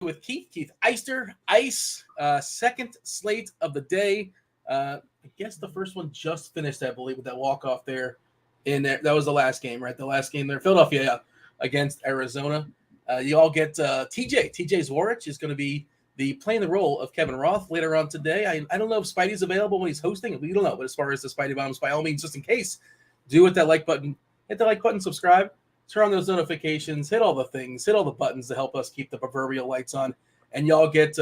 with Keith Eister, Ice, second slate of the day. I guess the first one just finished, I believe, with that walk-off there. That was the last game, right? The last game there, Philadelphia against Arizona. You all get TJ Zwarych is going to be playing the role of Kevin Roth later on today. I don't know if Spidey's available when he's hosting. We don't know, but as far as the Spidey bombs, by all means, just in case, do hit that like button, subscribe, turn on those notifications, hit all the things, hit all the buttons to help us keep the proverbial lights on. And y'all get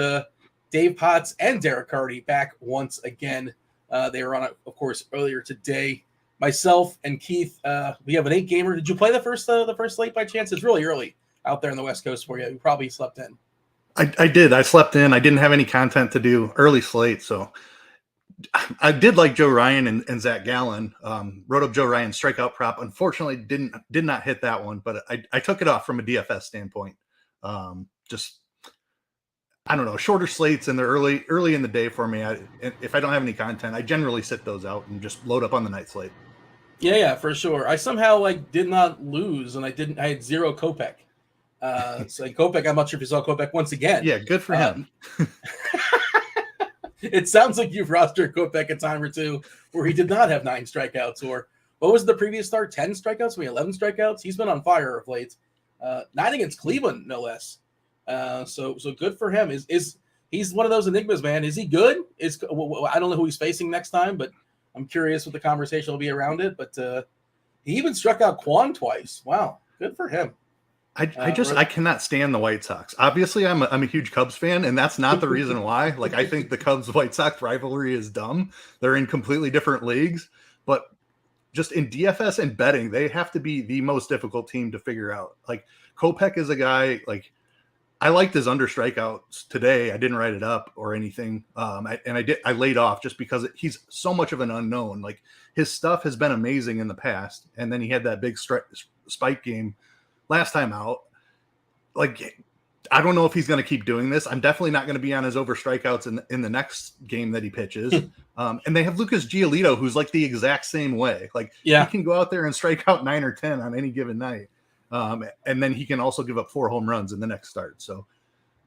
Dave Potts and Derek Carty back once again. They were on it, of course, earlier today. Myself and Keith, we have an 8-gamer. Did you play the first slate by chance? It's really early out there on the West Coast for you. You probably slept in. I did. I slept in. I didn't have any content to do early slate, so I did like Joe Ryan and Zach Gallen. Wrote up Joe Ryan's strikeout prop. Unfortunately, did not hit that one, but I took it off from a DFS standpoint. Just I don't know, shorter slates in the early in the day for me. If I don't have any content, I generally sit those out and just load up on the night slate. Yeah, for sure. I somehow did not lose, and I had 0 Kopech. So Kopech, I'm not sure if you saw Kopech once again. Yeah, good for him. It sounds like you've rostered Kopech a time or two where he did not have 9 strikeouts, or what was the previous start? 10 strikeouts, maybe 11 strikeouts. He's been on fire of late. 9 against Cleveland, no less. So good for him. He's one of those enigmas, man? Is he good? I don't know who he's facing next time, but I'm curious what the conversation will be around it. But he even struck out Quan twice. Wow, good for him. I cannot stand the White Sox. Obviously, I'm a huge Cubs fan, and that's not the reason why. I think the Cubs-White Sox rivalry is dumb. They're in completely different leagues, but just in DFS and betting, they have to be the most difficult team to figure out. Kopech is a guy, I liked his under strikeouts today. I didn't write it up or anything. I laid off just because he's so much of an unknown. His stuff has been amazing in the past. And then he had that big spike game last time out. I don't know if he's going to keep doing this. I'm definitely not going to be on his over strikeouts in the next game that he pitches. And they have Lucas Giolito, who's the exact same way. He can go out there and strike out 9 or 10 on any given night. And then he can also give up 4 home runs in the next start. So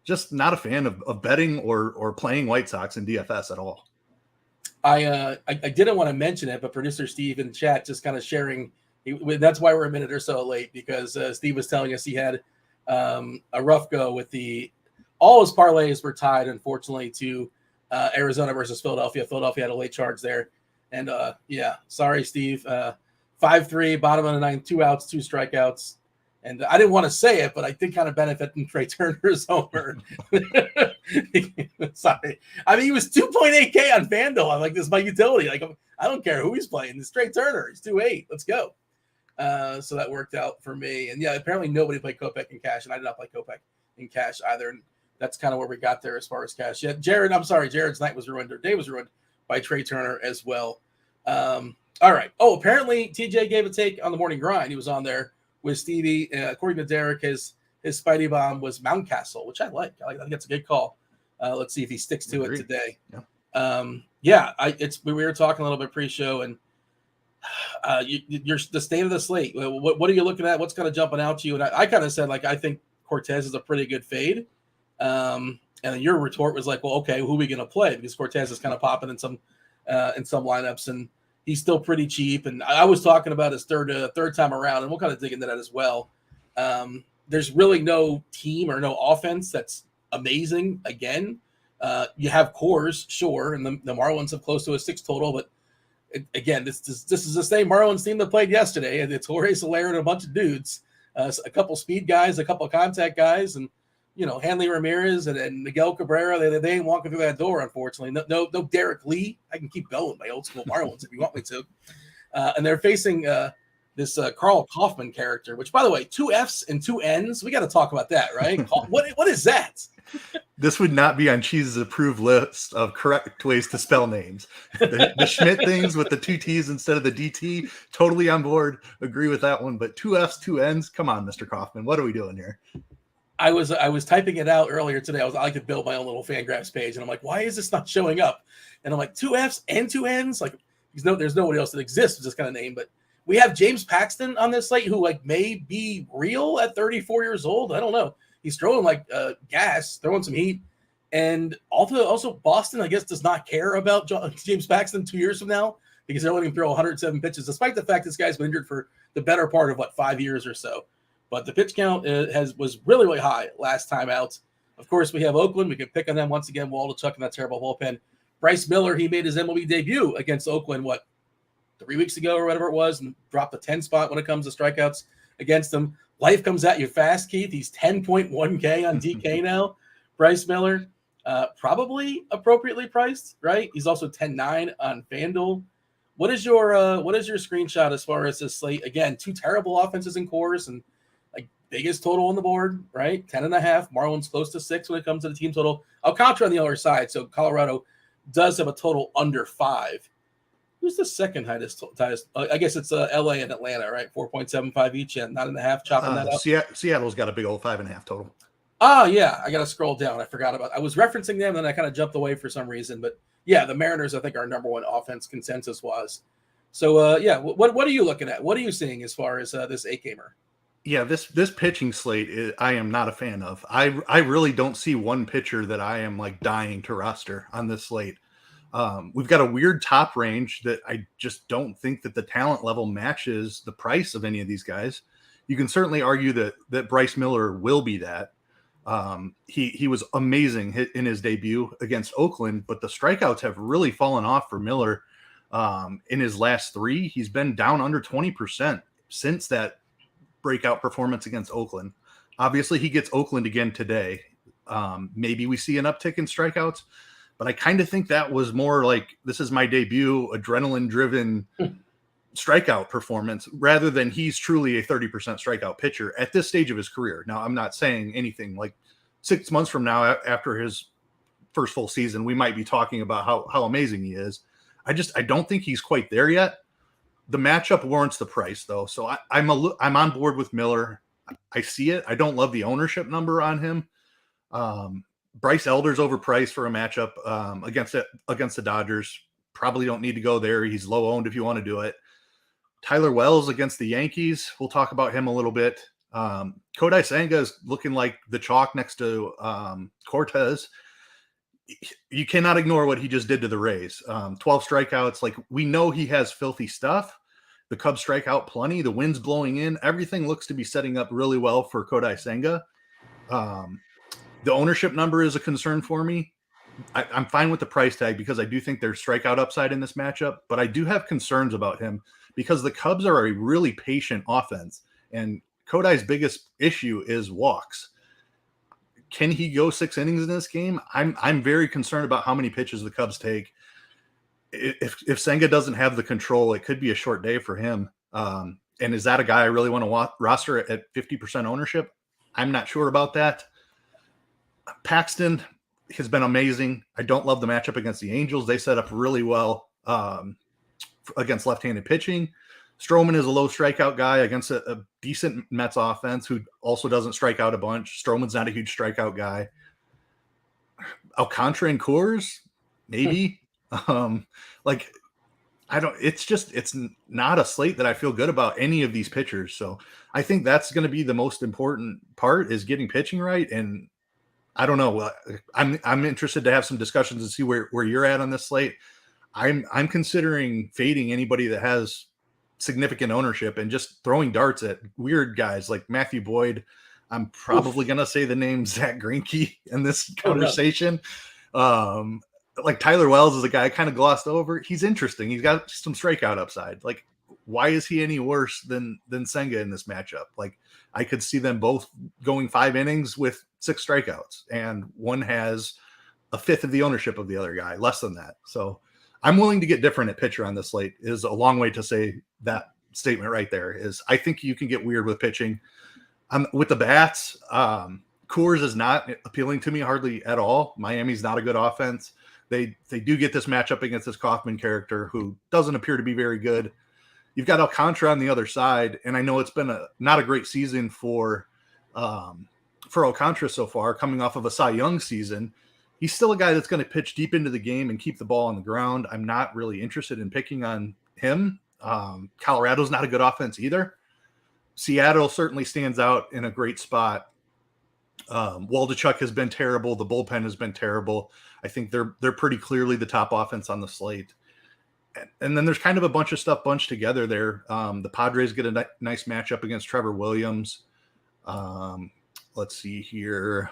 just not a fan of betting or playing White Sox in DFS at all. I didn't want to mention it, but producer Steve in the chat just kind of sharing. That's why we're a minute or so late, because Steve was telling us he had a rough go with all his parlays were tied, unfortunately, to Arizona versus Philadelphia. Philadelphia had a late charge there. And sorry, Steve. 5-3, bottom of the 9th, 2 outs, 2 strikeouts. And I didn't want to say it, but I did kind of benefit from Trey Turner's homer. Sorry. I mean, he was 2.8K on Fanduel. I'm like, this is my utility. I don't care who he's playing. It's Trey Turner. He's 2.8. Let's go. So that worked out for me. And apparently nobody played Kopech in cash, and I did not play Kopech in cash either. And that's kind of where we got there as far as cash. Yeah, Jared's night was ruined, or day was ruined by Trey Turner as well. All right. Oh, apparently TJ gave a take on the morning grind. He was on there with Stevie. According to Derek, his Spidey bomb was Mountcastle, which I like. I think that's a good call. Let's see if he sticks to it today. Yeah. We were talking a little bit pre-show, and you're the state of the slate. What are you looking at? What's kind of jumping out to you? And I kind of said, I think Cortez is a pretty good fade. And your retort was well, okay, who are we going to play? Because Cortez is kind of popping in some lineups, and he's still pretty cheap. And I was talking about his third time around, and we'll kind of dig into that as well. There's really no team or no offense that's amazing. Again, you have cores, sure, and the Marlins have close to a 6 total. But again, this is the same Marlins team that played yesterday. And it's Jorge Soler and a bunch of dudes, a couple speed guys, a couple contact guys, and Hanley Ramirez and Miguel Cabrera. They ain't walking through that door, unfortunately. No Derek Lee. I can keep going, my old school Marlins, if you want me to. And they're facing this Carl Kaufman character, which, by the way, 2 Fs and 2 Ns. We got to talk about that, right? What is that? This would not be on Cheese's approved list of correct ways to spell names. The Schmidt things with the 2 T's instead of the DT, totally on board. Agree with that one. But 2 Fs, 2 Ns. Come on, Mr. Kaufman. What are we doing here? I was typing it out earlier today. I like to build my own little Fangraphs page, and I'm like, why is this not showing up? And I'm like, 2 Fs and 2 Ns? There's nobody else that exists with this kind of name. But we have James Paxton on this slate, who may be real at 34 years old. I don't know. He's throwing like gas, throwing some heat. And also Boston, I guess, does not care about James Paxton 2 years from now because they're letting him throw 107 pitches, despite the fact this guy's been injured for the better part of, 5 years or so. But the pitch count was really, really high last time out. Of course, we have Oakland. We can pick on them once again. Waldichuk in that terrible bullpen. Bryce Miller, he made his MLB debut against Oakland, 3 weeks ago or whatever it was, and dropped the 10 spot when it comes to strikeouts against them. Life comes at you fast, Keith. He's 10.1K on DK now. Bryce Miller, probably appropriately priced, right? He's also 10.9 on Fanduel. What is your screenshot as far as this slate? Again, 2 terrible offenses in cores and biggest total on the board, right? 10.5. Marlins close to 6 when it comes to the team total. Alcantara on the other side. So Colorado does have a total under 5. Who's the second highest? I guess it's LA and Atlanta, right? 4.75 each and 9.5, chopping that up. Seattle's got a big old 5.5 total. Oh, yeah. I got to scroll down. I forgot about it. I was referencing them, and I kind of jumped away for some reason. But, yeah, the Mariners, I think, our number one offense consensus was. So, what are you looking at? What are you seeing as far as this 8-gamer? Yeah, this pitching slate, I am not a fan of. I really don't see one pitcher that I am dying to roster on this slate. We've got a weird top range that I just don't think that the talent level matches the price of any of these guys. You can certainly argue that Bryce Miller will be that. He was amazing in his debut against Oakland, but the strikeouts have really fallen off for Miller. In his last 3, he's been down under 20% since that breakout performance against Oakland. Obviously, he gets Oakland again today. Maybe we see an uptick in strikeouts, but I kind of think that was more this is my debut, adrenaline-driven strikeout performance rather than he's truly a 30% strikeout pitcher at this stage of his career. Now, I'm not saying anything 6 months from now after his first full season, we might be talking about how amazing he is. I don't think he's quite there yet. The matchup warrants the price, though. So I'm on board with Miller. I see it. I don't love the ownership number on him. Bryce Elder's overpriced for a matchup against the Dodgers. Probably don't need to go there. He's low owned if you want to do it. Tyler Wells against the Yankees. We'll talk about him a little bit. Kodai Senga is looking like the chalk next to Cortez. You cannot ignore what he just did to the Rays. 12 strikeouts. We know he has filthy stuff. The Cubs strike out plenty. The wind's blowing in. Everything looks to be setting up really well for Kodai Senga. The ownership number is a concern for me. I'm fine with the price tag because I do think there's strikeout upside in this matchup, but I do have concerns about him because the Cubs are a really patient offense, and Kodai's biggest issue is walks. Can he go 6 innings in this game? I'm very concerned about how many pitches the Cubs take. If Senga doesn't have the control, it could be a short day for him. And is that a guy I really want to roster at 50% ownership? I'm not sure about that. Paxton has been amazing. I don't love the matchup against the Angels. They set up really well against left-handed pitching. Stroman is a low strikeout guy against a decent Mets offense who also doesn't strike out a bunch. Stroman's not a huge strikeout guy. Alcantara and Coors, maybe. It's not a slate that I feel good about any of these pitchers. So I think that's going to be the most important part is getting pitching right. And I don't know. I'm interested to have some discussions and see where you're at on this slate. I'm considering fading anybody that has significant ownership and just throwing darts at weird guys like Matthew Boyd. I'm probably going to say the name Zach Greinke in this conversation. Tyler Wells is a guy I kind of glossed over. He's interesting. He's got some strikeout upside. Why is he any worse than Senga in this matchup? I could see them both going 5 innings with 6 strikeouts, and one has a fifth of the ownership of the other guy, less than that. So I'm willing to get different at pitcher on this slate is a long way to say that statement right there is I think you can get weird with pitching. With the bats, Coors is not appealing to me hardly at all. Miami's not a good offense. They do get this matchup against this Kaufman character who doesn't appear to be very good. You've got Alcantara on the other side, and I know it's been not a great season for Alcantara so far, coming off of a Cy Young season. He's still a guy that's going to pitch deep into the game and keep the ball on the ground. I'm not really interested in picking on him. Colorado's not a good offense either. Seattle certainly stands out in a great spot. Waldichuk has been terrible. The bullpen has been terrible. I think they're pretty clearly the top offense on the slate. And then there's kind of a bunch of stuff bunched together there. The Padres get a nice matchup against Trevor Williams. Let's see here.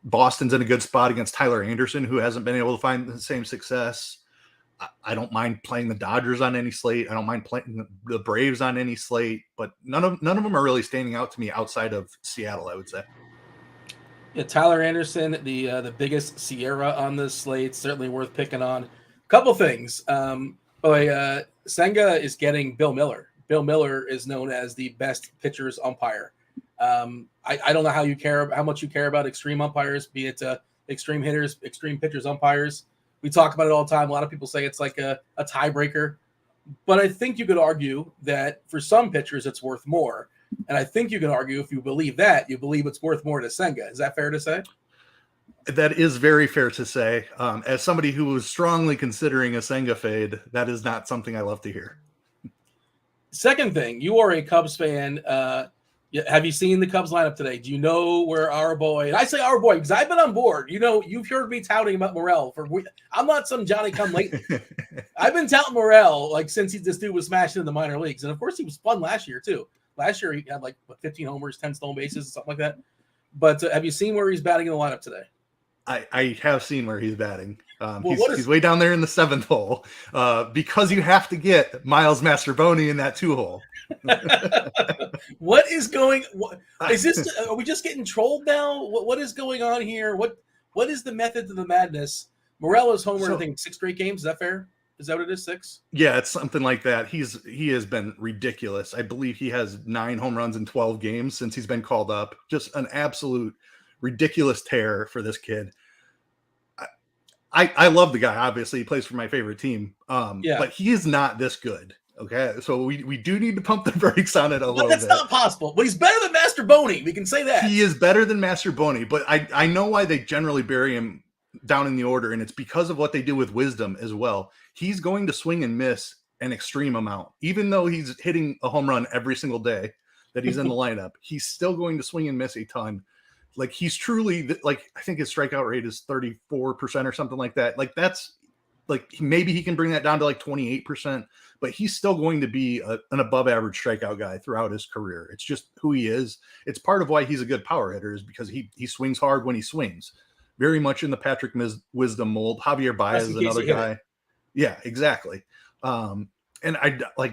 Boston's in a good spot against Tyler Anderson, who hasn't been able to find the same success. I don't mind playing the Dodgers on any slate. I don't mind playing the Braves on any slate, but none of them are really standing out to me outside of Seattle, I would say. Yeah, Tyler Anderson, the biggest Sierra on this slate, certainly worth picking on. Couple things. Senga is getting Bill Miller. Bill Miller is known as the best pitchers umpire. I don't know how much you care about extreme umpires, be it extreme hitters, extreme pitchers umpires. We talk about it all the time. A lot of people say it's like a tiebreaker, but I think you could argue that for some pitchers it's worth more. And I think you can argue, if you believe that, you believe it's worth more to Senga. Is that fair to say? That is very fair to say. As somebody who was strongly considering a Senga fade, that is not something I love to hear. Second thing, you are a Cubs fan. Have you seen the Cubs lineup today? Do you know where our boy, and I say our boy because I've been on board. You know, you've heard me touting about Morel. I'm not some Johnny come late. I've been touting Morel like since this dude was smashing in the minor leagues. And of course he was fun last year too. Last year he had like 15 homers, 10 stolen bases, something like that. But have you seen where he's batting in the lineup today? I have seen where he's batting. He's way down there in the 7th hole because you have to get Miles Mastroboni in that 2-hole. What is going? Is this? Are we just getting trolled now? What is going on here? What is the method to the madness? Morel is homer, I think 6 straight games. Is that fair? Is that what it is? 6? Yeah, it's something like that. He has been ridiculous. I believe he has 9 home runs in 12 games since he's been called up. Just an absolute ridiculous tear for this kid. I love the guy. Obviously, he plays for my favorite team. But he is not this good. Okay, so we do need to pump the brakes on it a little bit. That's not possible. But he's better than Mastroboni. We can say that. He is better than Mastroboni, but I know why they generally bury him down in the order, and it's because of what they do with Wisdom as well. He's going to swing and miss an extreme amount. Even though he's hitting a home run every single day that he's in the lineup, he's still going to swing and miss a ton. Like, he's truly, like, I think his strikeout rate is 34% or something like that. Like, that's, like, maybe he can bring that down to like 28%, but he's still going to be an above average strikeout guy throughout his career. It's just who he is. It's part of why he's a good power hitter, is because he swings hard when he swings. Very much in the Patrick Wisdom mold. Javier Baez is another guy. Yeah, exactly. And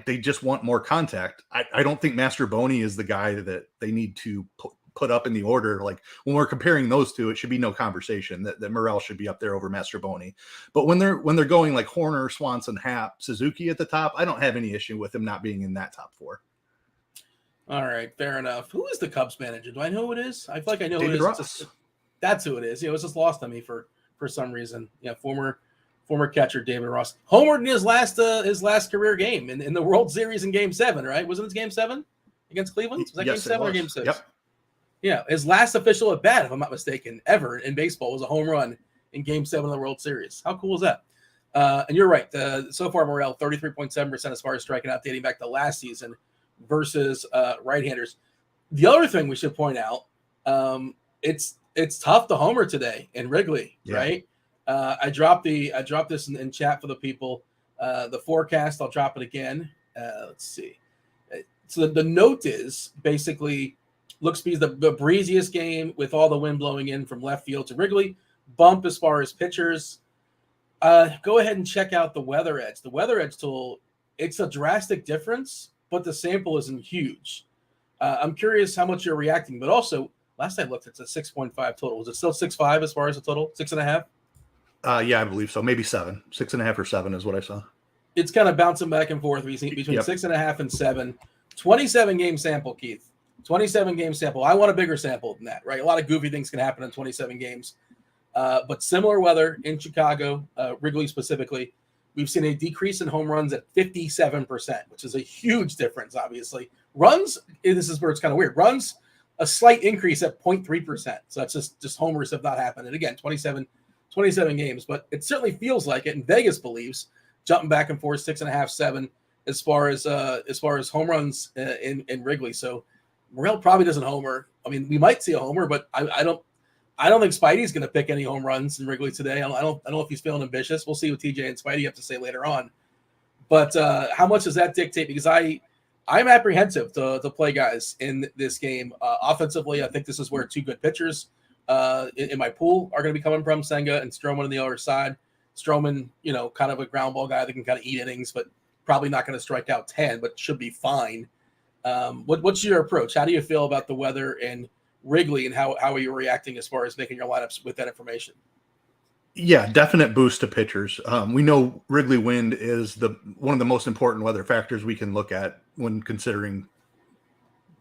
they just want more contact. I don't think Mastroboni is the guy that they need to put up in the order. Like, when we're comparing those two, it should be no conversation that Morel should be up there over Mastroboni. But when they're going like Horner, Swanson, Happ, Suzuki at the top, I don't have any issue with him not being in that top 4. All right, fair enough. Who is the Cubs manager? Do I know who it is? I feel like I know David who it is. Ross. That's who it is. It was just lost on me for some reason. Yeah, former catcher David Ross homered in his last career game in the World Series in Game 7, right? Wasn't it Game 7 against Cleveland? Was that Game 7 or Game 6? Yep. Yeah, his last official at bat, if I'm not mistaken, ever in baseball was a home run in Game 7 of the World Series. How cool is that? And you're right. So far, Morel 33.7% as far as striking out, dating back to last season versus right-handers. The other thing we should point out, it's tough to homer today in Wrigley, right? I dropped this in chat for the people. The forecast, I'll drop it again. Let's see. So the note is basically looks to be the breeziest game with all the wind blowing in from left field to Wrigley. Bump as far as pitchers. Go ahead and check out the Weather Edge. The Weather Edge tool, it's a drastic difference, but the sample isn't huge. I'm curious how much you're reacting, but also last I looked, it's a 6.5 total. Is it still 6.5 as far as the total? 6.5? Yeah, I believe so. Maybe 7. 6.5 or 7 is what I saw. It's kind of bouncing back and forth between 6.5 and 7. 27 game sample, Keith. 27 game sample. I want a bigger sample than that, right? A lot of goofy things can happen in 27 games. But similar weather in Chicago, Wrigley specifically, we've seen a decrease in home runs at 57%, which is a huge difference, obviously. Runs, this is where it's kind of weird. Runs, a slight increase at 0.3%. So that's just homers have not happened. And again, 27 games, but it certainly feels like it. And Vegas believes jumping back and forth 6.5, 7 as far as home runs in Wrigley. So Morel probably doesn't homer. I mean, we might see a homer, but I don't. I don't think Spidey's going to pick any home runs in Wrigley today. I don't know if he's feeling ambitious. We'll see what TJ and Spidey have to say later on. But how much does that dictate? Because I'm apprehensive to play guys in this game. Offensively, I think this is where two good pitchers in my pool are going to be coming from, Senga and Stroman on the other side. Stroman, kind of a ground ball guy that can kind of eat innings, but probably not going to strike out 10, but should be fine. What's your approach? How do you feel about the weather in Wrigley, and how are you reacting as far as making your lineups with that information? Yeah, definite boost to pitchers. We know Wrigley wind is one of the most important weather factors we can look at when considering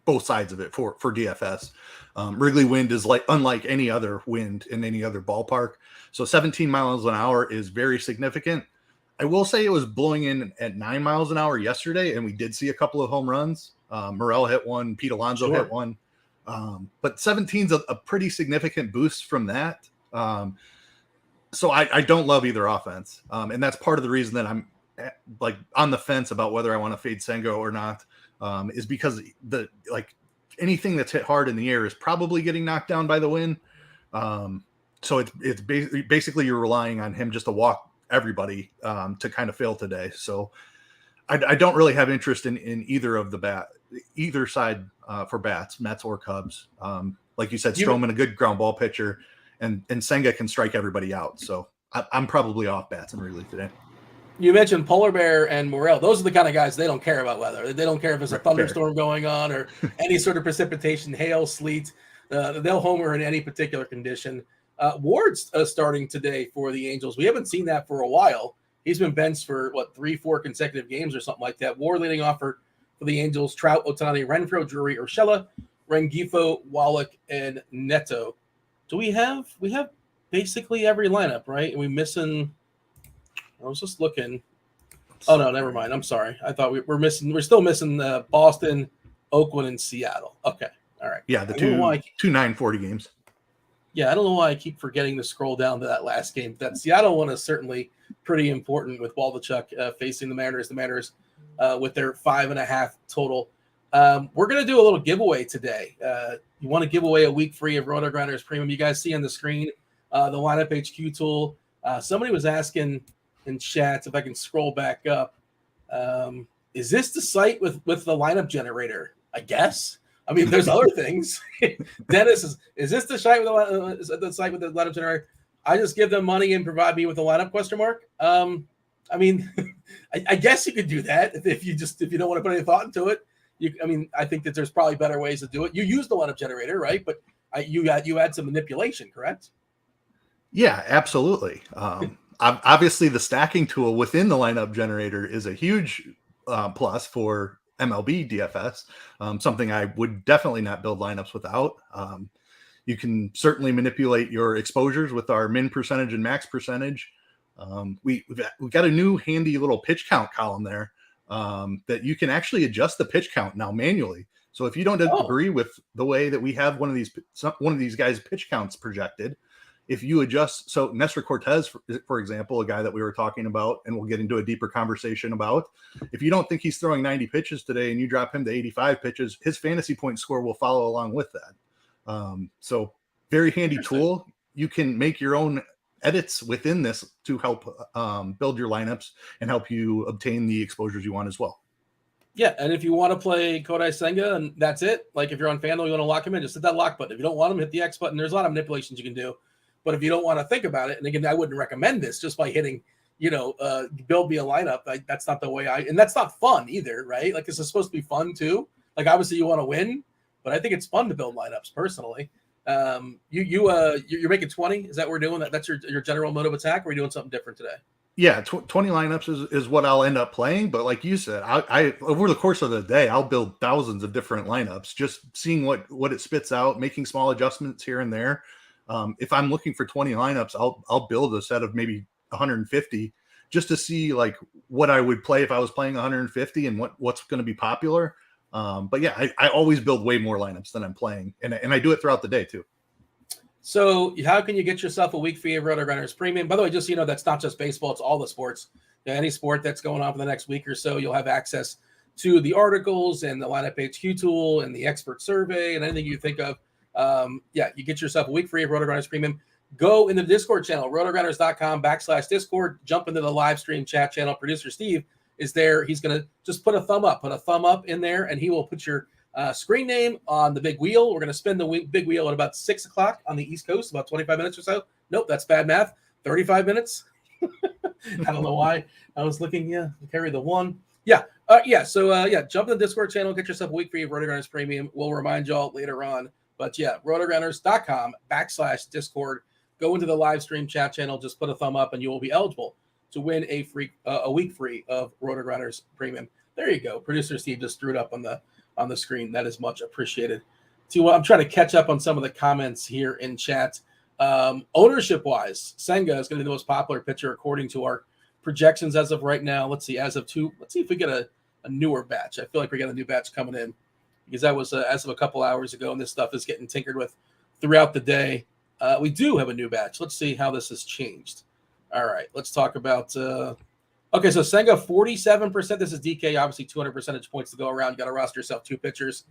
both sides of it for DFS. Wrigley wind is unlike any other wind in any other ballpark. So 17 miles an hour is very significant. I will say it was blowing in at 9 miles an hour yesterday, and we did see a couple of home runs. Morel hit one, Pete Alonso hit one. But 17 is a pretty significant boost from that. So I don't love either offense. And that's part of the reason that I'm on the fence about whether I want to fade Senga or not, is because anything that's hit hard in the air is probably getting knocked down by the wind. So it's basically you're relying on him just to walk everybody to kind of fail today. So I don't really have interest in either side for bats, Mets or Cubs. Like you said, Stroman, a good ground ball pitcher, and Senga can strike everybody out. So I'm probably off bats in Wrigley today. You mentioned Polar Bear and Morel. Those are the kind of guys, they don't care about weather. They don't care if there's a thunderstorm going on or any sort of precipitation, hail, sleet. They'll homer in any particular condition. Ward's starting today for the Angels. We haven't seen that for a while. He's been benched for, 3-4 consecutive games or something like that. Ward leading off for the Angels: Trout, Ohtani, Renfroe, Drury, Urshela, Rengifo, Wallach, and Neto. Do we have basically every lineup, right? And we missing – I was just looking. Oh, no, never mind. I'm sorry. I thought we're still missing Boston, Oakland, and Seattle. Okay. All right. Yeah, the two 940 games. Yeah, I don't know why I keep forgetting to scroll down to that last game. That Seattle one is certainly pretty important with Waldichuk facing the Mariners. The Mariners with their 5.5 total. We're going to do a little giveaway today. You want to give away a week free of RotoGrinders Premium. You guys see on the screen the Lineup HQ tool. Somebody was asking in chat, if I can scroll back up, is this the site with the lineup generator? I guess. I mean, there's other things. Dennis, is this the site with the site with the lineup generator? I just give them money and provide me with a lineup ? I mean, I guess you could do that if you don't want to put any thought into it. I think that there's probably better ways to do it. You use the lineup generator, right? But you add some manipulation, correct? Yeah, absolutely. Obviously, the stacking tool within the lineup generator is a huge plus for MLB DFS, something I would definitely not build lineups without. You can certainly manipulate your exposures with our min percentage and max percentage. We've got a new handy little pitch count column there that you can actually adjust the pitch count now manually. So if you don't agree with the way that we have one of these guys' pitch counts projected, if you adjust, so Nestor Cortez, for example, a guy that we were talking about, and we'll get into a deeper conversation about, if you don't think he's throwing 90 pitches today and you drop him to 85 pitches, his fantasy point score will follow along with that. So very handy tool. You can make your own edits within this to help build your lineups and help you obtain the exposures you want as well. Yeah, and if you want to play Kodai Senga and that's it, like if you're on Fanduel, you want to lock him in, just hit that lock button. If you don't want him, hit the X button. There's a lot of manipulations you can do. But if you don't want to think about it, and again, I wouldn't recommend this just by hitting, build me a lineup. That's not the way and that's not fun either, right? Like, this is supposed to be fun too. Like, obviously you want to win, but I think it's fun to build lineups personally. You're making 20. Is that what we're doing? That's your general mode of attack? Or are we doing something different today? Yeah, 20 lineups is what I'll end up playing. But like you said, I over the course of the day, I'll build thousands of different lineups, just seeing what it spits out, making small adjustments here and there. If I'm looking for 20 lineups, I'll build a set of maybe 150 just to see like what I would play if I was playing 150 and what's going to be popular. But yeah, I always build way more lineups than I'm playing, and I do it throughout the day too. So how can you get yourself a week free of RotoGrinders Premium? By the way, just that's not just baseball; it's all the sports. Any sport that's going on for the next week or so, you'll have access to the articles and the lineup HQ tool and the expert survey and anything you think of. Yeah, you get yourself a week free of RotoGrinders Premium. Go in the Discord channel, rotogrinders.com/Discord. Jump into the live stream chat channel. Producer Steve is there. He's going to just put a thumb up in there, and he will put your screen name on the big wheel. We're going to spin the big wheel at about 6 o'clock on the East Coast, about 25 minutes or so. Nope, that's bad math. 35 minutes. I don't know why. I was looking, carry the one. So jump in the Discord channel, get yourself a week free of RotoGrinders Premium. We'll remind y'all later on. But yeah, rotogrinders.com/Discord. Go into the live stream chat channel, just put a thumb up, and you will be eligible to win a week free of RotoGrinders Premium. There you go. Producer Steve just threw it up on the screen. That is much appreciated. I'm trying to catch up on some of the comments here in chat. Ownership-wise, Senga is going to be the most popular pitcher according to our projections as of right now. Let's see if we get a newer batch. I feel like we got a new batch coming in because that was as of a couple hours ago, and this stuff is getting tinkered with throughout the day. We do have a new batch. Let's see how this has changed. All right, let's talk about okay, so Senga 47%. This is DK, obviously 200 percentage points to go around. You got to roster yourself 2 pitchers.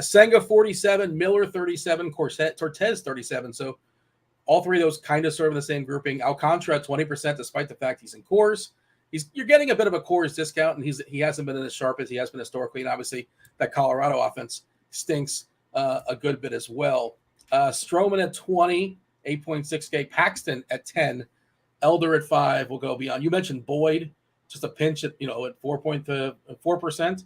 Senga 47, Miller 37, Cortez 37. So all 3 of those kind of serve in the same grouping. Alcantara 20%, despite the fact he's in Coors. You're getting a bit of a Coors discount, and he hasn't been as sharp as he has been historically. And obviously, that Colorado offense stinks a good bit as well. Stroman at 20, 8.6K. Paxton at 10. Elder at 5 will go beyond. You mentioned Boyd, just a pinch at 4%.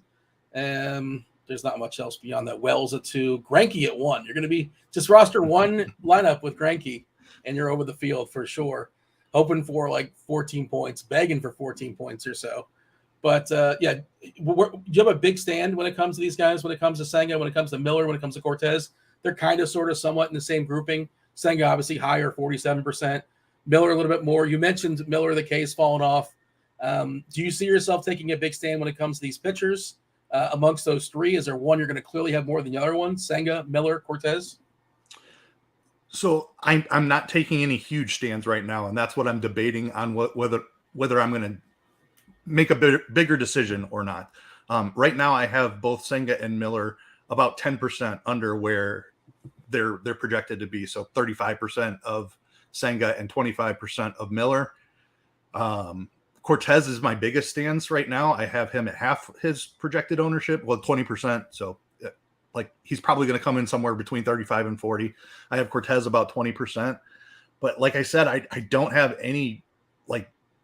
There's not much else beyond that. Wells at 2. Greinke at 1. You're going to be just roster one lineup with Greinke, and you're over the field for sure. Hoping for like 14 points, begging for 14 points or so. But do you have a big stand when it comes to these guys? When it comes to Senga, when it comes to Miller, when it comes to Cortez, they're kind of sort of somewhat in the same grouping. Senga obviously higher, 47%. Miller a little bit more. You mentioned Miller, the case falling off. Do you see yourself taking a big stand when it comes to these pitchers? Amongst those 3, is there one you're going to clearly have more than the other one? Senga, Miller, Cortez? So I'm not taking any huge stands right now, and that's what I'm debating on whether I'm going to make a bigger decision or not. Right now, I have both Senga and Miller about 10% under where they're projected to be. So 35% of Senga and 25% of Miller. Cortez is my biggest stance right now. I have him at half his projected ownership, 20%. So he's probably going to come in somewhere between 35 and 40. I have Cortez about 20%. But like I said, I don't have any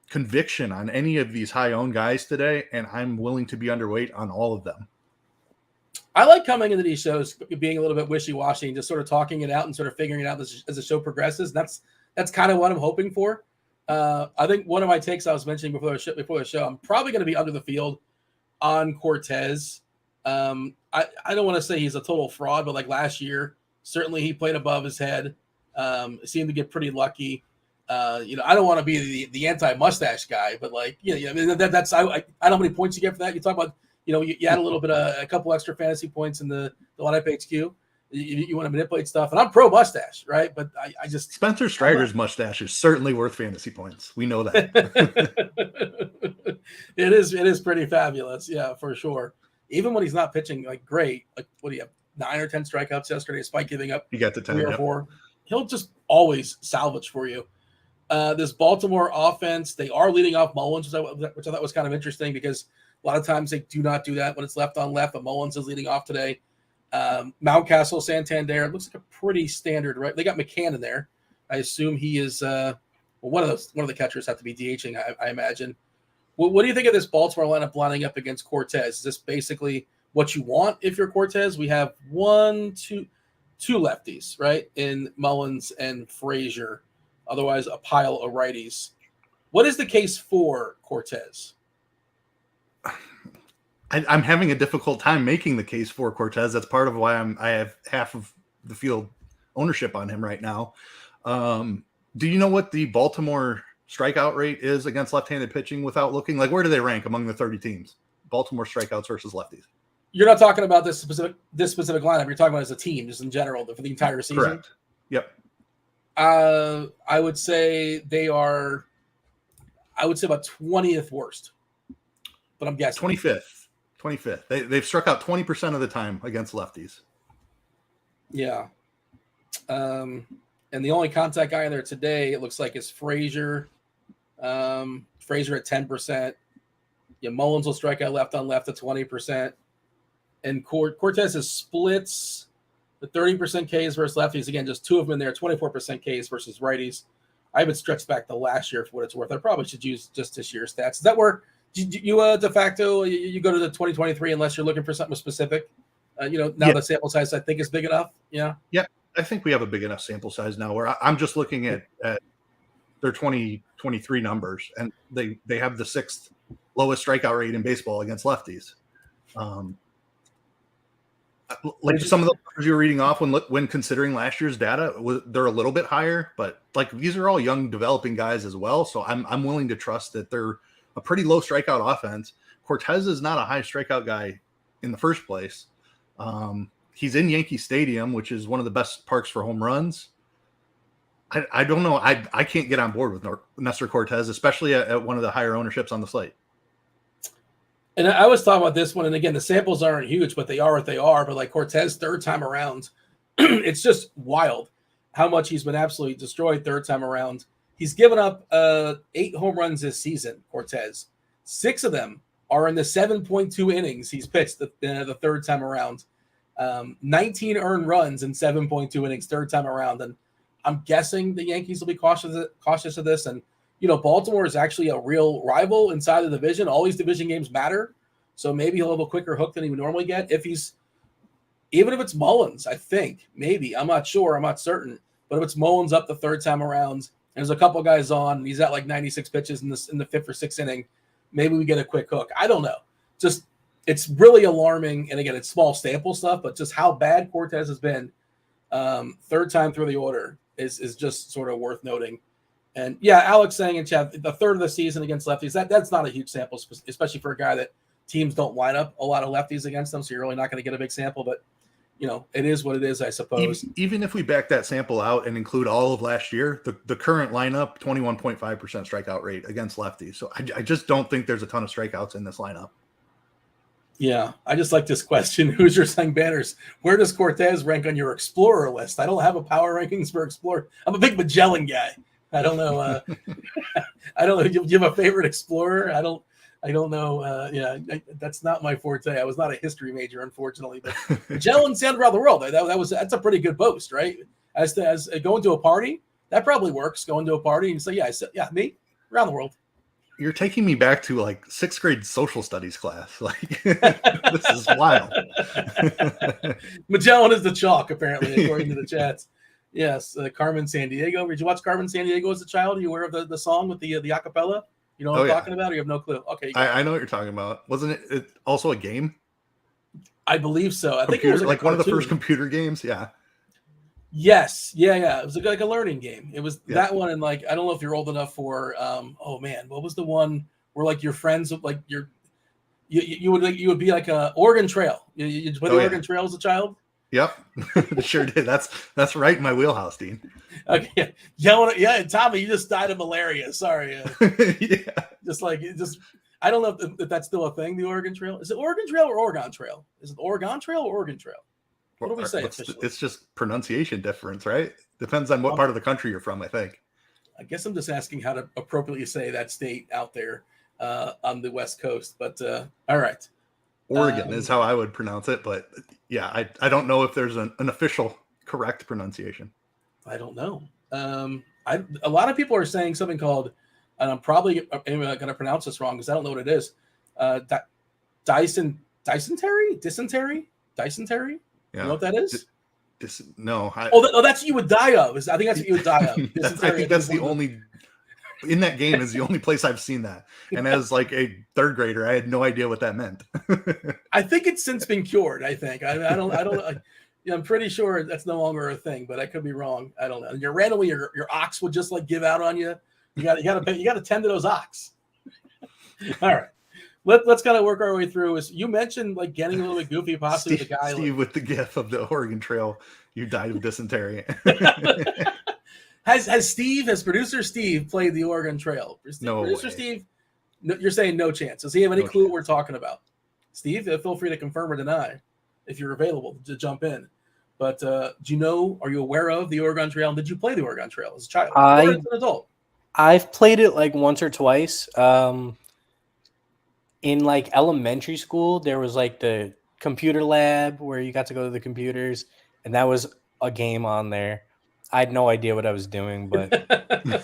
conviction on any of these high owned guys today, and I'm willing to be underweight on all of them. I like coming into these shows being a little bit wishy-washy and just sort of talking it out and sort of figuring it out as the show progresses. And that's kind of what I'm hoping for. I think one of my takes I was mentioning before the show, I'm probably going to be under the field on Cortez. I don't want to say he's a total fraud, but like last year, certainly he played above his head. Seemed to get pretty lucky. I don't want to be the anti-mustache guy, but that's I don't know how many points you get for that. You talk about you add a couple extra fantasy points in the lineup HQ. You want to manipulate stuff, and I'm pro mustache, right? But I just Spencer Strider's mustache is certainly worth fantasy points. We know that. It is pretty fabulous, yeah, for sure. Even when he's not pitching great, what do you have, 9 or 10 strikeouts yesterday, despite giving up you got the 10 3 or 4, he'll just always salvage for you. This Baltimore offense, they are leading off Mullins, which I thought was kind of interesting because a lot of times they do not do that when it's left on left, but Mullins is leading off today. Mountcastle, Santander, it looks like a pretty standard, right? They got McCann in there. I assume he is one of the catchers have to be DHing, I imagine. What do you think of this Baltimore lineup lining up against Cortez? Is this basically what you want if you're Cortez? We have two lefties, right, in Mullins and Frazier. Otherwise, a pile of righties. What is the case for Cortez? I'm having a difficult time making the case for Cortez. That's part of why I have half of the field ownership on him right now. Do you know what the Baltimore strikeout rate is against left-handed pitching without looking? Where do they rank among the 30 teams? Baltimore strikeouts versus lefties. You're not talking about this specific lineup. You're talking about as a team, just in general, for the entire season? Correct. Yep. I would say they are, about 20th worst. But I'm guessing. 25th. They've struck out 20% of the time against lefties. Yeah. And the only contact guy in there today, it looks like, is Frazier. Frazier at 10%. Yeah, Mullins will strike out left on left at 20%. And Cortez is splits the 30% Ks versus lefties. Again, just two of them in there, 24% Ks versus righties. I haven't stretched back to last year for what it's worth. I probably should use just this year's stats. Is that where you de facto you go to the 2023 unless you're looking for something specific? Now the sample size I think is big enough. Yeah. Yeah, I think we have a big enough sample size now where I'm just looking at their 2023 numbers, and they have the 6th lowest strikeout rate in baseball against lefties. Like some of the numbers you were reading off when considering last year's data, they're a little bit higher, but like these are all young developing guys as well. So I'm willing to trust that they're a pretty low strikeout offense. Cortez is not a high strikeout guy in the first place. He's in Yankee Stadium, which is one of the best parks for home runs. I don't know. I can't get on board with Nestor Cortez, especially at one of the higher ownerships on the slate. And I was talking about this one, and again, the samples aren't huge, but they are what they are. But like Cortez, third time around, it's just wild how much he's been absolutely destroyed third time around. He's given up 8 home runs this season, Cortez. 6 of them are in the 7.2 innings he's pitched the third time around. 19 earned runs in 7.2 innings third time around. And I'm guessing the Yankees will be cautious of this. And Baltimore is actually a real rival inside the division. All these division games matter. So maybe he'll have a quicker hook than he would normally get. Even if it's Mullins, I think, maybe. I'm not sure. I'm not certain. But if it's Mullins up the third time around, and there's a couple guys on, and he's at like 96 pitches in the 5th or 6th inning, maybe we get a quick hook. I don't know. Just, it's really alarming. And again, it's small sample stuff, but just how bad Cortez has been third time through the order is just sort of worth noting. And yeah, Alex saying in chat, the third of the season against lefties, that's not a huge sample, especially for a guy that teams don't line up a lot of lefties against them. So you're really not going to get a big sample, but it is what it is, I suppose. Even if we back that sample out and include all of last year, the current lineup, 21.5% strikeout rate against lefties. So I just don't think there's a ton of strikeouts in this lineup. Yeah, I just like this question. Who's your Sang Banners? Where does Cortez rank on your Explorer list? I don't have a power rankings for Explorer. I'm a big Magellan guy. I don't know. I don't know. Do you have a favorite Explorer? I don't know. That's not my forte. I was not a history major, unfortunately. But Magellan sounded around the world. That's a pretty good boast, right? As going to a party, that probably works. Going to a party and say, me around the world. You're taking me back to like 6th grade social studies class. Like this is wild. Magellan is the chalk, apparently, according to the chats. Yes, Carmen Sandiego. Did you watch Carmen Sandiego as a child? Are you aware of the song with the acapella? You know what I'm talking about? Or you have no clue? Okay, I know what you're talking about. Wasn't it also a game? I believe so. I think it was like one of the first computer games. Yeah. Yes. Yeah. It was like a learning game. It was that one, and like I don't know if you're old enough for. Oh man, what was the one where like your friends like you would be like a Oregon Trail. You play the Oregon Trail as a child. Yep, sure did. That's right in my wheelhouse, Dean. Okay, Tommy, you just died of malaria. Sorry. I don't know if that's still a thing. The Oregon Trail, is it Oregon Trail or Oregon Trail? Is it Oregon Trail or Oregon Trail? What do we say officially? It's just pronunciation difference, right? Depends on what part of the country you're from, I think. I guess I'm just asking how to appropriately say that state out there on the West Coast. But all right. Oregon is how I would pronounce it, but yeah, I don't know if there's an official correct pronunciation. I don't know. A lot of people are saying something called, and I'm probably going to pronounce this wrong because I don't know what it is. Dysentery. You know what that is? No. That's what you would die of. I think that's what you would die of. I think that's the only. In that game is the only place I've seen that. And as like a 3rd grader, I had no idea what that meant. I think it's since been cured. I think I don't. I'm pretty sure that's no longer a thing, but I could be wrong. I don't know. And randomly your ox would just like give out on you. You got to tend to those ox. All right. Let's kind of work our way through. You mentioned like getting a little bit goofy, possibly the guy Steve with the gif of the Oregon Trail. You died of dysentery. Has producer Steve played the Oregon Trail? Producer Steve, you're saying no chance. Does he have any clue what we're talking about? Steve, feel free to confirm or deny if you're available to jump in. But do you know? Are you aware of the Oregon Trail? And did you play the Oregon Trail as a child or as an adult? I've played it like once or twice. In like elementary school, there was like the computer lab where you got to go to the computers, and that was a game on there. I had no idea what I was doing, but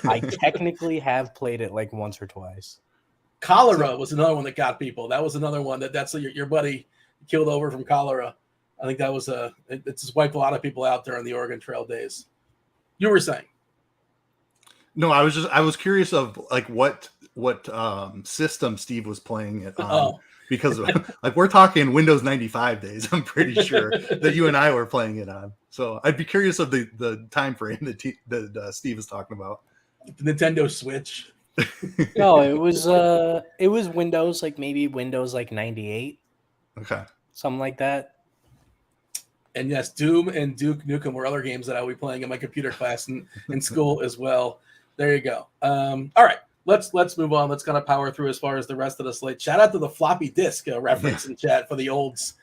I technically have played it like once or twice. Cholera was another one that got people. That was another one that's your buddy killed over from cholera. I think that was it just wiped a lot of people out there in the Oregon Trail days. You were saying? No, I was curious of like what system Steve was playing it on. Because like we're talking Windows 95 days, I'm pretty sure that you and I were playing it on. So I'd be curious of the time frame that Steve is talking about. The Nintendo Switch. No, it was Windows, like maybe Windows like 98. Okay. Something like that. And yes, Doom and Duke Nukem were other games that I would be playing in my computer class in school as well. There you go. All right. Let's move on. Let's kind of power through as far as the rest of the slate. Shout out to the floppy disk reference in chat for the olds.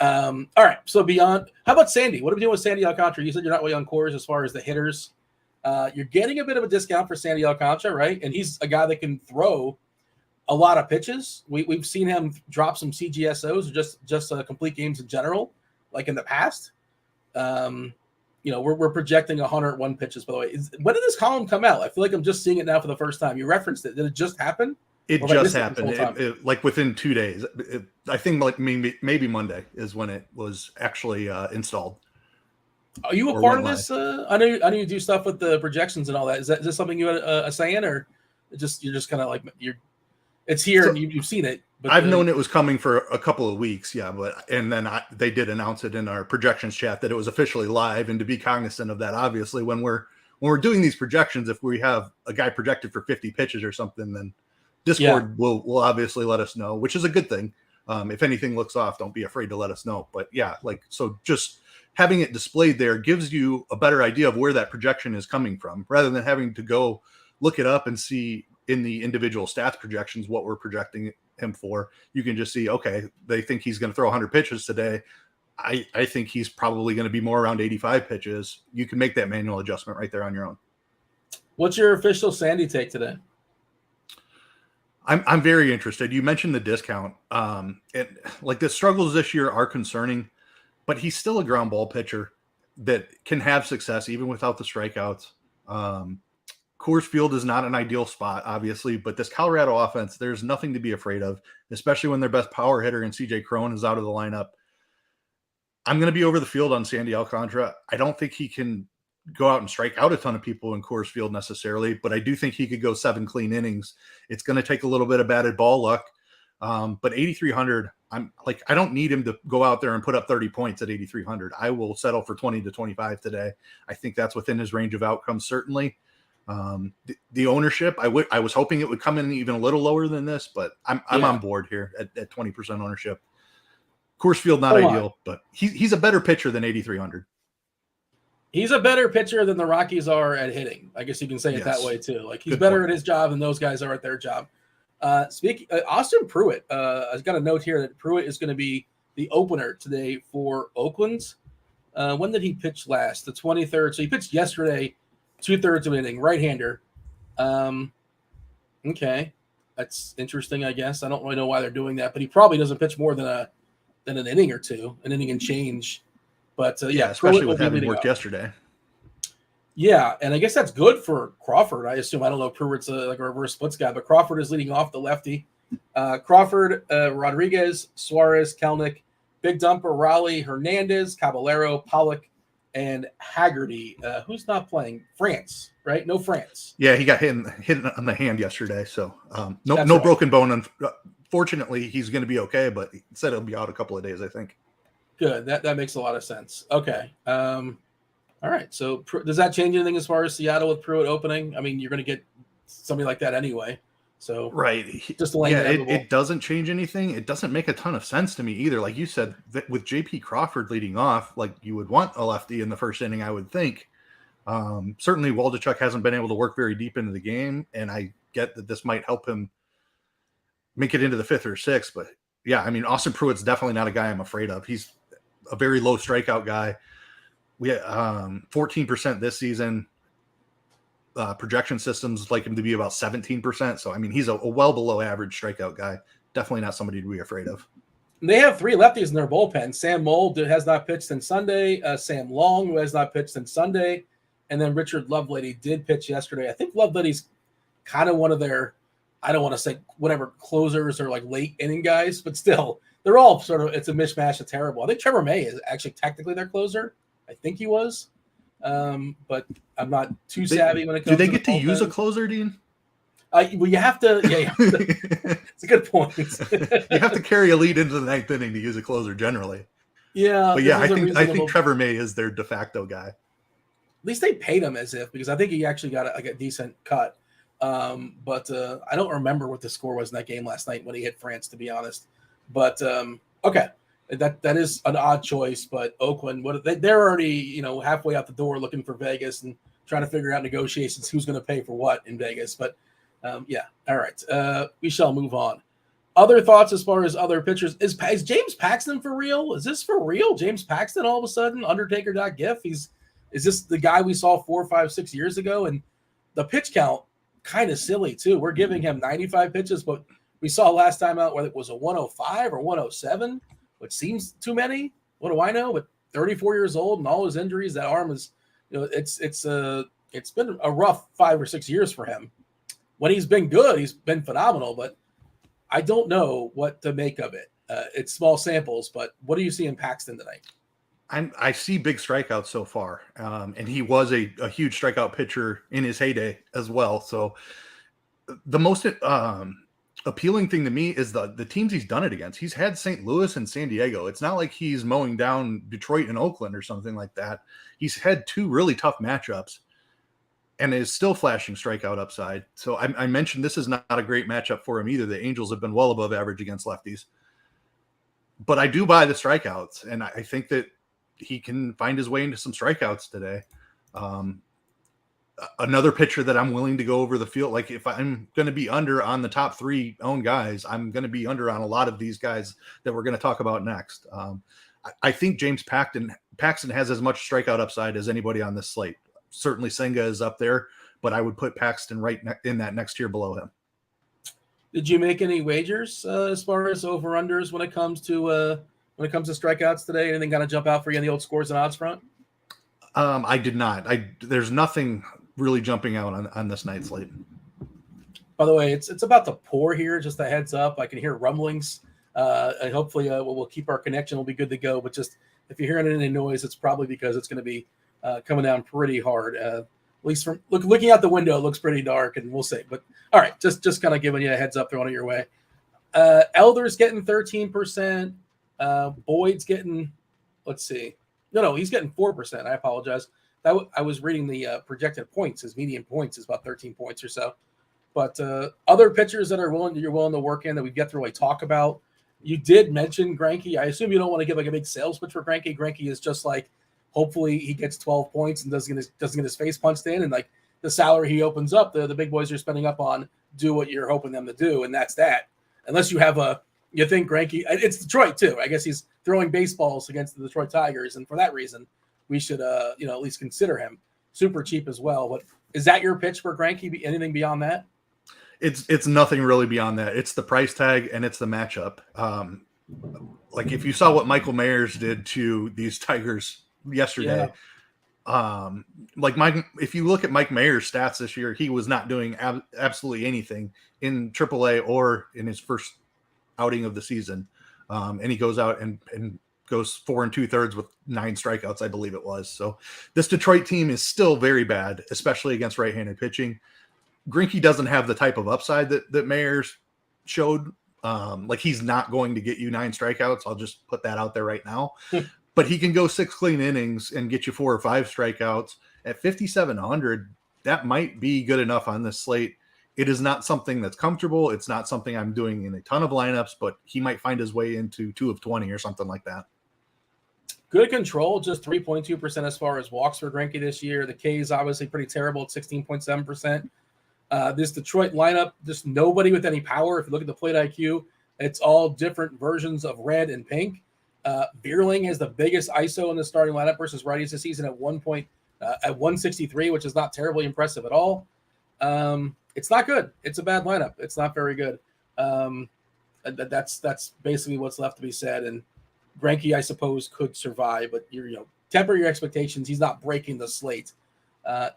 All right. So beyond, how about Sandy? What are we doing with Sandy Alcantara? You said you're not really on course as far as the hitters. You're getting a bit of a discount for Sandy Alcantara, right? And he's a guy that can throw a lot of pitches. We've seen him drop some CGSOs or just complete games in general, like in the past. We're projecting 101 pitches, by the way. When did this column come out? I feel like I'm just seeing it now for the first time. You referenced it. Did it just happen? It just happened. It, like within 2 days. I think like maybe Monday is when it was actually installed. Are you a part of this? I know you do stuff with the projections and all that. Is this something you had a say in, or you're just kind of like it's here and you've seen it? But I've known it was coming for a couple of weeks, yeah. And then they did announce it in our projections chat that it was officially live. And to be cognizant of that, obviously, when we're doing these projections, if we have a guy projected for 50 pitches or something, then Discord will obviously let us know, which is a good thing. If anything looks off, don't be afraid to let us know. But yeah, so just having it displayed there gives you a better idea of where that projection is coming from, rather than having to go look it up and see in the individual stats projections what we're projecting him for. You can just see, okay, they think he's going to throw 100 pitches today. I think he's probably going to be more around 85 pitches. You can make that manual adjustment right there on your own. What's your official Sandy take today? I'm very interested. You mentioned the discount. The struggles this year are concerning, but he's still a ground ball pitcher that can have success even without the strikeouts. Coors Field is not an ideal spot, obviously, but this Colorado offense, there's nothing to be afraid of, especially when their best power hitter in CJ Cron is out of the lineup. I'm going to be over the field on Sandy Alcantara. I don't think he can go out and strike out a ton of people in Coors Field necessarily, but I do think he could go 7 clean innings. It's going to take a little bit of batted ball luck. But 8,300, I don't need him to go out there and put up 30 points at 8,300. I will settle for 20 to 25 today. I think that's within his range of outcomes, certainly. The ownership, I was hoping it would come in even a little lower than this, but I'm on board here at 20% ownership. Coors Field, not ideal, but he's a better pitcher than 8,300. He's a better pitcher than the Rockies are at hitting. I guess you can say it that way too. Like he's better at his job than those guys are at their job. Austin Pruitt, I've got a note here that Pruitt is going to be the opener today for Oakland. When did he pitch last? The 23rd. So he pitched yesterday, 2/3 of an inning, right-hander. Okay, that's interesting. I guess I don't really know why they're doing that, but he probably doesn't pitch more than an inning or two, an inning and change. But especially with having worked yesterday. Yeah, and I guess that's good for Crawford. I assume. I don't know if Pruitt's like a reverse splits guy, but Crawford is leading off the lefty. Crawford, Rodriguez, Suarez, Kelnick, Big Dumper, Raleigh, Hernandez, Caballero, Pollock, and Haggerty. Who's not playing? France, right? No France. Yeah, he got hit on the hand yesterday, so no broken bone. Fortunately, he's going to be okay, but he said he'll be out a couple of days, I think. Good. That makes a lot of sense. Okay. All right. So does that change anything as far as Seattle with Pruitt opening? I mean, you're going to get somebody like that anyway. So right. Just it doesn't change anything. It doesn't make a ton of sense to me either. Like you said, that with JP Crawford leading off, like you would want a lefty in the first inning, I would think. Certainly Waldichuk hasn't been able to work very deep into the game, and I get that this might help him make it into the 5th or 6th. But yeah, I mean, Austin Pruitt's definitely not a guy I'm afraid of. He's a very low strikeout guy. We 14% this season. Projection systems like him to be about 17%. So, I mean, he's a well below average strikeout guy. Definitely not somebody to be afraid of. They have 3 lefties in their bullpen. Sam Mold has not pitched since Sunday. Sam Long, who has not pitched since Sunday. And then Richard Lovelady did pitch yesterday. I think Lovelady's kind of one of their, I don't want to say whatever, closers or like late inning guys, but still, they're all sort of, it's a mishmash of terrible. I think Trevor May is actually technically their closer. I think he was. But I'm not too savvy when it comes to do they get to use a closer, Dean? Well, you have to. Yeah, it's a good point. You have to carry a lead into the 9th inning to use a closer generally. Yeah, but yeah, I think Trevor May is their de facto guy. At least they paid him as if, because I think he actually got a decent cut. But I don't remember what the score was in that game last night when he hit France, to be honest. But okay, that is an odd choice. But Oakland, they're already halfway out the door looking for Vegas and trying to figure out negotiations, who's going to pay for what in Vegas. But yeah, all right. We shall move on. Other thoughts as far as other pitchers? Is James Paxton for real? Is this for real? James Paxton all of a sudden, Undertaker.gif? Is this the guy we saw 4, 5, 6 years ago? And the pitch count, kind of silly too. We're giving him 95 pitches, but we saw last time out whether it was a 105 or 107, which seems too many. What do I know? But 34 years old and all his injuries, that arm is, it's been a rough 5 or 6 years for him. When he's been good, he's been phenomenal, but I don't know what to make of it. It's small samples, but what do you see in Paxton tonight? I see big strikeouts so far, and he was a huge strikeout pitcher in his heyday as well. So the most appealing thing to me is the teams he's done it against. He's had St. Louis and San Diego. It's not like he's mowing down Detroit and Oakland or something like that. He's had 2 really tough matchups and is still flashing strikeout upside. So I mentioned this is not a great matchup for him either. The Angels have been well above average against lefties. But I do buy the strikeouts, and I think that he can find his way into some strikeouts today. Another pitcher that I'm willing to go over the field, like if I'm going to be under on the top 3 owned guys, I'm going to be under on a lot of these guys that we're going to talk about next. I think James Paxton has as much strikeout upside as anybody on this slate. Certainly Senga is up there, but I would put Paxton right in that next tier below him. Did you make any wagers as far as over-unders when it comes to strikeouts today? Anything kind of jump out for you on the old scores and odds front? I did not. There's nothing really jumping out on this night's slate. By the way, it's about to pour here. Just a heads up. I can hear rumblings. And hopefully we'll keep our connection. We'll be good to go. But just if you're hearing any noise, it's probably because it's going to be coming down pretty hard. At least from looking out the window, it looks pretty dark, and we'll see. But all right, just kind of giving you a heads up, throwing it your way. Elder's getting 13%. Boyd's getting, let's see. No, he's getting 4%. I apologize. I was reading the projected points. His median points is about 13 points or so. But other pitchers that you're willing to work in that we've yet to really talk about. You did mention Greinke. I assume you don't want to give like a big sales pitch for Greinke. Greinke is just like, hopefully he gets 12 points and doesn't get his face punched in, and like the salary he opens up, the big boys are spending up on, do what you're hoping them to do, and that's that. Unless you have you think Greinke, it's Detroit too. I guess he's throwing baseballs against the Detroit Tigers, and for that reason, we should at least consider him super cheap as well. But is that your pitch for Greinke? Anything beyond that? It's nothing really beyond that. It's the price tag and it's the matchup. Like if you saw what Michael Mayers did to these Tigers yesterday, if you look at Mike Mayer's stats this year, he was not doing absolutely anything in AAA or in his first outing of the season. And he goes out and goes 4 2/3 with 9 strikeouts, I believe it was. So this Detroit team is still very bad, especially against right-handed pitching. Greinke doesn't have the type of upside that Mayers showed. Like he's not going to get you 9 strikeouts. I'll just put that out there right now. But he can go 6 clean innings and get you 4 or 5 strikeouts at 5,700. That might be good enough on this slate. It is not something that's comfortable. It's not something I'm doing in a ton of lineups, but he might find his way into 2 of 20 or something like that. Good control, just 3.2% as far as walks for Greinke this year. The K is obviously pretty terrible at 16.7%. This Detroit lineup, just nobody with any power. If you look at the plate IQ, it's all different versions of red and pink. Bierling has the biggest ISO in the starting lineup versus righties this season at 163, which is not terribly impressive at all. It's not good. It's a bad lineup. It's not very good. That's basically what's left to be said. And Greinke, I suppose, could survive, but temper your expectations. He's not breaking the slate.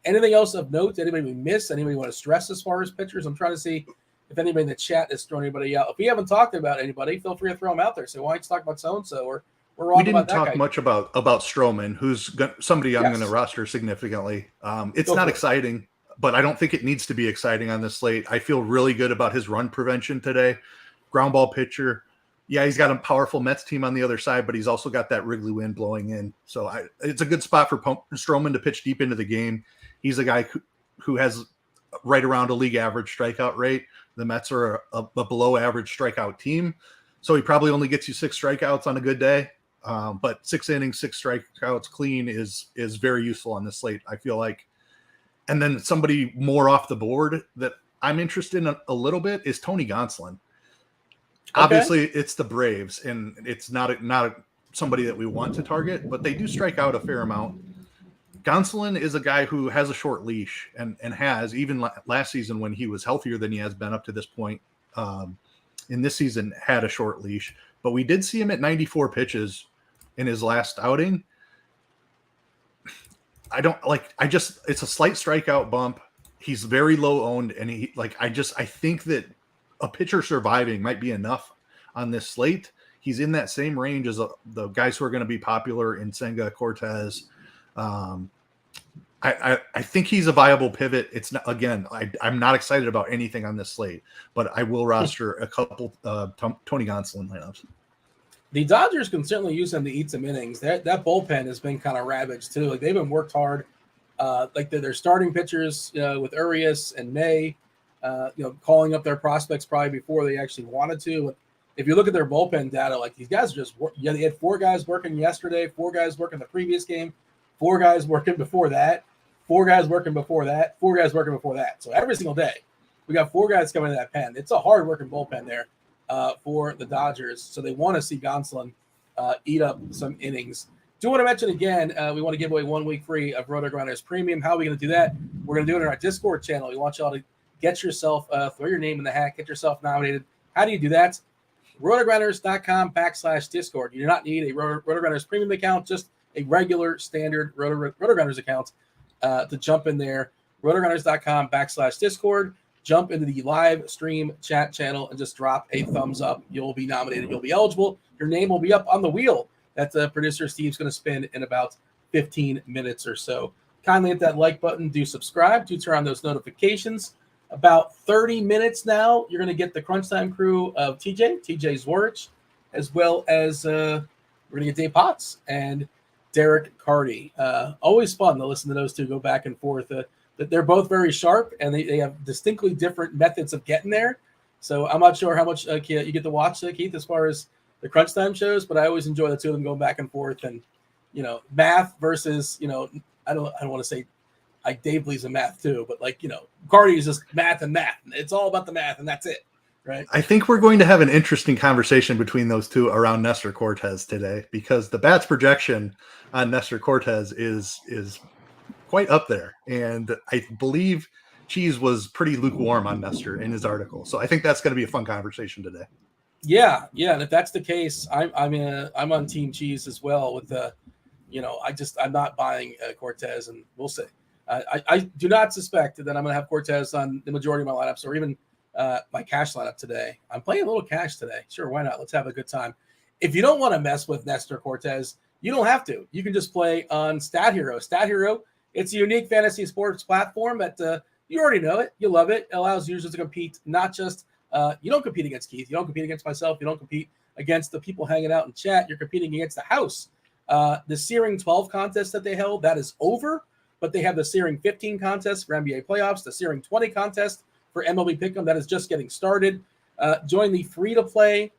Anything else of note? Anybody we miss? Anybody want to stress as far as pitchers? I'm trying to see if anybody in the chat is throwing anybody out. If we haven't talked about anybody, feel free to throw them out there. So why don't you talk about so-and-so? Or we're wrong. We didn't talk much about Stroman, who's somebody I'm Yes. going to roster significantly. It's not exciting, but I don't think it needs to be exciting on this slate. I feel really good about his run prevention today. Ground ball pitcher. Yeah, he's got a powerful Mets team on the other side, but he's also got that Wrigley wind blowing in. So it's a good spot for Stroman to pitch deep into the game. He's a guy who has right around a league average strikeout rate. The Mets are a below average strikeout team. So he probably only gets you 6 strikeouts on a good day. But 6 innings, 6 strikeouts clean is very useful on this slate, I feel like. And then somebody more off the board that I'm interested in a little bit is Tony Gonsolin. Okay. Obviously, it's the Braves, and it's not somebody that we want to target, but they do strike out a fair amount. Gonsolin is a guy who has a short leash and has, even last season when he was healthier than he has been up to this point, in this season had a short leash. But we did see him at 94 pitches in his last outing. It's a slight strikeout bump. He's very low owned, and I think that a pitcher surviving might be enough on this slate. He's in that same range as the guys who are going to be popular in Senga, Cortez. I think he's a viable pivot. It's not, again, I'm not excited about anything on this slate, but I will roster a couple Tony Gonsolin lineups. The Dodgers can certainly use him to eat some innings. That bullpen has been kind of ravaged too. Like they've been worked hard. They're starting pitchers with Urias and May. Calling up their prospects probably before they actually wanted to. But if you look at their bullpen data, like these guys are just they had 4 guys working yesterday, 4 guys working the previous game, 4 guys working before that, 4 guys working before that, 4 guys working before that. So every single day, we got 4 guys coming to that pen. It's a hard working bullpen there for the Dodgers. So they want to see Gonsolin eat up some innings. Do want to mention again, we want to give away 1 week free of RotoGrinders Premium. How are we going to do that? We're going to do it in our Discord channel. We want y'all to get yourself, throw your name in the hat, get yourself nominated. How do you do that? RotoGrinders.com/Discord. You do not need a RotoGrinders Premium account, just a regular standard RotoGrinders account to jump in there. RotoGrinders.com/Discord. Jump into the live stream chat channel and just drop a thumbs up. You'll be nominated. You'll be eligible. Your name will be up on the wheel that producer Steve's going to spin in about 15 minutes or so. Kindly hit that like button. Do subscribe. Do turn on those notifications. About 30 minutes now, you're going to get the Crunch Time crew of TJ Zwarych, as well as we're going to get Dave Potts and Derek Carty. Always fun to listen to those two go back and forth. They're both very sharp, and they have distinctly different methods of getting there. So I'm not sure how much you get to watch, Keith, as far as the Crunch Time shows, but I always enjoy the two of them going back and forth. And, math versus, I don't want to say Dave believes in math too, but Carty is just math and math. It's all about the math, and that's it, right? I think we're going to have an interesting conversation between those two around Nestor Cortez today, because the Bats projection on Nestor Cortez is quite up there, and I believe Cheese was pretty lukewarm on Nestor in his article. So I think that's going to be a fun conversation today. Yeah, and if that's the case, I'm on Team Cheese as well. With I'm not buying Cortez, and we'll see. I do not suspect that I'm going to have Cortez on the majority of my lineups, or even my cash lineup today. I'm playing a little cash today. Sure, why not? Let's have a good time. If you don't want to mess with Nestor Cortez, you don't have to. You can just play on Stat Hero. Stat Hero, it's a unique fantasy sports platform that you already know it. You love it. It allows users to compete, not just you don't compete against Keith. You don't compete against myself. You don't compete against the people hanging out in chat. You're competing against the house. The Searing 12 contest that they held, that is over. But they have the Searing 15 contest for NBA playoffs, the Searing 20 contest for MLB Pick'em that is just getting started. Join the free-to-play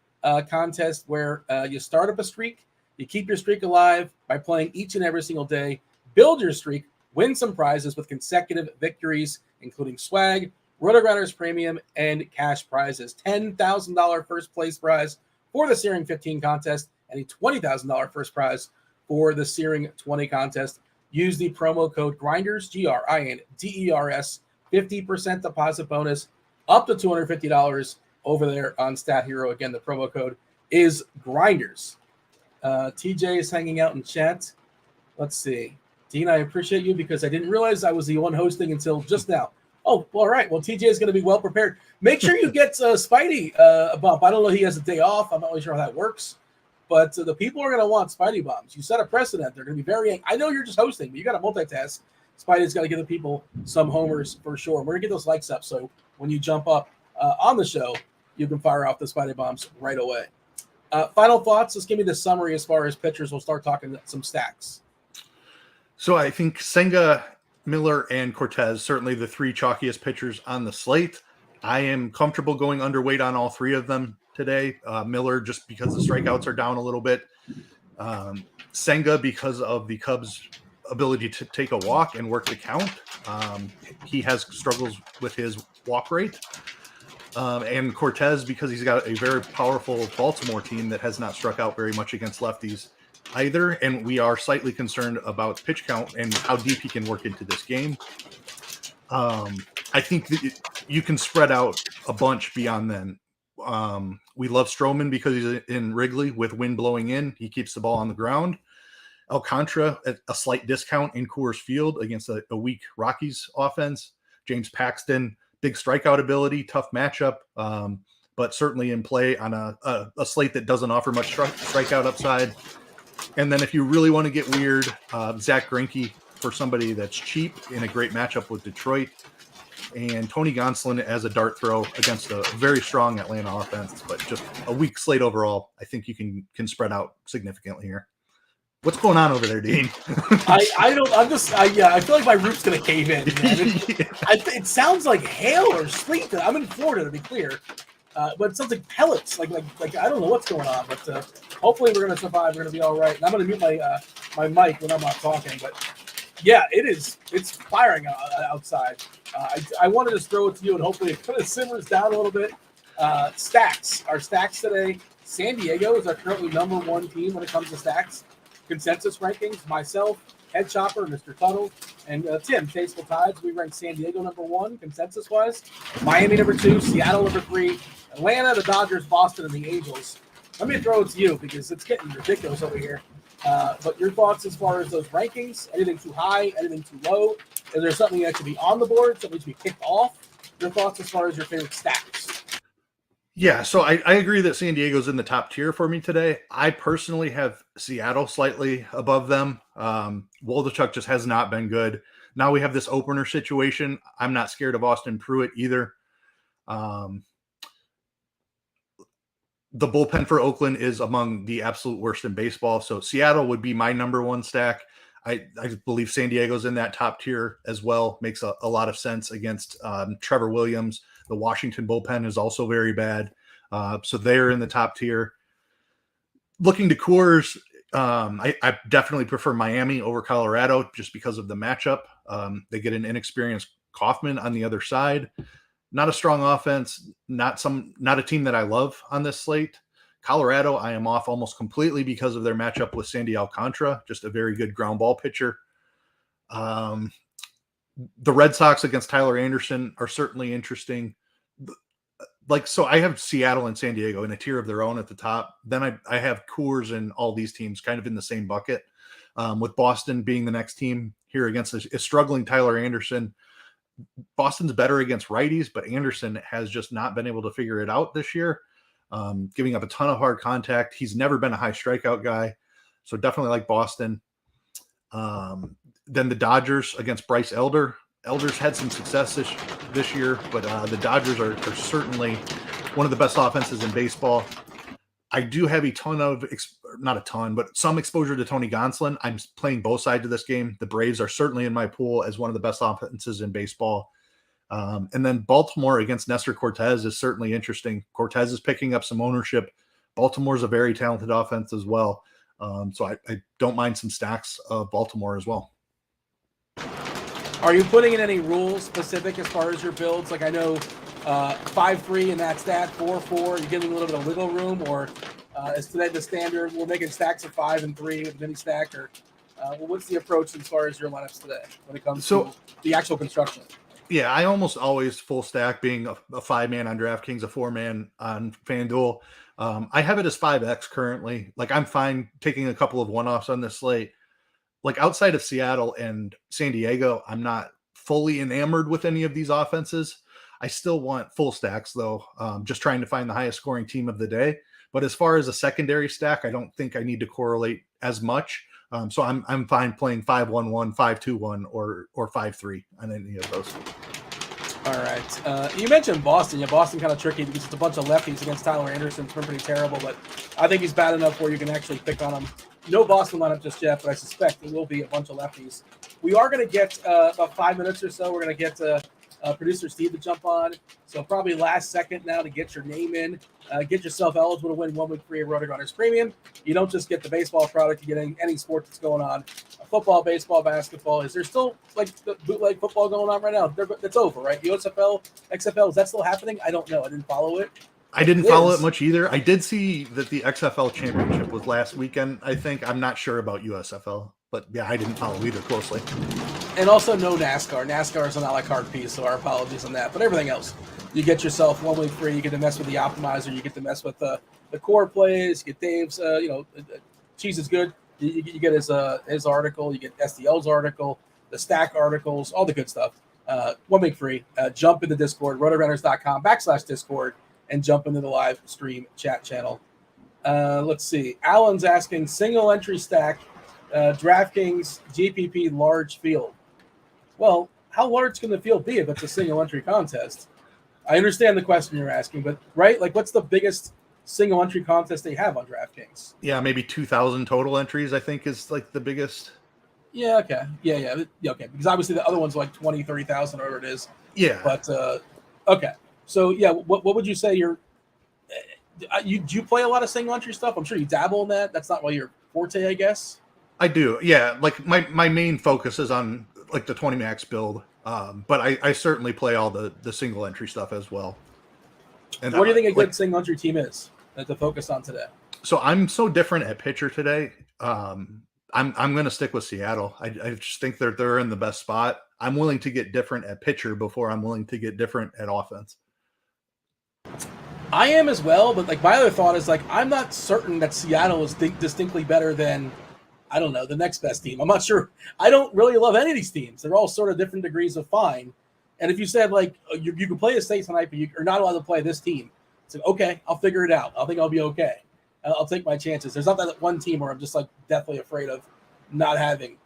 contest where you start up a streak, you keep your streak alive by playing each and every single day, build your streak, win some prizes with consecutive victories, including swag, RotoGrinders Premium, and cash prizes. $10,000 first place prize for the Searing 15 contest. and a $20,000 first prize for the Searing 20 contest. Use the promo code GRINDERS, GRINDERS, 50% deposit bonus, up to $250 over there on Stat Hero. Again, the promo code is GRINDERS. TJ is hanging out in chat. Let's see. Dean, I appreciate you because I didn't realize I was the one hosting until just now. Oh, all right. Well, TJ is going to be well prepared. Make sure you get Spidey a bump. I don't know. He has a day off. I'm not really sure how that works. But the people are going to want Spidey bombs. You set a precedent. They're going to be very – I know you're just hosting, but you got to multitask. Spidey's got to give the people some homers for sure. We're going to get those likes up so when you jump up on the show, you can fire off the Spidey bombs right away. Final thoughts. Let's give me the summary as far as pitchers. We'll start talking some stacks. So I think Senga, Miller, and Cortez, certainly the three chalkiest pitchers on the slate. I am comfortable going underweight on all three of them today. Miller, just because the strikeouts are down a little bit. Senga, because of the Cubs' ability to take a walk and work the count. He has struggles with his walk rate. And Cortez, because he's got a very powerful Baltimore team that has not struck out very much against lefties either. And we are slightly concerned about pitch count and how deep he can work into this game. I think that you can spread out a bunch beyond then. We love Stroman because he's in Wrigley with wind blowing in. He keeps the ball on the ground. Alcantara at a slight discount in Coors Field against a weak Rockies offense. James Paxton, big strikeout ability, tough matchup, but certainly in play on a slate that doesn't offer much strikeout upside. And then if you really want to get weird, Zach Greinke for somebody that's cheap in a great matchup with Detroit. And Tony Gonsolin as a dart throw against a very strong Atlanta offense, but just a weak slate overall. I think you can spread out significantly here. What's going on over there, Dean? I feel like my roof's going to cave in. It sounds like hail or sleet. I'm in Florida, to be clear. But it sounds like pellets. Like I don't know what's going on, but hopefully we're going to survive. We're going to be all right. And I'm going to mute my mic when I'm not talking. But yeah, it's firing outside. I wanted to just throw it to you, and hopefully it kind of simmers down a little bit. Stacks. Our stacks today. San Diego is our currently number one team when it comes to stacks. Consensus rankings, myself, Head Chopper, Mr. Tuttle, and Tim, Tasteful Tides. We rank San Diego number one, consensus-wise. Miami number two, Seattle number three, Atlanta, the Dodgers, Boston, and the Angels. Let me throw it to you because it's getting ridiculous over here. But your thoughts as far as those rankings, anything too high, anything too low? Is there something that should be on the board, something to be kicked off? Your thoughts as far as your favorite stacks? Yeah, so I agree that San Diego's in the top tier for me today. I personally have Seattle slightly above them. Waldichuk just has not been good. Now we have this opener situation. I'm not scared of Austin Pruitt either. The bullpen for Oakland is among the absolute worst in baseball. So Seattle would be my number one stack. I believe San Diego's in that top tier as well. Makes a lot of sense against Trevor Williams. The Washington bullpen is also very bad. So they're in the top tier. Looking to Coors, I definitely prefer Miami over Colorado just because of the matchup. They get an inexperienced Kaufman on the other side. Not a strong offense, not a team that I love on this slate. Colorado, I am off almost completely because of their matchup with Sandy Alcantara, just a very good ground ball pitcher. The Red Sox against Tyler Anderson are certainly interesting. So I have Seattle and San Diego in a tier of their own at the top. Then I have Coors and all these teams kind of in the same bucket, with Boston being the next team here against a struggling Tyler Anderson. Boston's better against righties, but Anderson has just not been able to figure it out this year, giving up a ton of hard contact. He's never been a high strikeout guy, so definitely like Boston. Then the Dodgers against Bryce Elder. Elder's had some success this year, but the Dodgers are certainly one of the best offenses in baseball. I do have not a ton, but some exposure to Tony Gonsolin. I'm playing both sides of this game. The Braves are certainly in my pool as one of the best offenses in baseball. And then Baltimore against Nestor Cortez is certainly interesting. Cortez is picking up some ownership. Baltimore's a very talented offense as well. So I don't mind some stacks of Baltimore as well. Are you putting in any rules specific as far as your builds? Like I know 5-3 in that stat, 4-4, you're getting a little bit of wiggle room, or Is today the standard? We're making stacks of 5 and 3 with mini stack, or what's the approach as far as your lineups today when it comes to the actual construction? Yeah, I almost always full stack, being a 5-man on DraftKings, a 4-man on FanDuel. I have it as 5X currently. Like, I'm fine taking a couple of one-offs on this slate. Like, outside of Seattle and San Diego, I'm not fully enamored with any of these offenses. I still want full stacks, though, just trying to find the highest scoring team of the day. But as far as a secondary stack, I don't think I need to correlate as much. So I'm fine playing 5-1-1, 5-2-1, or 5-3 on any of those. All right. You mentioned Boston. Yeah, Boston kind of tricky because it's a bunch of lefties against Tyler Anderson. It's been pretty terrible, but I think he's bad enough where you can actually pick on him. No Boston lineup just yet, but I suspect it will be a bunch of lefties. We are going to get about 5 minutes or so. We're going to get producer Steve to jump on. So probably last second now to get your name in. Get yourself eligible to win 1 week free of RotoGrinders Premium. You don't just get the baseball product. You get any sport that's going on. Football, baseball, basketball. Is there still like the bootleg football going on right now? It's over, right? USFL, XFL, is that still happening? I don't know. I didn't follow it. I didn't follow it much either. I did see that the XFL championship was last weekend, I think. I'm not sure about USFL, but yeah, I didn't follow either closely. And also no NASCAR. NASCAR is an a la carte piece, so our apologies on that. But everything else, you get yourself 1 week free. You get to mess with the optimizer. You get to mess with the core plays. You get Dave's, Cheeseisgood. You get his article. You get SDL's article, the stack articles, all the good stuff. 1 week free. Jump into Discord, rotogrinders.com/Discord, and jump into the live stream chat channel. Let's see. Alan's asking, single entry stack, DraftKings GPP large field. Well, how large can the field be if it's a single entry contest? I understand the question you're asking, but right, like what's the biggest single entry contest they have on DraftKings? Yeah, maybe 2,000 total entries, I think, is like the biggest. Yeah, okay. Yeah, okay. Because obviously the other one's like 20, 30,000, whatever it is. Yeah. But, okay. So, yeah, what would you say do you play a lot of single entry stuff? I'm sure you dabble in that. That's not really your forte, I guess. I do. Yeah, like my main focus is on like the 20 max build. But I certainly play all the single entry stuff as well. And what do you think a good single entry team is to focus on today? So I'm so different at pitcher today. I'm going to stick with Seattle. I just think they're in the best spot. I'm willing to get different at pitcher before I'm willing to get different at offense. I am as well, but like my other thought is like I'm not certain that Seattle is distinctly better than, I don't know, the next best team. I'm not sure. I don't really love any of these teams. They're all sort of different degrees of fine. And if you said like you can play a state tonight, but you're not allowed to play this team, it's like, okay, I'll figure it out. I think I'll be okay. I'll take my chances. There's not that one team where I'm just like deathly afraid of not having.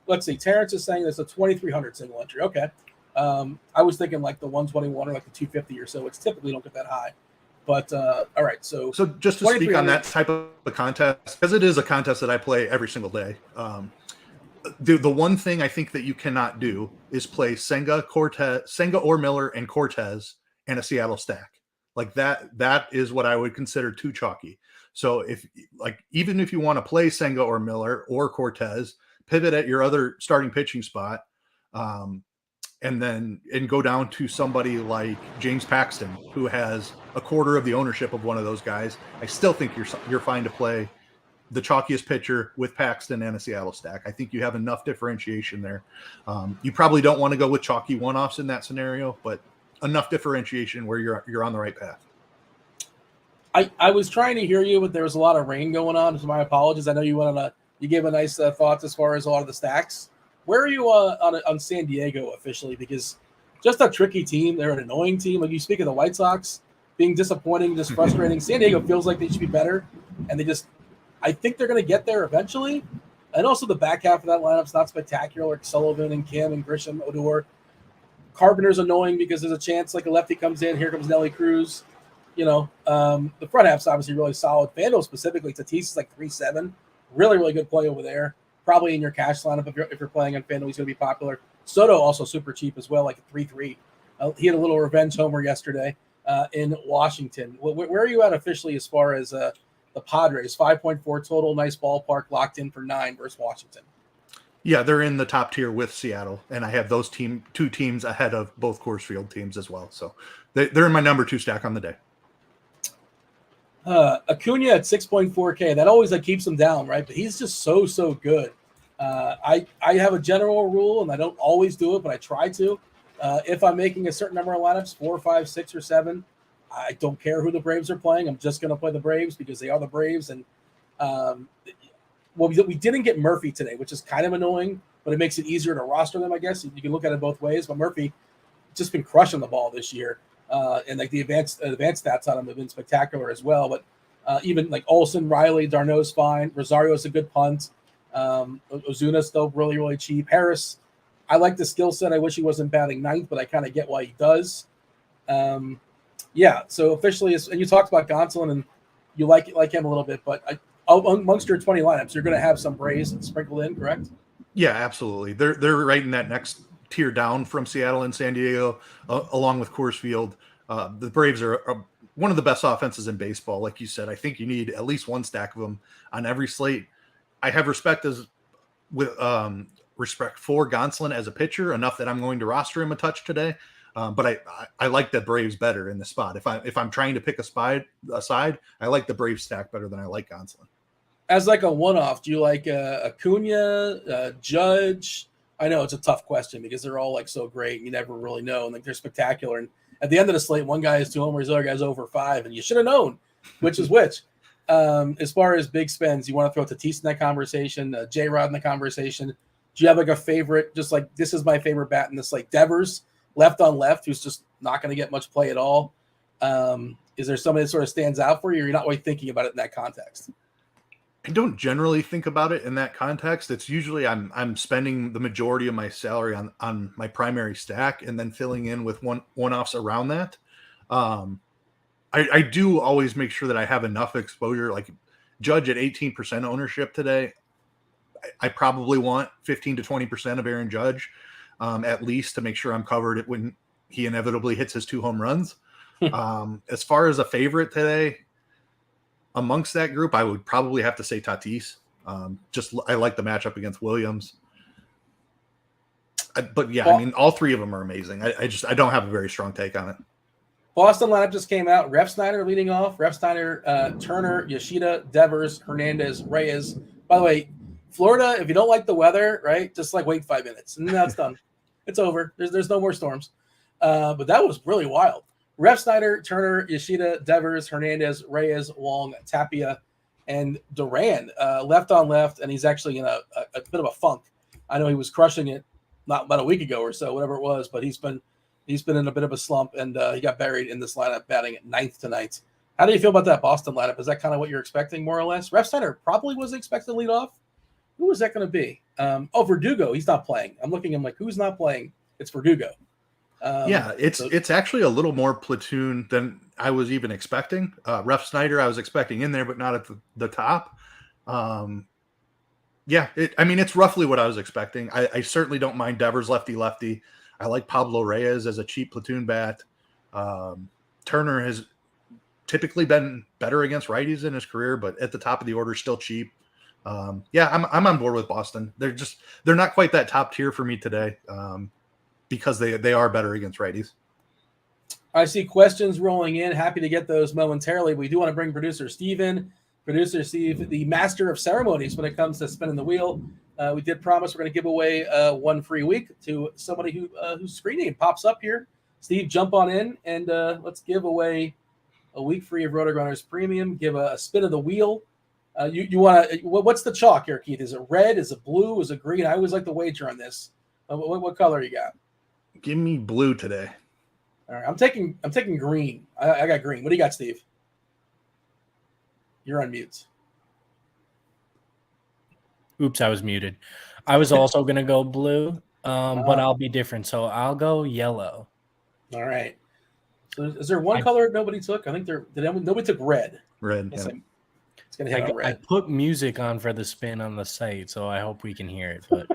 Let's see. Terrence is saying there's a 2,300 single entry. Okay. I was thinking like the 121 or like the 250 or so. It's typically don't get that high. But all right. So just to speak on that type of a contest, because it is a contest that I play every single day. The one thing I think that you cannot do is play Senga or Miller and Cortez and a Seattle stack. Like that is what I would consider too chalky. So even if you want to play Senga or Miller or Cortez, pivot at your other starting pitching spot, and go down to somebody like James Paxton, who has a quarter of the ownership of one of those guys. I still think you're fine to play the chalkiest pitcher with Paxton and a Seattle stack. I think you have enough differentiation there. You probably don't want to go with chalky one-offs in that scenario, but enough differentiation where you're on the right path. I was trying to hear you, but there was a lot of rain going on, so my apologies. I know you gave a nice thoughts as far as a lot of the stacks. Where are you on San Diego officially? Because just a tricky team. They're an annoying team. Like you speak of the White Sox being disappointing, just frustrating. San Diego feels like they should be better, and I think they're going to get there eventually. And also the back half of that lineup's not spectacular, like Sullivan and Kim and Grisham, Odor. Carpenter's annoying because there's a chance like a lefty comes in. Here comes Nelly Cruz. The front half's obviously really solid. Fanduel specifically, Tatis is like 3.7. Really, really good play over there. Probably in your cash lineup if you're playing on FanDuel, he's going to be popular. Soto also super cheap as well, like a 3.3. He had a little revenge homer yesterday in Washington. Where are you at officially as far as the Padres? 5.4 total, nice ballpark, locked in for 9 versus Washington. Yeah, they're in the top tier with Seattle, and I have those two teams ahead of both Coors Field teams as well. So they're in my number 2 stack on the day. Acuna at 6.4K. That always keeps him down, right? But he's just so good. I have a general rule, and I don't always do it, but I try to. If I'm making a certain number of lineups, 4, 5, 6, or 7, I don't care who the Braves are playing. I'm just going to play the Braves because they are the Braves. And we didn't get Murphy today, which is kind of annoying, but it makes it easier to roster them, I guess. You can look at it both ways. But Murphy just been crushing the ball this year. And the advanced stats on him have been spectacular as well. But even Olsen, Riley, Darno's fine. Rosario's a good punt. Ozuna's still really cheap. Harris, I like the skill set. I wish he wasn't batting ninth, but I kind of get why he does. So officially, and you talked about Gonsolin, and you like him a little bit, but amongst your 20 lineups, you're going to have some Braves sprinkled in, correct? Yeah, absolutely. They're right in that next tier down from Seattle and San Diego, along with Coors Field. The Braves are one of the best offenses in baseball. Like you said, I think you need at least one stack of them on every slate. I have respect for Gonsolin as a pitcher, enough that I'm going to roster him a touch today. But I like the Braves better in the spot. If I'm trying to pick a side, I like the Braves stack better than I like Gonsolin. As a one-off, do you like Acuna, Judge? I know it's a tough question because they're all so great. You never really know, and they're spectacular. And at the end of the slate, one guy has 2 homers, the other guy's over 5, and you should have known which is which. As far as big spends, you want to throw Tatis in that conversation, J-Rod in the conversation. Do you have a favorite? Just this is my favorite bat in this Devers, left on left, who's just not going to get much play at all. Is there somebody that sort of stands out for you, or you're not really thinking about it in that context? I don't generally think about it in that context. It's usually I'm spending the majority of my salary on my primary stack and then filling in with one-offs around that. I do always make sure that I have enough exposure. Like Judge at 18% ownership today, I probably want 15 to 20% of Aaron Judge at least to make sure I'm covered when he inevitably hits his 2 home runs. As far as a favorite today, amongst that group, I would probably have to say Tatis. I like the matchup against Williams. All 3 of them are amazing. I don't have a very strong take on it. Boston lineup just came out. Refsnyder leading off. Refsnyder, Turner, Yoshida, Devers, Hernandez, Reyes. By the way, Florida, if you don't like the weather, right, just wait 5 minutes and that's done. It's over. There's no more storms. But that was really wild. Refsnyder, Turner, Yoshida, Devers, Hernandez, Reyes, Wong, Tapia, and Duran left on left, and he's actually in a bit of a funk. I know he was crushing it not about a week ago or so, whatever it was, but he's been in a bit of a slump, and he got buried in this lineup, batting at 9th tonight. How do you feel about that Boston lineup? Is that kind of what you're expecting, more or less? Refsnyder probably was expected to lead off. Who was that going to be? Verdugo. He's not playing. I'm looking. I'm like, who's not playing? It's Verdugo. It's actually a little more platoon than I was even expecting. Refsnyder I was expecting in there, but not at the top. It's roughly what I was expecting. I certainly don't mind Devers lefty. I like Pablo Reyes as a cheap platoon bat. Turner has typically been better against righties in his career, but at the top of the order, still cheap. I'm on board with Boston. They're not quite that top tier for me today. Because they are better against righties. I see questions rolling in. Happy to get those momentarily. We do want to bring producer Steve in. Producer Steve, the master of ceremonies when it comes to spinning the wheel. We did promise we're going to give away 1 free week to somebody whose screen name pops up here. Steve, jump on in and let's give away a week free of RotoGrinders Premium. Give a spin of the wheel. You want to? What's the chalk here, Keith? Is it red? Is it blue? Is it green? I always like to wager on this. What color you got? Give me blue today. All right, I'm taking green. I got green. What do you got, Steve? You're on mute. Oops, I was muted. I was also going to go blue, but I'll be different. So I'll go yellow. All right. So is there one color nobody took? I think nobody took red. Red. Yeah. It's going to hit on red. I put music on for the spin on the site, so I hope we can hear it. But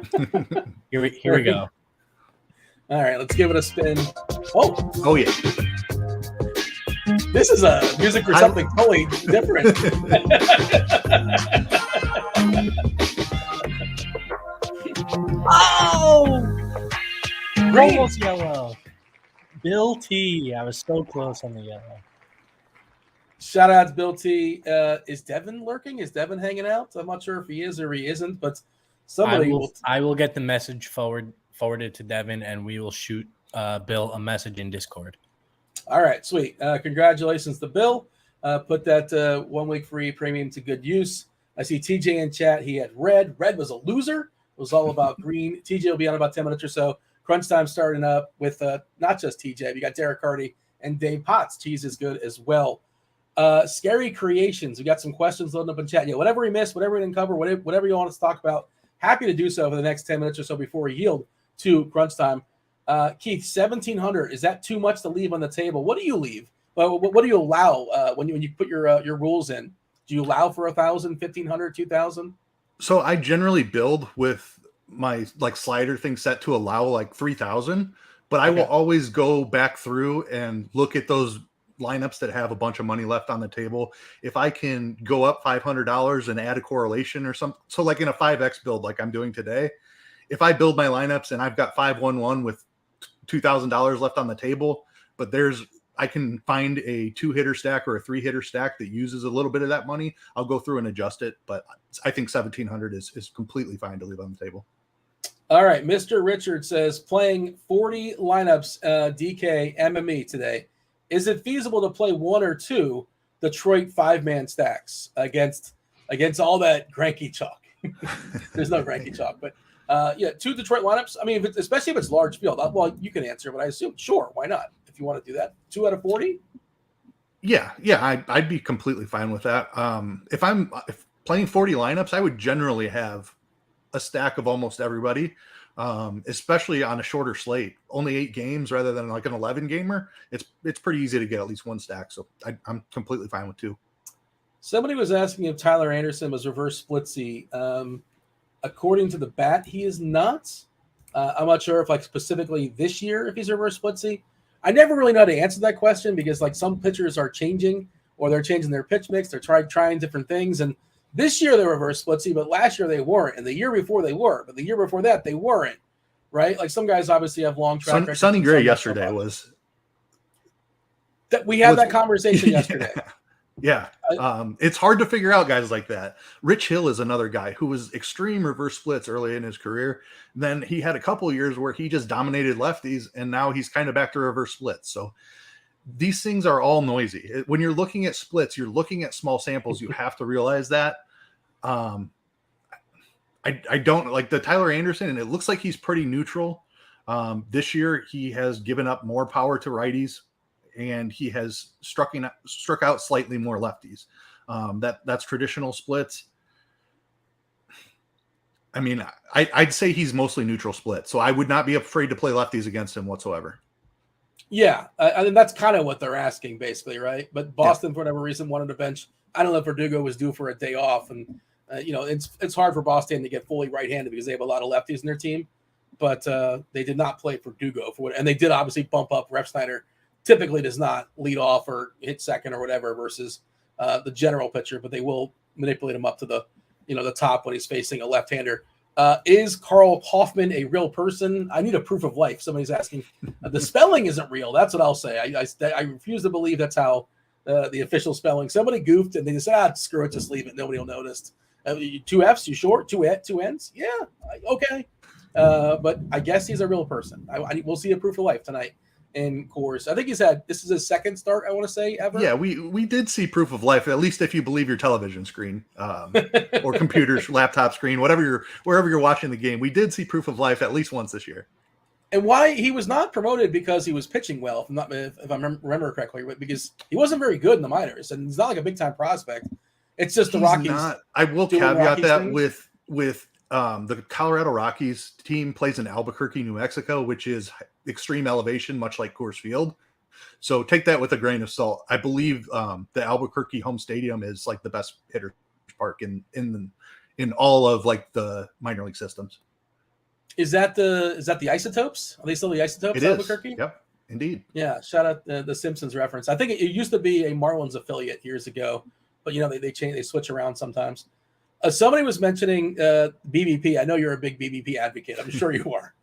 here we go. All right, let's give it a spin. Oh yeah. This is a music for something totally different. Oh! Almost yellow. Bill T. I was so close on the yellow. Shout out to Bill T. Is Devin lurking? Is Devin hanging out? I'm not sure if he is or he isn't, but somebody I will get the message forwarded to Devin, and we will shoot Bill a message in Discord. All right, sweet. Congratulations to Bill. Put that 1 week free premium to good use. I see TJ in chat. He had red. Red was a loser. It was all about green. TJ will be on about 10 minutes or so. Crunch time starting up with not just TJ. You got Derek Carty and Dave Potts. Cheese is good as well. Scary Creations. We got some questions loading up in chat. Yeah, whatever we missed, whatever we didn't cover, whatever you want us to talk about, happy to do so over the next 10 minutes or so before we yield to crunch time. Keith, 1,700. Is that too much to leave on the table? What do you leave? What do you allow when you put your rules in? Do you allow for 1,000, 1,500, 2,000? So I generally build with my slider thing set to allow 3,000, but I will always go back through and look at those lineups that have a bunch of money left on the table. If I can go up $500 and add a correlation or something, so like in a 5X build like I'm doing today, if I build my lineups and I've got 5-1-1 with $2,000 left on the table, but I can find a 2-hitter stack or a 3-hitter stack that uses a little bit of that money, I'll go through and adjust it. But I think 1,700 is completely fine to leave on the table. All right. Mr. Richard says, playing 40 lineups, DK, MME today. Is it feasible to play 1 or 2 Detroit 5-man stacks against all that Greinke chalk? There's no Greinke chalk, but 2 Detroit lineups. I mean, especially if it's large field. Well, you can answer, but I assume, sure, why not? If you want to do that, 2 out of 40. Yeah, I'd be completely fine with that. If playing 40 lineups, I would generally have a stack of almost everybody, especially on a shorter slate, only 8 games rather than like an 11 gamer. It's pretty easy to get at least 1 stack, so I'm completely fine with 2. Somebody was asking if Tyler Anderson was reverse splitsy. According to the bat, he is not. I'm not sure if specifically this year if he's reverse splitsy. I never really know how to answer that question because some pitchers are changing or they're changing their pitch mix. They're trying different things. And this year they're reverse splitsy, but last year they weren't. And the year before they were, but the year before that they weren't. Right? Some guys obviously have long track records. Sonny Gray yesterday was. That we had that conversation yesterday. Yeah. It's hard to figure out guys like that. Rich Hill is another guy who was extreme reverse splits early in his career. Then he had a couple of years where he just dominated lefties, and now he's kind of back to reverse splits. So these things are all noisy. When you're looking at splits, you're looking at small samples. You have to realize that. I don't like the Tyler Anderson, and it looks like he's pretty neutral. This year he has given up more power to righties, and he has struck out slightly more lefties. That's traditional splits. I mean, I'd say he's mostly neutral split, so I would not be afraid to play lefties against him whatsoever. Yeah, I mean, that's kind of what they're asking, basically, right? But Boston, for whatever reason, wanted to bench. I don't know if Verdugo was due for a day off, and it's hard for Boston to get fully right-handed because they have a lot of lefties in their team. But they did not play Verdugo and they did obviously bump up. Rep Snyder typically does not lead off or hit second or whatever versus the general pitcher, but they will manipulate him up to the top when he's facing a left-hander. Is Carl Hoffman a real person? I need a proof of life. Somebody's asking. The spelling isn't real. That's what I'll say. I refuse to believe that's how the official spelling. Somebody goofed and they just said, screw it, just leave it. Nobody will notice. 2 F's, you sure? 2 N's? Yeah, okay. But I guess he's a real person. We'll see a proof of life tonight. In course, I think this is his second start, I want to say, ever. Yeah, we did see proof of life, at least if you believe your television screen or computer, laptop screen, wherever you're watching the game. We did see proof of life at least once this year. And why he was not promoted because he was pitching well, if I remember correctly, because he wasn't very good in the minors, and he's not like a big time prospect. It's just the Rockies. I will caveat that with the Colorado Rockies team plays in Albuquerque, New Mexico, which is extreme elevation, much like Coors Field. So take that with a grain of salt. I believe the Albuquerque home stadium is like the best hitter park in all of the minor league systems. Is that the Isotopes? Are they still the Isotopes? It is. Albuquerque? Yep, indeed. Yeah. Shout out the Simpsons reference. I think it used to be a Marlins affiliate years ago, but they switch around sometimes. Somebody was mentioning BBP. I know you're a big BBP advocate. I'm sure you are.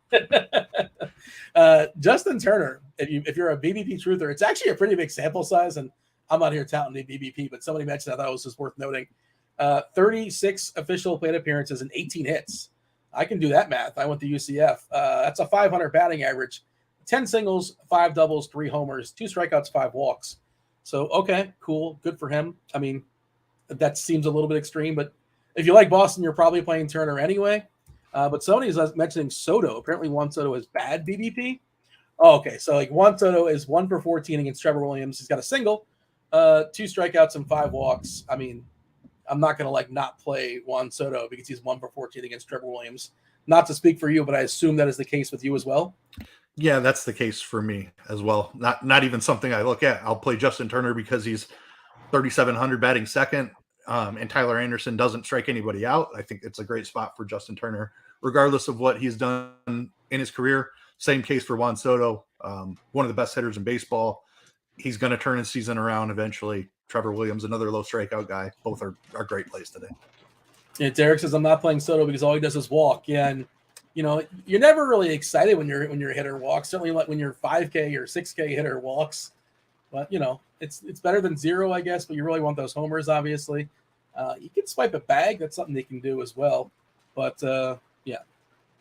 Justin Turner, if you're a BBP truther, it's actually a pretty big sample size, and I'm not here touting the BBP, but somebody mentioned I thought it was just worth noting. 36 official plate appearances and 18 hits. I can do that math. I went to UCF. That's a 500 batting average. 10 singles, 5 doubles, 3 homers, 2 strikeouts, 5 walks. So, okay, cool. Good for him. I mean, that seems a little bit extreme, but if you like Boston, you're probably playing Turner anyway. But somebody's mentioning Soto. Apparently Juan Soto has bad BBP. Oh, okay, so like Juan Soto is 1 for 14 against Trevor Williams. He's got a single, 2 strikeouts and 5 walks. I mean, I'm not going to not play Juan Soto because he's 1 for 14 against Trevor Williams. Not to speak for you, but I assume that is the case with you as well. Yeah, that's the case for me as well. Not even something I look at. I'll play Justin Turner because he's 3,700 batting second, and Tyler Anderson doesn't strike anybody out. I think it's a great spot for Justin Turner, regardless of what he's done in his career. Same case for Juan Soto, one of the best hitters in baseball. He's going to turn his season around eventually. Trevor Williams, another low strikeout guy. Both are great plays today. Yeah, Derek says I'm not playing Soto because all he does is walk. Yeah, and you're never really excited when your hitter walks. Certainly, like when your 5K or 6K hitter walks. But it's better than 0, I guess. But you really want those homers, obviously. You can swipe a bag. That's something they can do as well. But yeah,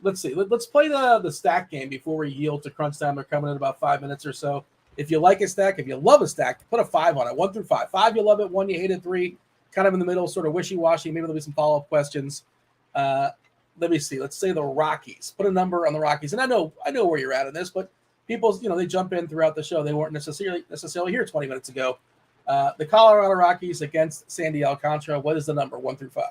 let's see. Let's play the stack game before we yield to crunch time. They're coming in about 5 minutes or so. If you like a stack, if you love a stack, put a 5 on it. 1 through 5. 5, you love it. 1, you hate it. 3, kind of in the middle, sort of wishy-washy. Maybe there'll be some follow-up questions. Let me see. Let's say the Rockies. Put a number on the Rockies. And I know where you're at in this, but people, they jump in throughout the show. They weren't necessarily here 20 minutes ago. The Colorado Rockies against Sandy Alcantara. What is the number, 1 through 5?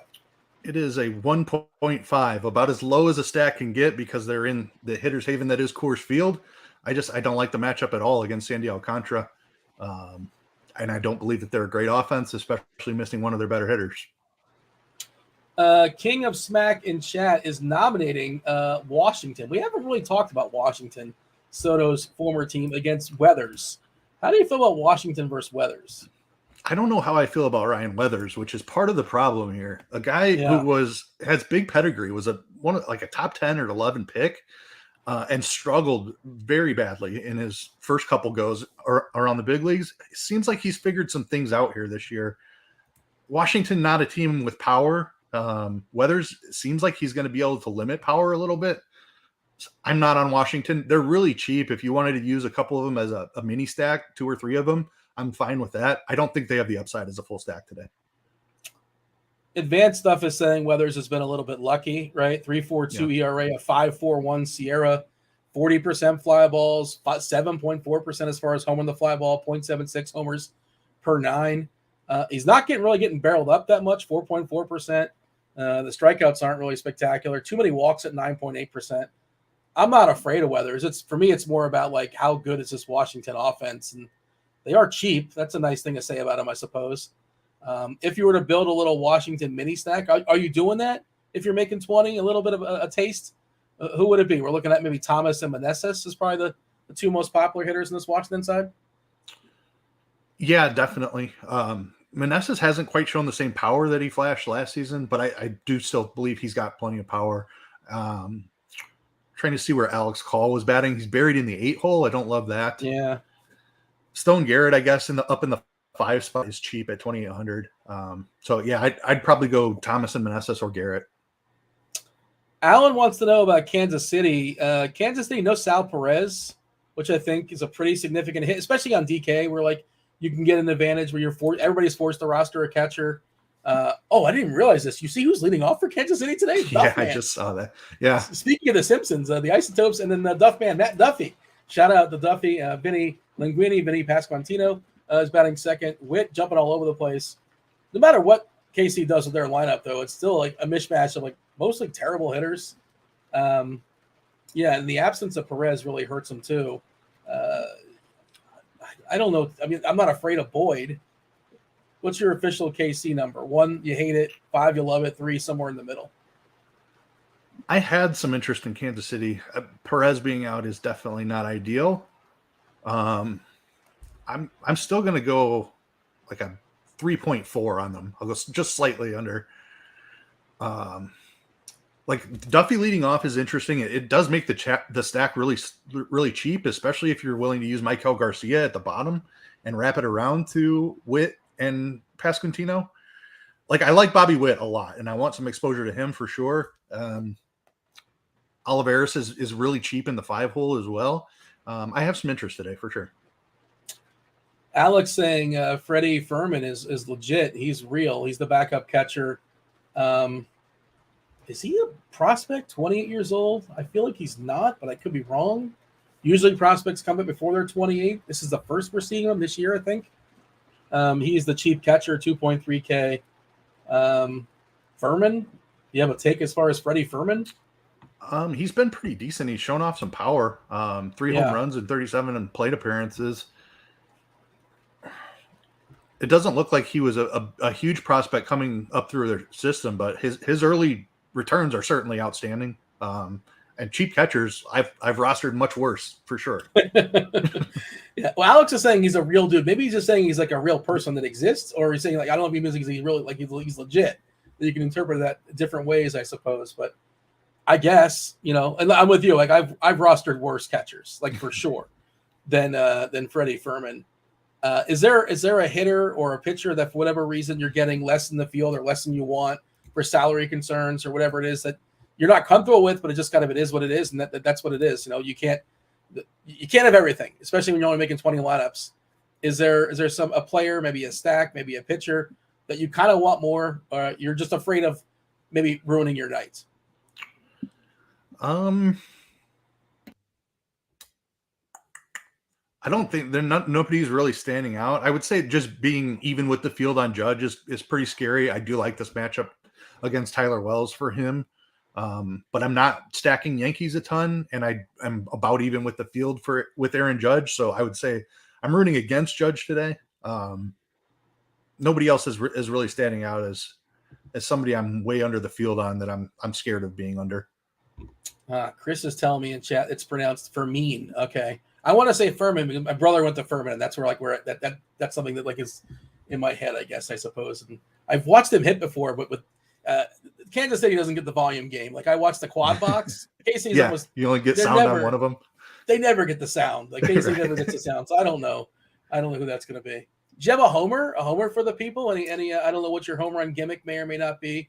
It is a 1.5, about as low as a stack can get because they're in the hitter's haven that is Coors Field. I don't like the matchup at all against Sandy Alcantara. And I don't believe that they're a great offense, especially missing one of their better hitters. King of Smack in chat is nominating Washington. We haven't really talked about Washington, Soto's former team, against Weathers. How do you feel about Washington versus Weathers? I don't know how I feel about Ryan Weathers, which is part of the problem here. A guy who has big pedigree, was a top 10 or 11 pick, and struggled very badly in his first couple goes around the big leagues. It seems like he's figured some things out here this year. Washington, not a team with power. Weathers seems like he's going to be able to limit power a little bit. I'm not on Washington. They're really cheap. If you wanted to use a couple of them as a mini stack, 2 or 3 of them, I'm fine with that. I don't think they have the upside as a full stack today. Advanced stuff is saying Weathers has been a little bit lucky, right? 3.42 ERA, a 5.41 Sierra, 40% fly balls, 7.4% as far as home on the fly ball, 0.76 homers per 9. He's not really getting barreled up that much, 4.4%. The strikeouts aren't really spectacular. Too many walks at 9.8%. I'm not afraid of Weathers. For me, it's more about how good is this Washington offense, and they are cheap. That's a nice thing to say about them, I suppose. If you were to build a little Washington mini stack, are you doing that? If you're making 20, a little bit of a taste, who would it be? We're looking at maybe Thomas and Meneses is probably the 2 most popular hitters in this Washington side. Yeah, definitely. Meneses hasn't quite shown the same power that he flashed last season, but I do still believe he's got plenty of power. Trying to see where Alex Call was batting. He's buried in the 8 hole. I don't love that. Yeah. Stone Garrett, I guess, up in the 5 spot is cheap at 2,800. So yeah, I'd probably go Thomas and Meneses or Garrett. Alan wants to know about Kansas City. Kansas City, no Sal Perez, which I think is a pretty significant hit, especially on DK, where you can get an advantage where everybody's forced to roster a catcher. I didn't even realize this. You see who's leading off for Kansas City today? Yeah, I just saw that. Yeah. Speaking of the Simpsons, the Isotopes, and then the Duffman, Matt Duffy. Shout out to Duffy, Vinny Linguini, Vinny Pasquantino is batting second. Witt jumping all over the place. No matter what KC does with their lineup, though, it's still a mishmash of mostly terrible hitters. And the absence of Perez really hurts them too. I don't know. I mean, I'm not afraid of Boyd. What's your official KC number? 1, you hate it. 5, you love it. 3, somewhere in the middle. I had some interest in Kansas City. Perez being out is definitely not ideal. I'm still going to go a 3.4 on them. I'll go just slightly under. like Duffy leading off is interesting. It does make the stack really cheap, especially if you're willing to use Michael Garcia at the bottom and wrap it around to Witt and Pasquantino. Like I like Bobby Witt a lot, and I want some exposure to him for sure. Olivares is really cheap in the 5-hole as well. I have some interest today for sure. Alex saying Freddie Fermin is legit. He's real. He's the backup catcher. Is he a prospect, 28 years old? I feel like he's not, but I could be wrong. Usually prospects come up before they're 28. This is the first we're seeing him this year, I think. He's the cheap catcher, 2.3K. Fermin, you have a take as far as Freddie Fermin? He's been pretty decent. He's shown off some power. 3 home runs and 37 plate appearances. It doesn't look like he was a huge prospect coming up through their system, but his early returns are certainly outstanding. And cheap catchers, I've rostered much worse for sure. Yeah. Well, Alex is saying he's a real dude. Maybe he's just saying he's like a real person that exists, or he's saying like I don't know if he means he's really like he's legit. You can interpret that different ways, I suppose. But I guess and I'm with you. Like I've rostered worse catchers, like for sure, than Freddie Fermin. Is there a hitter or a pitcher that for whatever reason you're getting less in the field or less than you want for salary concerns or whatever it is that you're not comfortable with, but it just kind of it is what it is, and that's what it is. You can't have everything, especially when you're only making 20 lineups. Is there a player, maybe a stack, maybe a pitcher that you kind of want more, or you're just afraid of maybe ruining your night? I don't think nobody's really standing out. I would say just being even with the field on Judge is pretty scary. I do like this matchup against Tyler Wells for him. But I'm not stacking Yankees a ton, and I'm about even with the field with Aaron Judge. So I would say I'm rooting against Judge today. Nobody else is really standing out as somebody I'm way under the field on that I'm scared of being under. Chris is telling me in chat it's pronounced Fermin. Okay, I want to say Fermin because my brother went to Fermin, and that's where that's something that like is in my head, I guess, I suppose. And I've watched him hit before, but with Kansas City doesn't get the volume game. Like I watched the quad box. Casey's almost you only get sound on one of them. They never get the sound. Like Casey Right. never gets the sound. So I don't know who that's going to be. Do you have a homer for the people? Any I don't know what your home run gimmick may or may not be.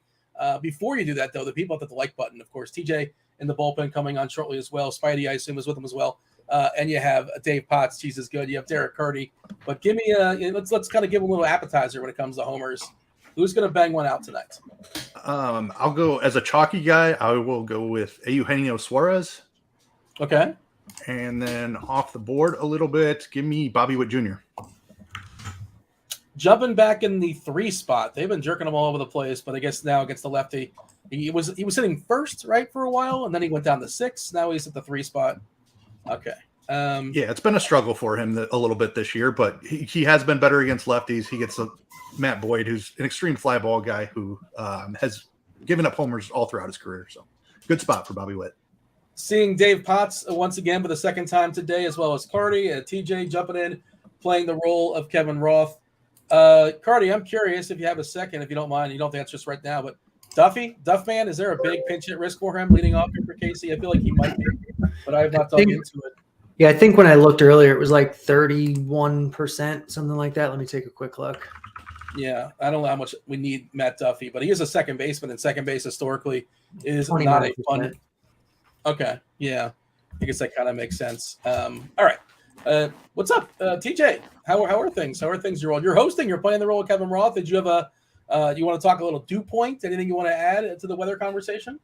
Before you do that though, the people have the like button, of course. TJ in the bullpen coming on shortly as well. Spidey, I assume, is with them as well. And you have Dave Potts, Cheeseisgood. You have Derek Carty. But give me let's kind of give a little appetizer when it comes to homers. Who's going to bang one out tonight? I'll go as a chalky guy. I will go with Eugenio Suarez. Okay. And then off the board a little bit, give me Bobby Witt Jr. Jumping back in the 3 spot. They've been jerking him all over the place, but I guess now against the lefty, he was hitting first, right, for a while, and then he went down to 6. Now he's at the 3 spot. Okay. Yeah, it's been a struggle for him a little bit this year, but he has been better against lefties. He gets Matt Boyd, who's an extreme fly ball guy who has given up homers all throughout his career. So good spot for Bobby Witt. Seeing Dave Potts once again for the second time today, as well as Carty and TJ jumping in, playing the role of Kevin Roth. Carty, I'm curious if you have a second, if you don't mind. You don't have to answer this right now, but Duffman, is there a big pinch hit risk for him leading off here for Casey? I feel like he might be, but I have not dug into it. Yeah, I think when I looked earlier, it was like 31%, something like that. Let me take a quick look. Yeah, I don't know how much we need Matt Duffy, but he is a second baseman, and second base historically is not a fun. Okay, yeah, I guess that kind of makes sense. All right, what's up, TJ? How are things? How are things? You're hosting. You're playing the role of Kevin Roth. Did you have you want to talk a little dew point? Anything you want to add to the weather conversation?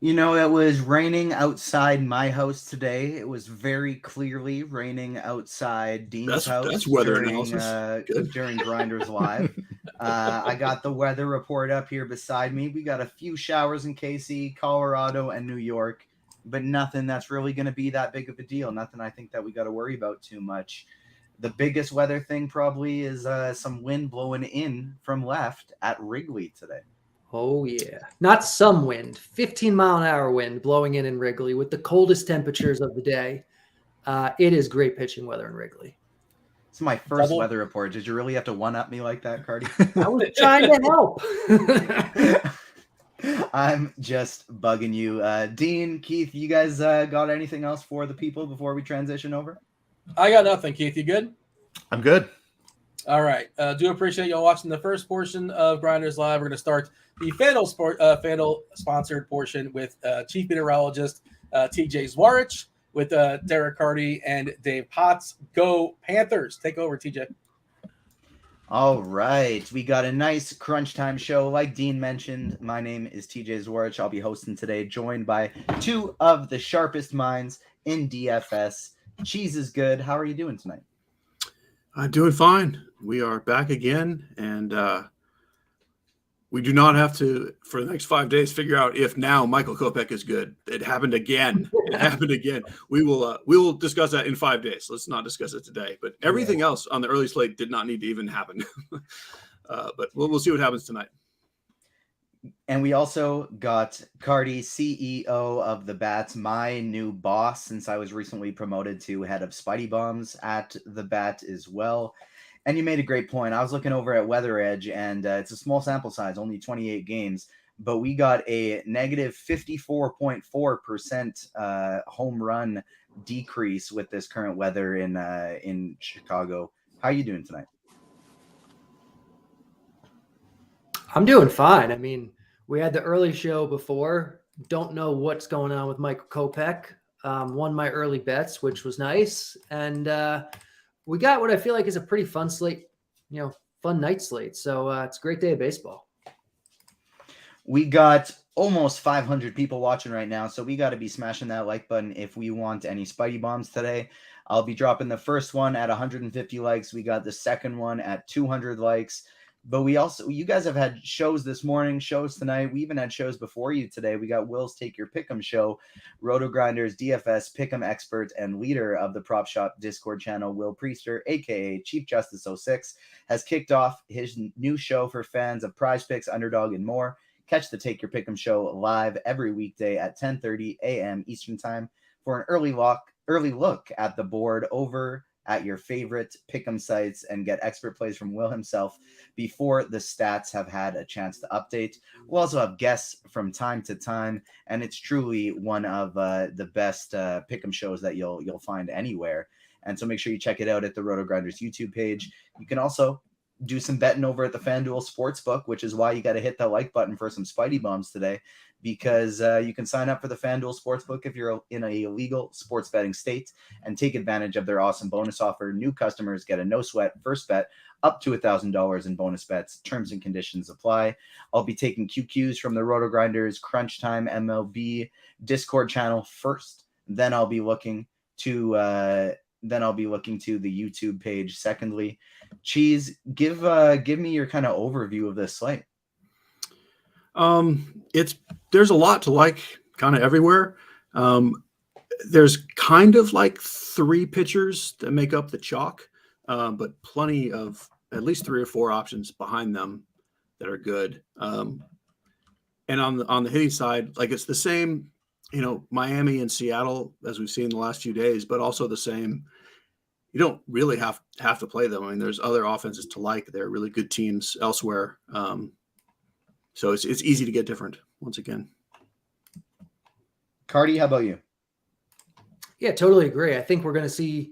It was raining outside my house today. It was very clearly raining outside Dean's house. That's weather during, analysis. During Grinders Live. I got the weather report up here beside me. We got a few showers in KC, Colorado, and New York, but nothing that's really going to be that big of a deal. Nothing I think that we got to worry about too much. The biggest weather thing probably is some wind blowing in from left at Wrigley today. Oh, yeah. Not some wind. 15-mile-an-hour wind blowing in Wrigley with the coldest temperatures of the day. It is great pitching weather in Wrigley. It's my first weather report. Did you really have to one-up me like that, Carty? I was trying to help. I'm just bugging you. Dean, Keith, you guys got anything else for the people before we transition over? I got nothing. Keith, you good? I'm good. All right. Do appreciate y'all watching the first portion of Grinders Live. We're going to start the FanDuel sponsored portion with Chief Meteorologist TJ Zwarych, with Derek Carty and Dave Potts. Go Panthers. Take over, TJ. All right. We got a nice crunch time show. Like Dean mentioned, my name is TJ Zwarych. I'll be hosting today, joined by two of the sharpest minds in DFS. Cheeseisgood. How are you doing tonight? I'm doing fine. We are back again, and we do not have to, for the next 5 days, figure out if now Michael Kopech is good. It happened again. It happened again. We will discuss that in 5 days. Let's not discuss it today. But everything else on the early slate did not need to even happen. But we'll see what happens tonight. And we also got Carty, CEO of the Bat, my new boss since I was recently promoted to head of Spidey Bombs at the Bat as well. And you made a great point. I was looking over at Weather Edge, and it's a small sample size, only 28 games, but we got a negative 54.4% home run decrease with this current weather in Chicago. How are you doing tonight? I'm doing fine. I mean, we had the early show before. Don't know what's going on with Michael Kopech. Won my early bets, which was nice. And we got what I feel like is a pretty fun slate, fun night slate. So it's a great day of baseball. We got almost 500 people watching right now, so we got to be smashing that like button if we want any Spidey Bombs today. I'll be dropping the first one at 150 likes. We got the second one at 200 likes. But you guys have had shows this morning, shows tonight. We even had shows before you today. We got Will's Take Your Pick'em show, RotoGrinders, DFS, Pick'em expert, and leader of the Prop Shop Discord channel, Will Priester, a.k.a. Chief Justice 06, has kicked off his new show for fans of Prize Picks, Underdog, and more. Catch the Take Your Pick'em show live every weekday at 10:30 a.m. Eastern Time for an early look at the board over at your favorite pick'em sites and get expert plays from Will himself before the stats have had a chance to update. We'll also have guests from time to time, and it's truly one of the best pick'em shows that you'll find anywhere. And so make sure you check it out at the RotoGrinders YouTube page. You can also do some betting over at the Fanduel Sportsbook, which is why you got to hit that like button for some Spidey Bombs today, because you can sign up for the Fanduel Sportsbook if you're in a legal sports betting state and take advantage of their awesome bonus offer. New customers get a no-sweat first bet up to $1,000 in bonus bets. Terms and conditions apply. I'll be taking QQs from the RotoGrinders Crunch Time MLB Discord channel first. Then I'll be looking to the YouTube page secondly. Cheese, give me your kind of overview of this slate. There's a lot to like kind of everywhere. There's kind of like three pitchers that make up the chalk, but plenty of at least 3 or 4 options behind them that are good. And on the hitting side, like it's the same, Miami and Seattle as we've seen the last few days, but also the same. You don't really have to play them. I mean, there's other offenses to like. They're really good teams elsewhere. So it's easy to get different once again. Carty, how about you? Yeah, totally agree. I think we're going to see,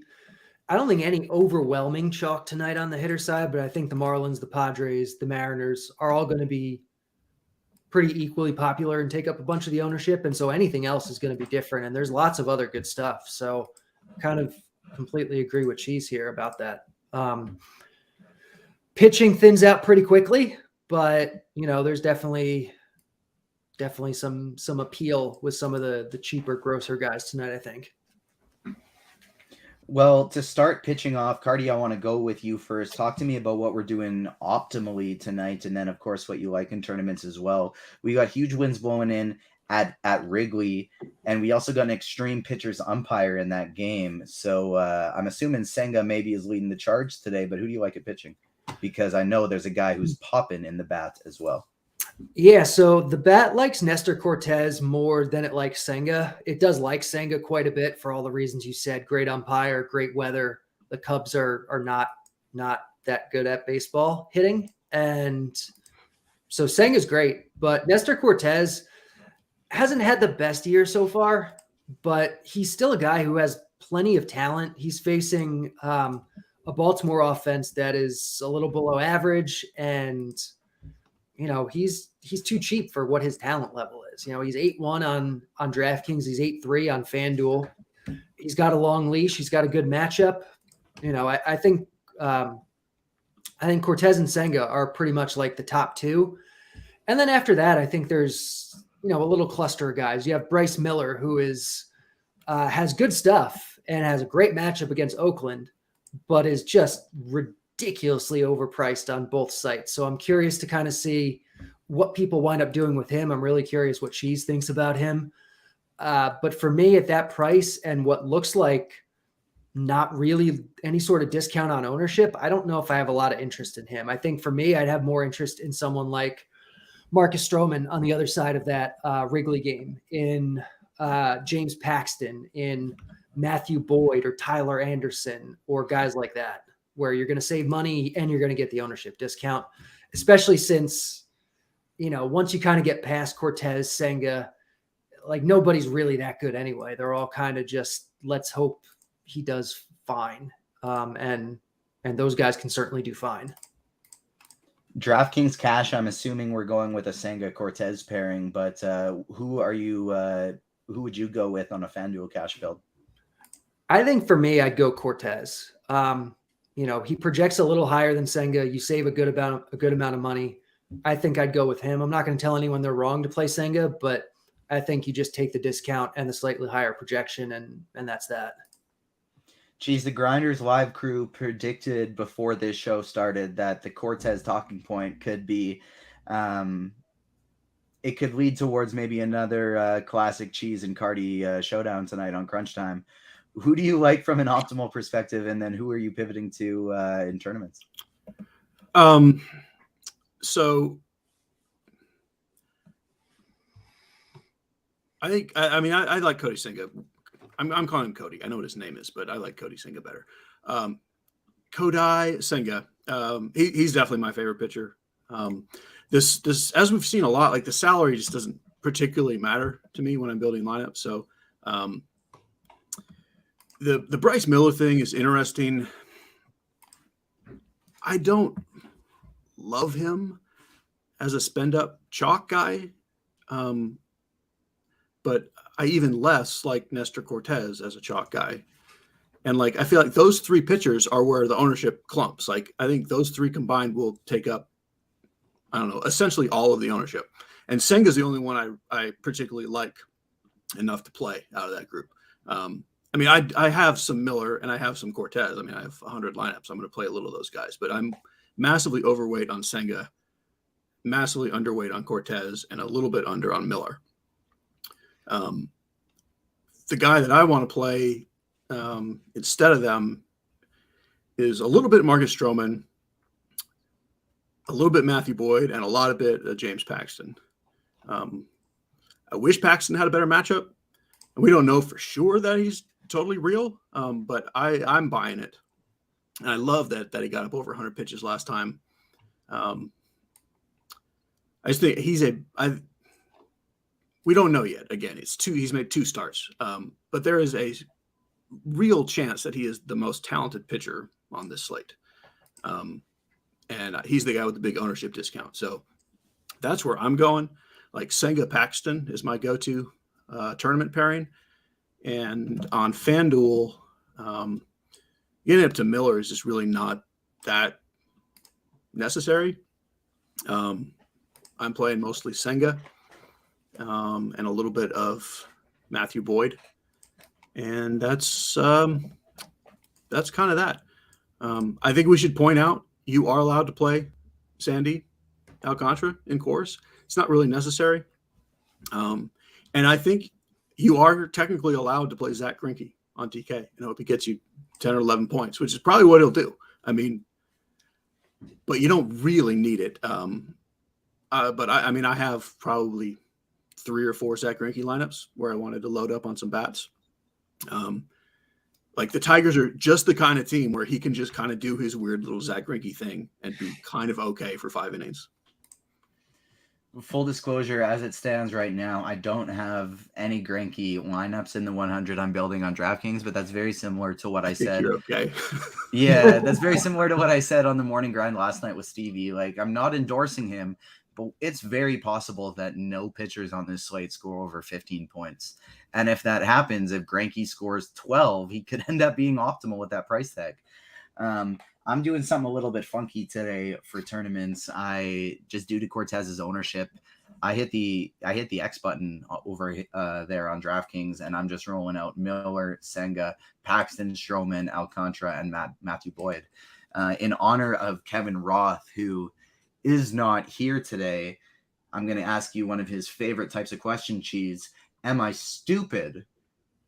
I don't think any overwhelming chalk tonight on the hitter side, but I think the Marlins, the Padres, the Mariners are all going to be pretty equally popular and take up a bunch of the ownership. And so anything else is going to be different. And there's lots of other good stuff. So kind of completely agree with Cheese here about that. Pitching thins out pretty quickly, but there's definitely some appeal with some of the cheaper grosser guys tonight, I think. Well, to start pitching off, Carty, I want to go with you first. Talk to me about what we're doing optimally tonight, and then of course what you like in tournaments as well. We got huge winds blowing in at Wrigley, and we also got an extreme pitchers umpire in that game. So I'm assuming Senga maybe is leading the charge today, but who do you like at pitching? Because I know there's a guy who's popping in the bat as well. Yeah, so the bat likes Nestor Cortez more than it likes Senga. It does like Senga quite a bit for all the reasons you said. Great umpire, great weather. The Cubs are not that good at baseball hitting, and So Senga's great, but Nestor Cortez hasn't had the best year so far, but he's still a guy who has plenty of talent. He's facing a Baltimore offense that is a little below average, and he's too cheap for what his talent level is. He's 8-1 on DraftKings. He's 8-3 on FanDuel. He's got a long leash. He's got a good matchup. I think Cortez and Senga are pretty much like the top two. And then after that, I think there's, a little cluster of guys. You have Bryce Miller, who has good stuff and has a great matchup against Oakland, but is just ridiculously overpriced on both sites. So I'm curious to kind of see what people wind up doing with him. I'm really curious what Cheese thinks about him. But for me, at that price and what looks like not really any sort of discount on ownership, I don't know if I have a lot of interest in him. I think for me, I'd have more interest in someone like Marcus Stroman on the other side of that Wrigley game, in James Paxton, in Matthew Boyd or Tyler Anderson, or guys like that, where you're going to save money and you're going to get the ownership discount, especially since, once you kind of get past Cortez, Senga, like nobody's really that good anyway. They're all kind of just, let's hope he does fine. And those guys can certainly do fine. DraftKings Cash, I'm assuming we're going with a Senga Cortez pairing, but who would you go with on a FanDuel cash build? I think for me, I'd go Cortez. He projects a little higher than Senga. You save a good amount of money. I think I'd go with him. I'm not going to tell anyone they're wrong to play Senga, but I think you just take the discount and the slightly higher projection, and that's that. Geez, the Grinders live crew predicted before this show started that the Cortez talking point could be, it could lead towards maybe another classic Cheese and Carty showdown tonight on Crunch Time. Who do you like from an optimal perspective, and then who are you pivoting to in tournaments? So I think, I like Cody Senga. I'm calling him Cody. I know what his name is, but I like Cody Senga better. Kodai Senga. He's definitely my favorite pitcher. This, as we've seen a lot, like the salary just doesn't particularly matter to me when I'm building lineups. So the Bryce Miller thing is interesting. I don't love him as a spend up chalk guy. But I even less like Nestor Cortez as a chalk guy. And like, I feel like those three pitchers are where the ownership clumps. Like, I think those three combined will take up, I don't know, essentially all of the ownership. And Senga's the only one I particularly like enough to play out of that group. I have some Miller and I have some Cortez. I have 100 lineups. I'm going to play a little of those guys, but I'm massively overweight on Senga, massively underweight on Cortez, and a little bit under on Miller. The guy that I want to play instead of them is a little bit Marcus Stroman, a little bit Matthew Boyd, and a lot of bit James Paxton. I wish Paxton had a better matchup, and we don't know for sure that he's totally real, but I'm buying it. And I love that he got up over 100 pitches last time. I just think we don't know yet. Again, he's made 2 starts, but there is a real chance that he is the most talented pitcher on this slate. And he's the guy with the big ownership discount. So that's where I'm going. Like Senga Paxton is my go-to tournament pairing. And on FanDuel, getting up to Miller is just really not that necessary. I'm playing mostly Senga. And a little bit of Matthew Boyd, and that's kind of that. I think we should point out you are allowed to play Sandy Alcantara in course. It's not really necessary, and I think you are technically allowed to play Zach Greinke on TK. If he gets you 10 or 11 points, which is probably what he'll do. But you don't really need it. But I have probably 3 or 4 Zach Greinke lineups where I wanted to load up on some bats. Like the Tigers are just the kind of team where he can just kind of do his weird little Zach Greinke thing and be kind of okay for 5 innings. full disclosure, as it stands right now, I don't have any Greinke lineups in the 100 I'm building on DraftKings, but that's very similar to what I think said. you're okay. Yeah, that's very similar to what I said on the morning grind last night with Stevie. Like, I'm not endorsing him, but it's very possible that no pitchers on this slate score over 15 points. And if that happens, if Greinke scores 12, he could end up being optimal with that price tag. I'm doing something a little bit funky today for tournaments. I just, due to Cortez's ownership, I hit the X button over there on DraftKings, and I'm just rolling out Miller, Senga, Paxton, Stroman, Alcantara, and Matthew Boyd. In honor of Kevin Roth, who is not here today, I'm going to ask you one of his favorite types of question, Cheese. Am I stupid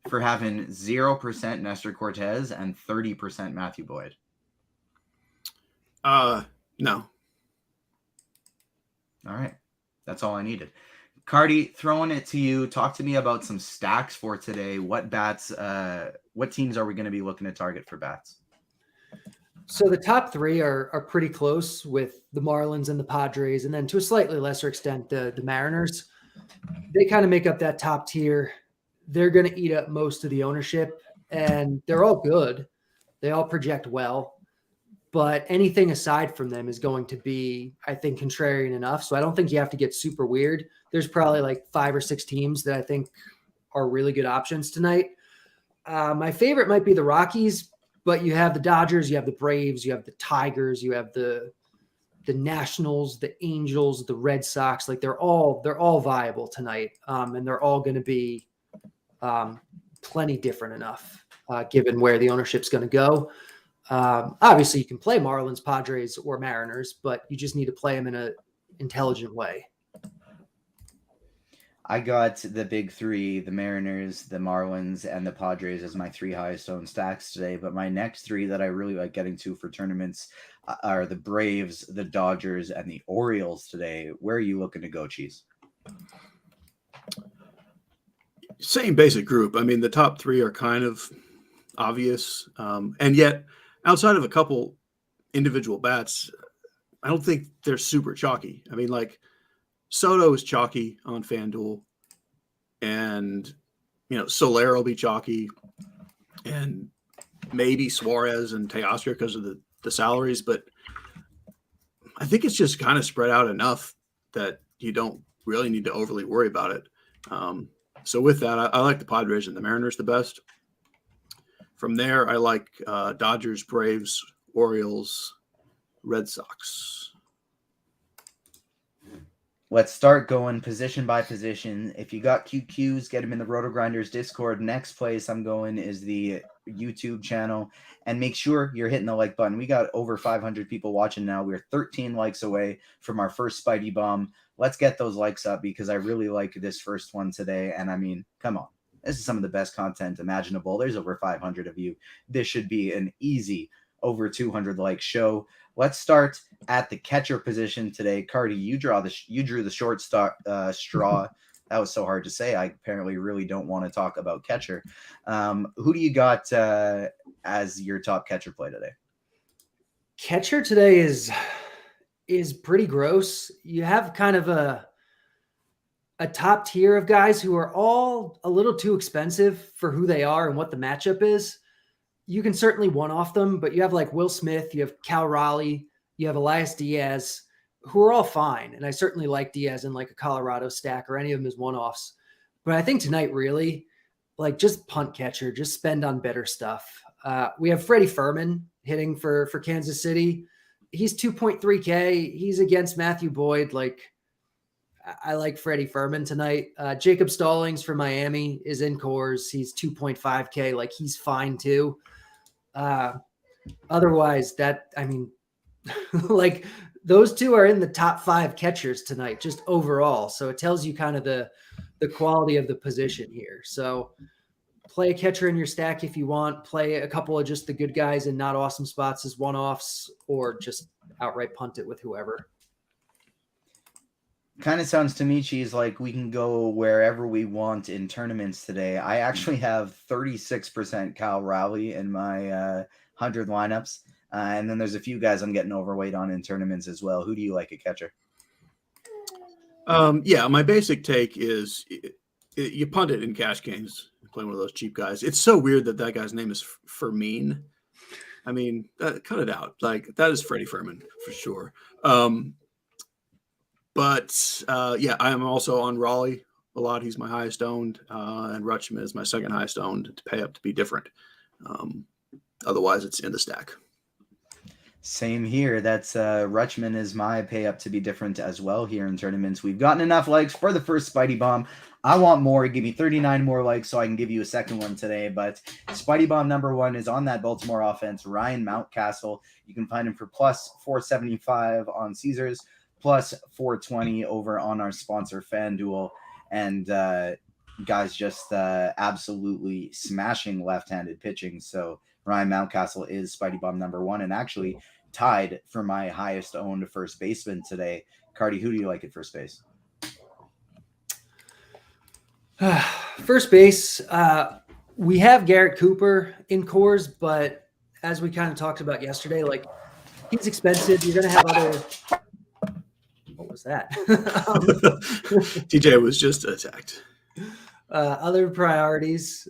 for having 0% Nestor Cortez and 30% Matthew Boyd? No. All right. That's all I needed. Carty, throwing it to you. Talk to me about some stacks for today. What bats, what teams are we going to be looking to target for bats? So the top three are pretty close, with the Marlins and the Padres, and then to a slightly lesser extent, the Mariners. They kind of make up that top tier. They're going to eat up most of the ownership, and they're all good. They all project well. But anything aside from them is going to be, I think, contrarian enough. So I don't think you have to get super weird. There's probably like 5 or 6 teams that I think are really good options tonight. My favorite might be the Rockies, but you have the Dodgers, you have the Braves, you have the Tigers, you have the Nationals, the Angels, the Red Sox. Like they're all viable tonight, and they're all going to be plenty different enough given where the ownership's going to go. Obviously you can play Marlins, Padres, or Mariners, but you just need to play them in an intelligent way. I got the big three, the Mariners, the Marlins, and the Padres as my 3 highest owned stacks today. But my next 3 that I really like getting to for tournaments are the Braves, the Dodgers, and the Orioles today. Where are you looking to go, Cheese? Same basic group. I mean, the top 3 are kind of obvious. And yet, outside of a couple individual bats, I don't think they're super chalky. I mean, like Soto is chalky on FanDuel, and Soler will be chalky, and maybe Suarez and Teoscar because of the salaries. But I think it's just kind of spread out enough that you don't really need to overly worry about it. So with that, I like the Padres and the Mariners the best. From there, I like Dodgers, Braves, Orioles, Red Sox. Let's start going position by position. If you got QQs, get them in the RotoGrinders Discord. Next place I'm going is the YouTube channel. And make sure you're hitting the like button. We got over 500 people watching now. We're 13 likes away from our first Spidey Bomb. Let's get those likes up because I really like this first one today. And I mean, come on. This is some of the best content imaginable. There's over 500 of you. This should be an easy over 200 like show. Let's start at the catcher position today. Carty, you drew the short straw. That was so hard to say. I apparently really don't want to talk about catcher. Who do you got as your top catcher play today? Catcher today is pretty gross. You have kind of a top tier of guys who are all a little too expensive for who they are and what the matchup is. You can certainly one-off them, but you have like Will Smith, you have Cal Raleigh, you have Elias Diaz, who are all fine. And I certainly like Diaz in like a Colorado stack or any of them as one-offs. But I think tonight really, like just punt catcher, just spend on better stuff. We have Freddie Furman hitting for Kansas City. He's 2.3K. He's against Matthew Boyd. Like I like Freddie Furman tonight. Jacob Stallings for Miami is in Coors. He's 2.5K. Like he's fine too. Otherwise like those two are in the top 5 catchers tonight, just overall. So it tells you kind of the quality of the position here. So play a catcher in your stack if you want, play a couple of just the good guys in not awesome spots as one-offs, or just outright punt it with whoever. Kind of sounds to me, Cheese, like we can go wherever we want in tournaments today. I actually have 36% Cal Raleigh in my 100 lineups. And then there's a few guys I'm getting overweight on in tournaments as well. Who do you like at catcher? Yeah, my basic take is you punt it in Cash Kings, play one of those cheap guys. It's so weird that guy's name is Fermin. I mean, cut it out. Like, that is Freddie Fermin for sure. But I am also on Raleigh a lot. He's my highest owned, and Rutschman is my second highest owned to pay up to be different. Otherwise, it's in the stack. Same here. That's Rutschman is my pay up to be different as well here in tournaments. We've gotten enough likes for the first Spidey Bomb. I want more. Give me 39 more likes so I can give you a second one today. But Spidey Bomb number 1 is on that Baltimore offense, Ryan Mountcastle. You can find him for plus 475 on Caesars, plus 420 over on our sponsor FanDuel. And guys just absolutely smashing left-handed pitching. So Ryan Mountcastle is Spidey Bomb number 1 and actually tied for my highest owned first baseman today. Carty, who do you like at first base? First base, we have Garrett Cooper in Coors, but as we kind of talked about yesterday, like, he's expensive. You're going to have other. What was that? TJ was just attacked. Other priorities.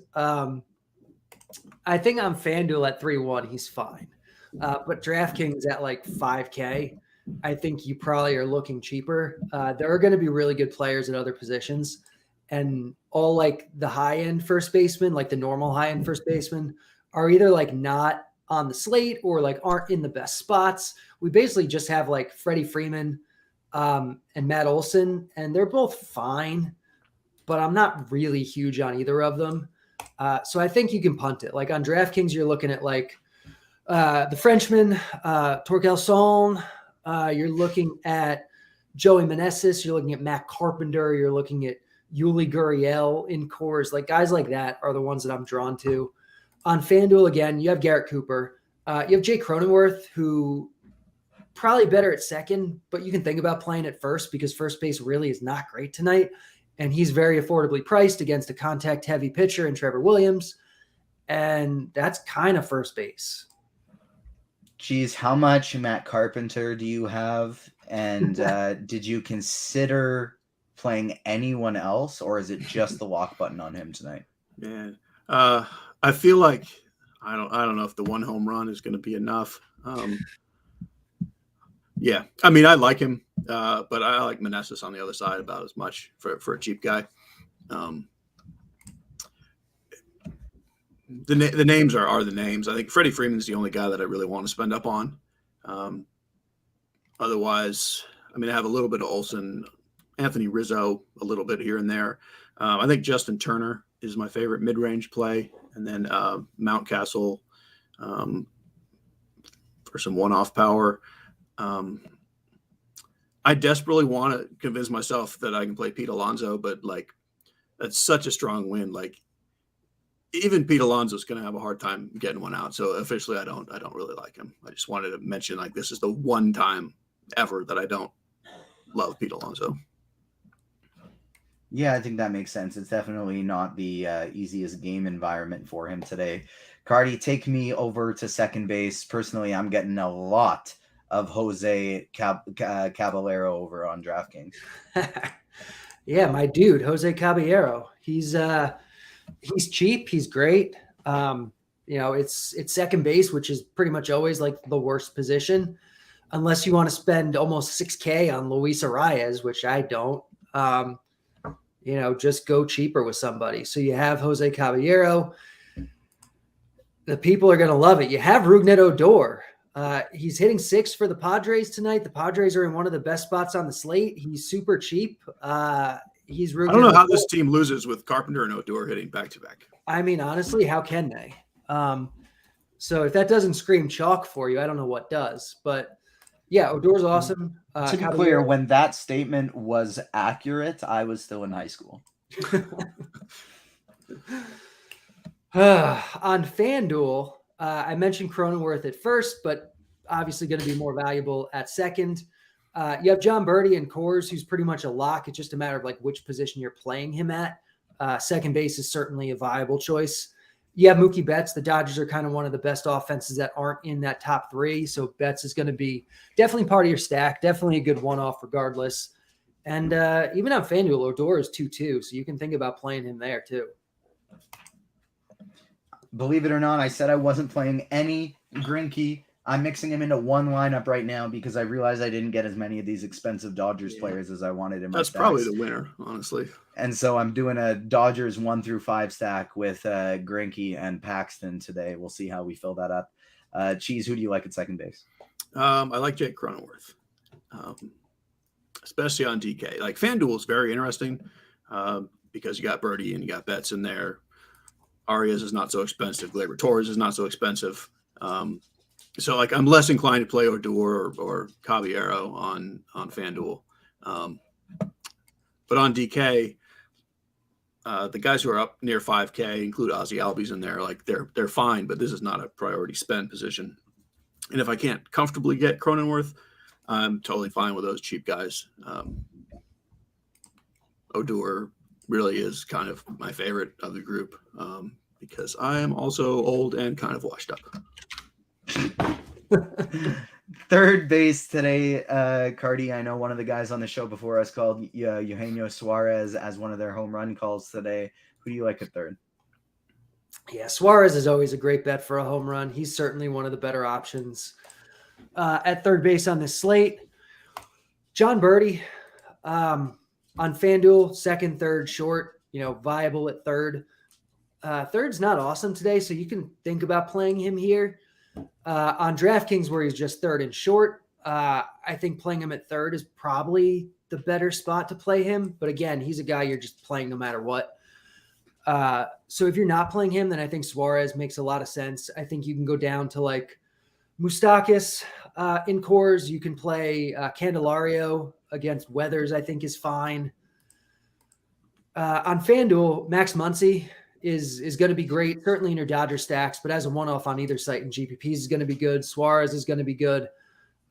I think on FanDuel at 3-1, he's fine. But DraftKings at like 5K, I think you probably are looking cheaper. There are going to be really good players at other positions. And all like the high-end first baseman, like the normal high-end first baseman, are either like not on the slate or like aren't in the best spots. We basically just have like Freddie Freeman and Matt Olson, and they're both fine, but I'm not really huge on either of them. So I think you can punt it. Like on DraftKings, you're looking at like the Frenchman, Torkel Son. You're looking at Joey Meneses. You're looking at Matt Carpenter. You're looking at Yuli Gurriel in Coors. Like, guys like that are the ones that I'm drawn to. On FanDuel, again, you have Garrett Cooper. You have Jay Cronenworth, who probably better at second, but you can think about playing at first because first base really is not great tonight. And he's very affordably priced against a contact-heavy pitcher in Trevor Williams. And that's kind of first base. Geez, how much Matt Carpenter do you have? And did you consider playing anyone else, or is it just the lock button on him tonight? Yeah, I feel like I don't know if the one home run is going to be enough. Yeah, I mean, I like him, but I like Meneses on the other side about as much for a cheap guy. The names are the names. I think Freddie Freeman's the only guy that I really want to spend up on. Otherwise, I mean, I have a little bit of Olsen, Anthony Rizzo, a little bit here and there. I think Justin Turner is my favorite mid-range play, and then Mountcastle for some one-off power. I desperately want to convince myself that I can play Pete Alonso, but like, that's such a strong win. Like, even Pete Alonso is going to have a hard time getting one out. So officially, I don't really like him. I just wanted to mention, like, this is the one time ever that I don't love Pete Alonso. Yeah, I think that makes sense. It's definitely not the easiest game environment for him today. Carty, take me over to second base. Personally, I'm getting a lot of Jose Caballero over on DraftKings. Yeah, my dude, Jose Caballero. He's cheap. He's great. It's second base, which is pretty much always like the worst position, unless you want to spend almost $6K on Luis Arias, which I don't. Just go cheaper with somebody. So you have Jose Caballero. The people are going to love it. You have Rougned Odor. He's hitting 6 for the Padres tonight. The Padres are in one of the best spots on the slate. He's super cheap. He's Rougned I don't know how Odor. this team loses with Carpenter and Odor hitting back-to-back. I mean, honestly, how can they? So if that doesn't scream chalk for you, I don't know what does. But yeah, Odor's awesome. To be clear, when that statement was accurate, I was still in high school. On FanDuel, I mentioned Cronenworth at first, but obviously going to be more valuable at second. You have John Birdie and Coors, who's pretty much a lock. It's just a matter of like which position you're playing him at. Second base is certainly a viable choice. You have Mookie Betts. The Dodgers are kind of one of the best offenses that aren't in that top 3. So Betts is going to be definitely part of your stack, definitely a good one-off regardless. And even on FanDuel, Odor is 2-2, so you can think about playing him there too. Believe it or not, I said I wasn't playing any Greinke. I'm mixing him into one lineup right now because I realized I didn't get as many of these expensive Dodgers players as I wanted in my That's stacks. probably the winner, honestly. And so I'm doing a Dodgers 1 through 5 stack with Greinke and Paxton today. We'll see how we fill that up. Cheese, who do you like at second base? I like Jake Cronenworth, especially on DK. Like FanDuel is very interesting because you got Birdie and you got Betts in there. Arias is not so expensive. Gleyber Torres is not so expensive. So like I'm less inclined to play Odor or Caballero on FanDuel. But on DK, the guys who are up near 5K include Ozzie Albies in there. Like they're fine, but this is not a priority spend position. And if I can't comfortably get Cronenworth, I'm totally fine with those cheap guys. Odor really is kind of my favorite of the group because I am also old and kind of washed up. Third base today, Carty. I know one of the guys on the show before us called Eugenio Suarez as one of their home run calls today. Who do you like at third? Yeah, Suarez is always a great bet for a home run. He's certainly one of the better options. At third base on this slate, John Birdie on FanDuel, second, third, short, viable at third. Third's not awesome today, so you can think about playing him here. On DraftKings, where he's just third and short, I think playing him at third is probably the better spot to play him. But again, he's a guy you're just playing no matter what. So if you're not playing him, then I think Suarez makes a lot of sense. I think you can go down to like Moustakas in cores. You can play Candelario against Weathers, I think is fine. On FanDuel, Max Muncy is going to be great, certainly in your Dodger stacks, but as a one-off on either site in GPPs is going to be good. Suarez is going to be good.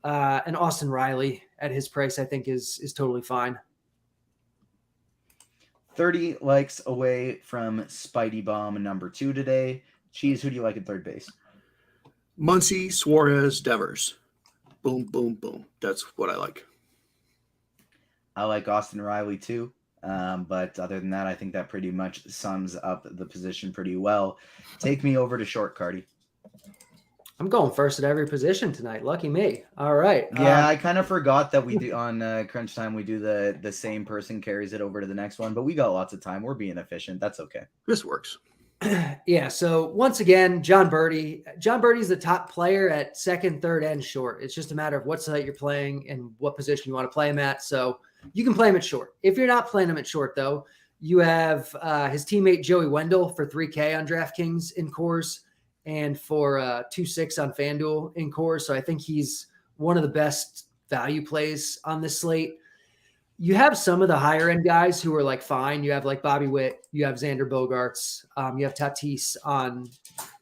And Austin Riley at his price, I think is totally fine. 30 likes away from Spidey Bomb number 2 today. Cheese, who do you like at third base? Muncy, Suarez, Devers. Boom, boom, boom. That's what I like. I like Austin Riley too. But other than that, I think that pretty much sums up the position pretty well. Take me over to short, Carty. I'm going first at every position tonight. Lucky me. All right. Yeah, I kind of forgot that we do on Crunch Time. We do the same person carries it over to the next one, but we got lots of time. We're being efficient. That's okay. This works. Yeah. So once again, John Birdie. John Birdie's the top player at second, third, and short. It's just a matter of what site you're playing and what position you want to play him at. So you can play him at short. If you're not playing him at short, though, you have his teammate Joey Wendell for 3K on DraftKings in cores and for 2.6 on FanDuel in cores. So I think he's one of the best value plays on this slate. You have some of the higher end guys who are like fine. You have like Bobby Witt, you have Xander Bogaerts, you have Tatis on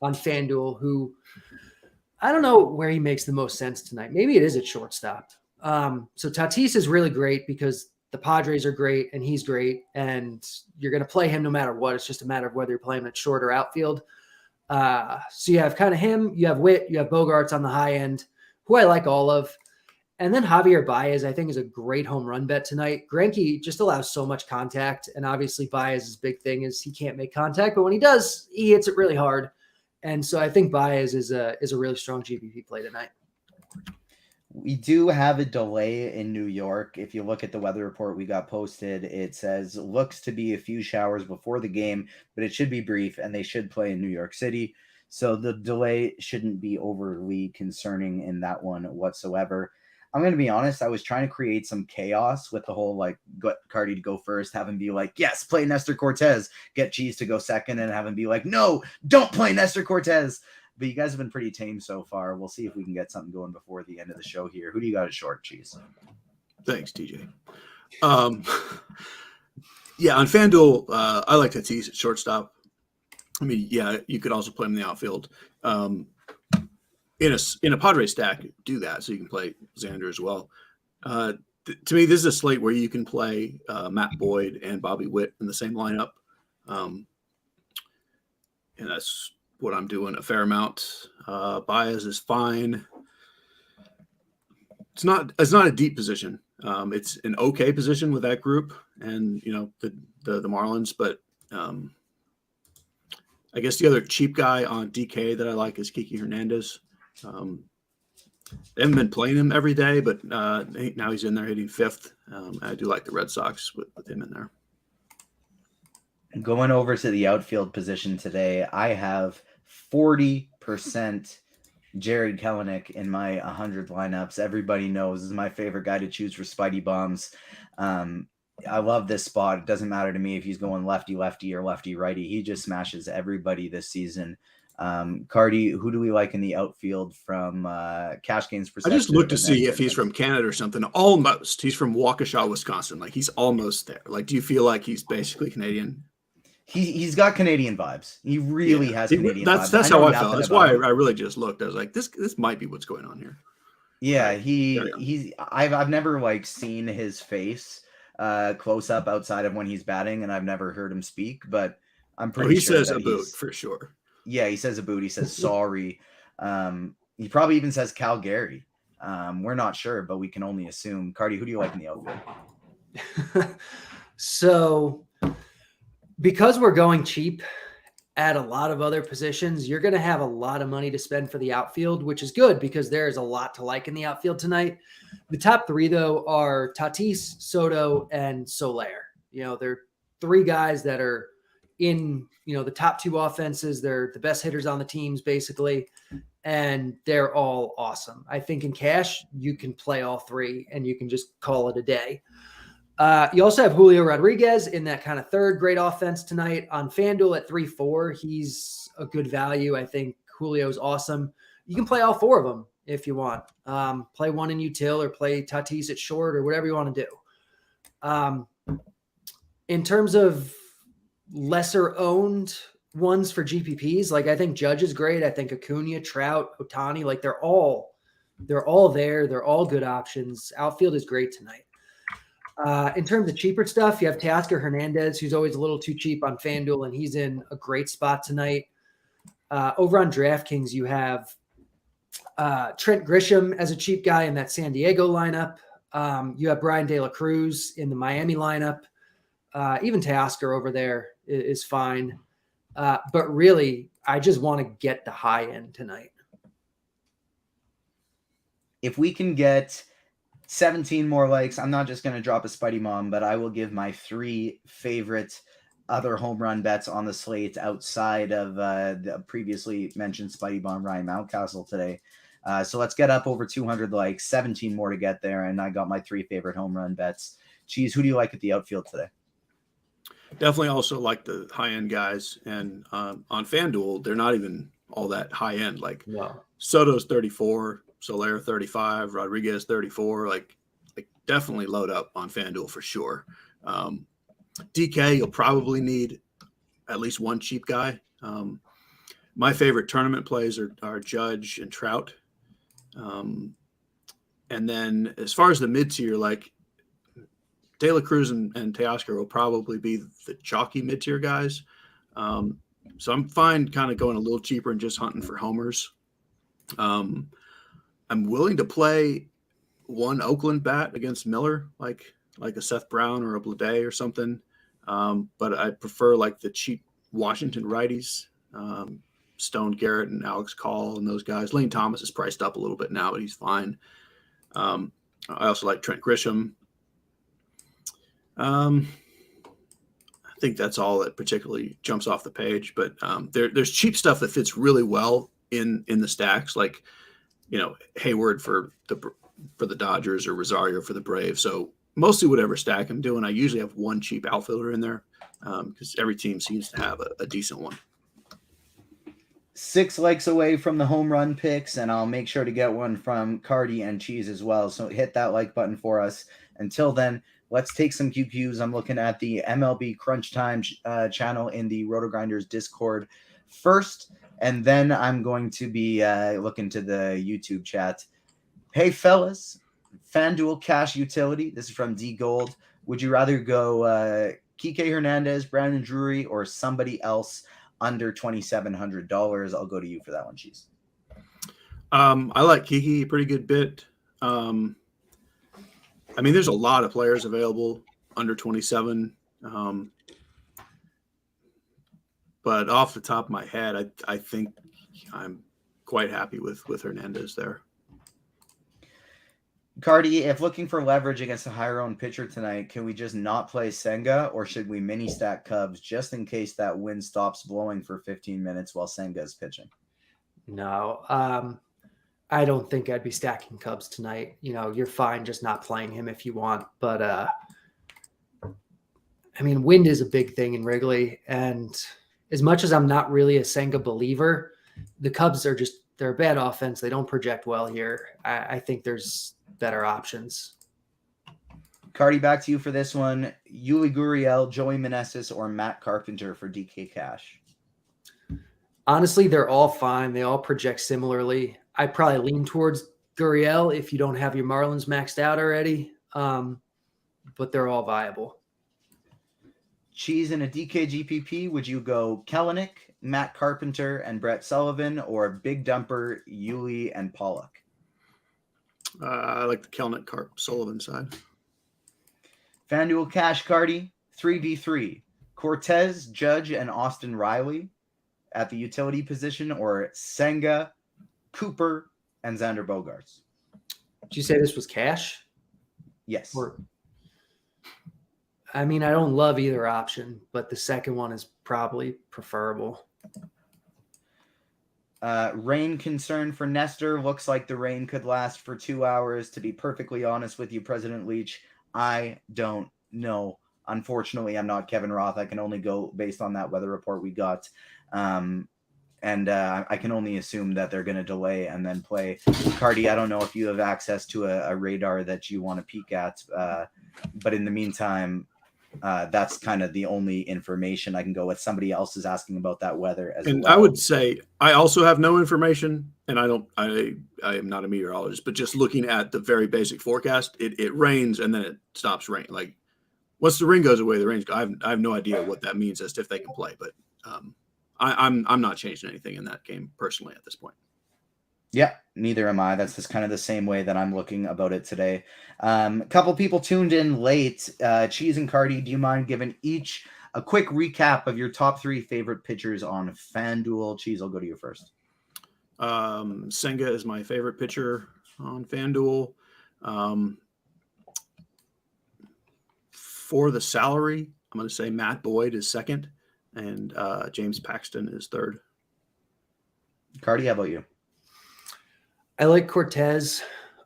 FanDuel, who I don't know where he makes the most sense tonight. Maybe it is at shortstop. So Tatis is really great because the Padres are great and he's great, and you're going to play him no matter what. It's just a matter of whether you're playing at short or outfield. So you have kind of him, you have Witt, you have Bogaerts on the high end, who I like all of. And then Javier Baez, I think, is a great home run bet tonight. Greinke just allows so much contact, and obviously Baez's big thing is he can't make contact, but when he does, he hits it really hard. And so I think Baez is a really strong GPP play tonight. We do have a delay in New York. If you look at the weather report we got posted, it says looks to be a few showers before the game, but it should be brief, and they should play in New York City. So the delay shouldn't be overly concerning in that one whatsoever. I'm going to be honest. I was trying to create some chaos with the whole, like, get Carty to go first, have him be like, yes, play Nestor Cortez, get Cheese to go second, and have him be like, no, don't play Nestor Cortez. But you guys have been pretty tame so far. We'll see if we can get something going before the end of the show here. Who do you got at short, Cheese? Thanks, TJ. Yeah, on FanDuel, I like Tatis at shortstop. I mean, yeah, you could also play him in the outfield. In a Padres stack, do that so you can play Xander as well. To me, this is a slate where you can play Matt Boyd and Bobby Witt in the same lineup, and that's what I'm doing a fair amount. Baez is fine. It's not a deep position. It's an okay position with that group and, the Marlins, but I guess the other cheap guy on DK that I like is Kiki Hernandez. They haven't been playing him every day, but now he's in there hitting fifth. I do like the Red Sox with him in there. Going over to the outfield position today, I have 40% Jared Kelenic in my 100 lineups. Everybody knows this is my favorite guy to choose for Spidey Bombs. I love this spot. It doesn't matter to me if he's going lefty or lefty-righty. He just smashes everybody this season. Carty, who do we like in the outfield from Cash Games perspective? I just looked to see if he's from Canada or something. Almost. He's from Waukesha, Wisconsin. Like, he's almost there. Like, do you feel like he's basically Canadian? He's got Canadian vibes. He really has Canadian vibes. That's how I felt. That's why I really just looked. I was like, this might be what's going on here. Yeah, I've never seen his face close up outside of when he's batting, and I've never heard him speak, but I'm pretty sure he says a boot for sure. Yeah, he says a boot. He says sorry. He probably even says Calgary. We're not sure, but we can only assume. Carty, who do you like in the outfield? So, because we're going cheap at a lot of other positions, you're going to have a lot of money to spend for the outfield, which is good because there is a lot to like in the outfield tonight. The top three, though, are Tatis, Soto, and Soler. They're three guys that are in, the top two offenses. They're the best hitters on the teams, basically, and they're all awesome. I think in cash, you can play all three, and you can just call it a day. You also have Julio Rodriguez in that kind of third great offense tonight on FanDuel at 3-4. He's a good value. I think Julio's awesome. You can play all four of them if you want. Play one in util or play Tatis at short or whatever you want to do. In terms of lesser owned ones for GPPs, I think Judge is great. I think Acuna, Trout, Ohtani, they're all there. They're all good options. Outfield is great tonight. In terms of cheaper stuff, you have Teoscar Hernandez, who's always a little too cheap on FanDuel, and he's in a great spot tonight. Over on DraftKings, you have Trent Grisham as a cheap guy in that San Diego lineup. You have Brian De La Cruz in the Miami lineup. Even Teoscar over there is fine. But really, I just want to get the high end tonight. If we can get 17 more likes, I'm not just going to drop a Spidey Bomb, but I will give my 3 favorite other home run bets on the slate outside of the previously mentioned Spidey Bomb Ryan Mountcastle today. So let's get up over 200 likes, 17 more to get there, and I got my 3 favorite home run bets. Cheese, who do you like at the outfield today? Definitely also like the high-end guys, and on FanDuel, they're not even all that high-end. Wow. Soto's 34, Soler 35, Rodriguez 34. Definitely load up on FanDuel for sure. DK, you'll probably need at least one cheap guy. My favorite tournament plays are Judge and Trout. And then as far as the mid-tier, De La Cruz and Teoscar will probably be the chalky mid-tier guys. So I'm fine kind of going a little cheaper and just hunting for homers. I'm willing to play one Oakland bat against Miller, like a Seth Brown or a Blade or something. But I prefer the cheap Washington righties, Stone Garrett and Alex Call and those guys. Lane Thomas is priced up a little bit now, but he's fine. I also like Trent Grisham. I think that's all that particularly jumps off the page, but there's cheap stuff that fits really well in the stacks, Hayward for the Dodgers or Rosario for the Braves. So mostly whatever stack I'm doing, I usually have one cheap outfielder in there because every team seems to have a decent one. 6 likes away from the home run picks, and I'll make sure to get one from Carty and Cheese as well. So hit that like button for us. Until then, let's take some QQs. I'm looking at the MLB Crunch Time channel in the RotoGrinders Discord first, and then I'm going to be looking to the YouTube chat. Hey, fellas, FanDuel Cash Utility. This is from D Gold. Would you rather go Kike Hernandez, Brandon Drury, or somebody else under $2,700? I'll go to you for that one, Cheese. I like Kiki a pretty good bit. I mean, there's a lot of players available under 27. But off the top of my head, I think I'm quite happy with Hernandez there. Carty, if looking for leverage against a higher owned pitcher tonight, can we just not play Senga, or should we mini stack Cubs just in case that wind stops blowing for 15 minutes while Senga is pitching? No, I don't think I'd be stacking Cubs tonight. You're fine just not playing him if you want. But, I mean, wind is a big thing in Wrigley. And as much as I'm not really a Senga believer, the Cubs are they're a bad offense. They don't project well here. I think there's better options. Carty, back to you for this one. Yuli Gurriel, Joey Meneses, or Matt Carpenter for DK Cash? Honestly, they're all fine. They all project similarly. I'd probably lean towards Gurriel if you don't have your Marlins maxed out already, but they're all viable. Cheese in a DK GPP, would you go Kelenic, Matt Carpenter, and Brett Sullivan, or Big Dumper, Yuli, and Pollock? I like the Kelenic Sullivan side. FanDuel Cash, Carty, 3v3. Cortez, Judge, and Austin Riley at the utility position, or Senga, Cooper, and Xander Bogaerts? Did you say this was cash? Yes. I mean, I don't love either option, but the second one is probably preferable. Rain concern for Nestor. Looks like the rain could last for 2 hours. To be perfectly honest with you, President Leach, I don't know. Unfortunately, I'm not Kevin Roth. I can only go based on that weather report we got. And I can only assume that they're going to delay and then play. Carty, I don't know if you have access to a radar that you want to peek at. But in the meantime, that's kind of the only information I can go with. Somebody else is asking about that weather as well. And I would say I also have no information, and I am not a meteorologist, but just looking at the very basic forecast, it rains and then it stops raining. Like once the rain goes away, the rain. I have no idea what that means as to if they can play, but I'm not changing anything in that game personally at this point. Yeah, neither am I. That's just kind of the same way that I'm looking about it today. A couple people tuned in late. Cheese and Carty, do you mind giving each a quick recap of your top 3 favorite pitchers on FanDuel? Cheese, I'll go to you first. Senga is my favorite pitcher on FanDuel. For the salary, I'm going to say Matt Boyd is second, and James Paxton is third. Carty, how about you? I like Cortez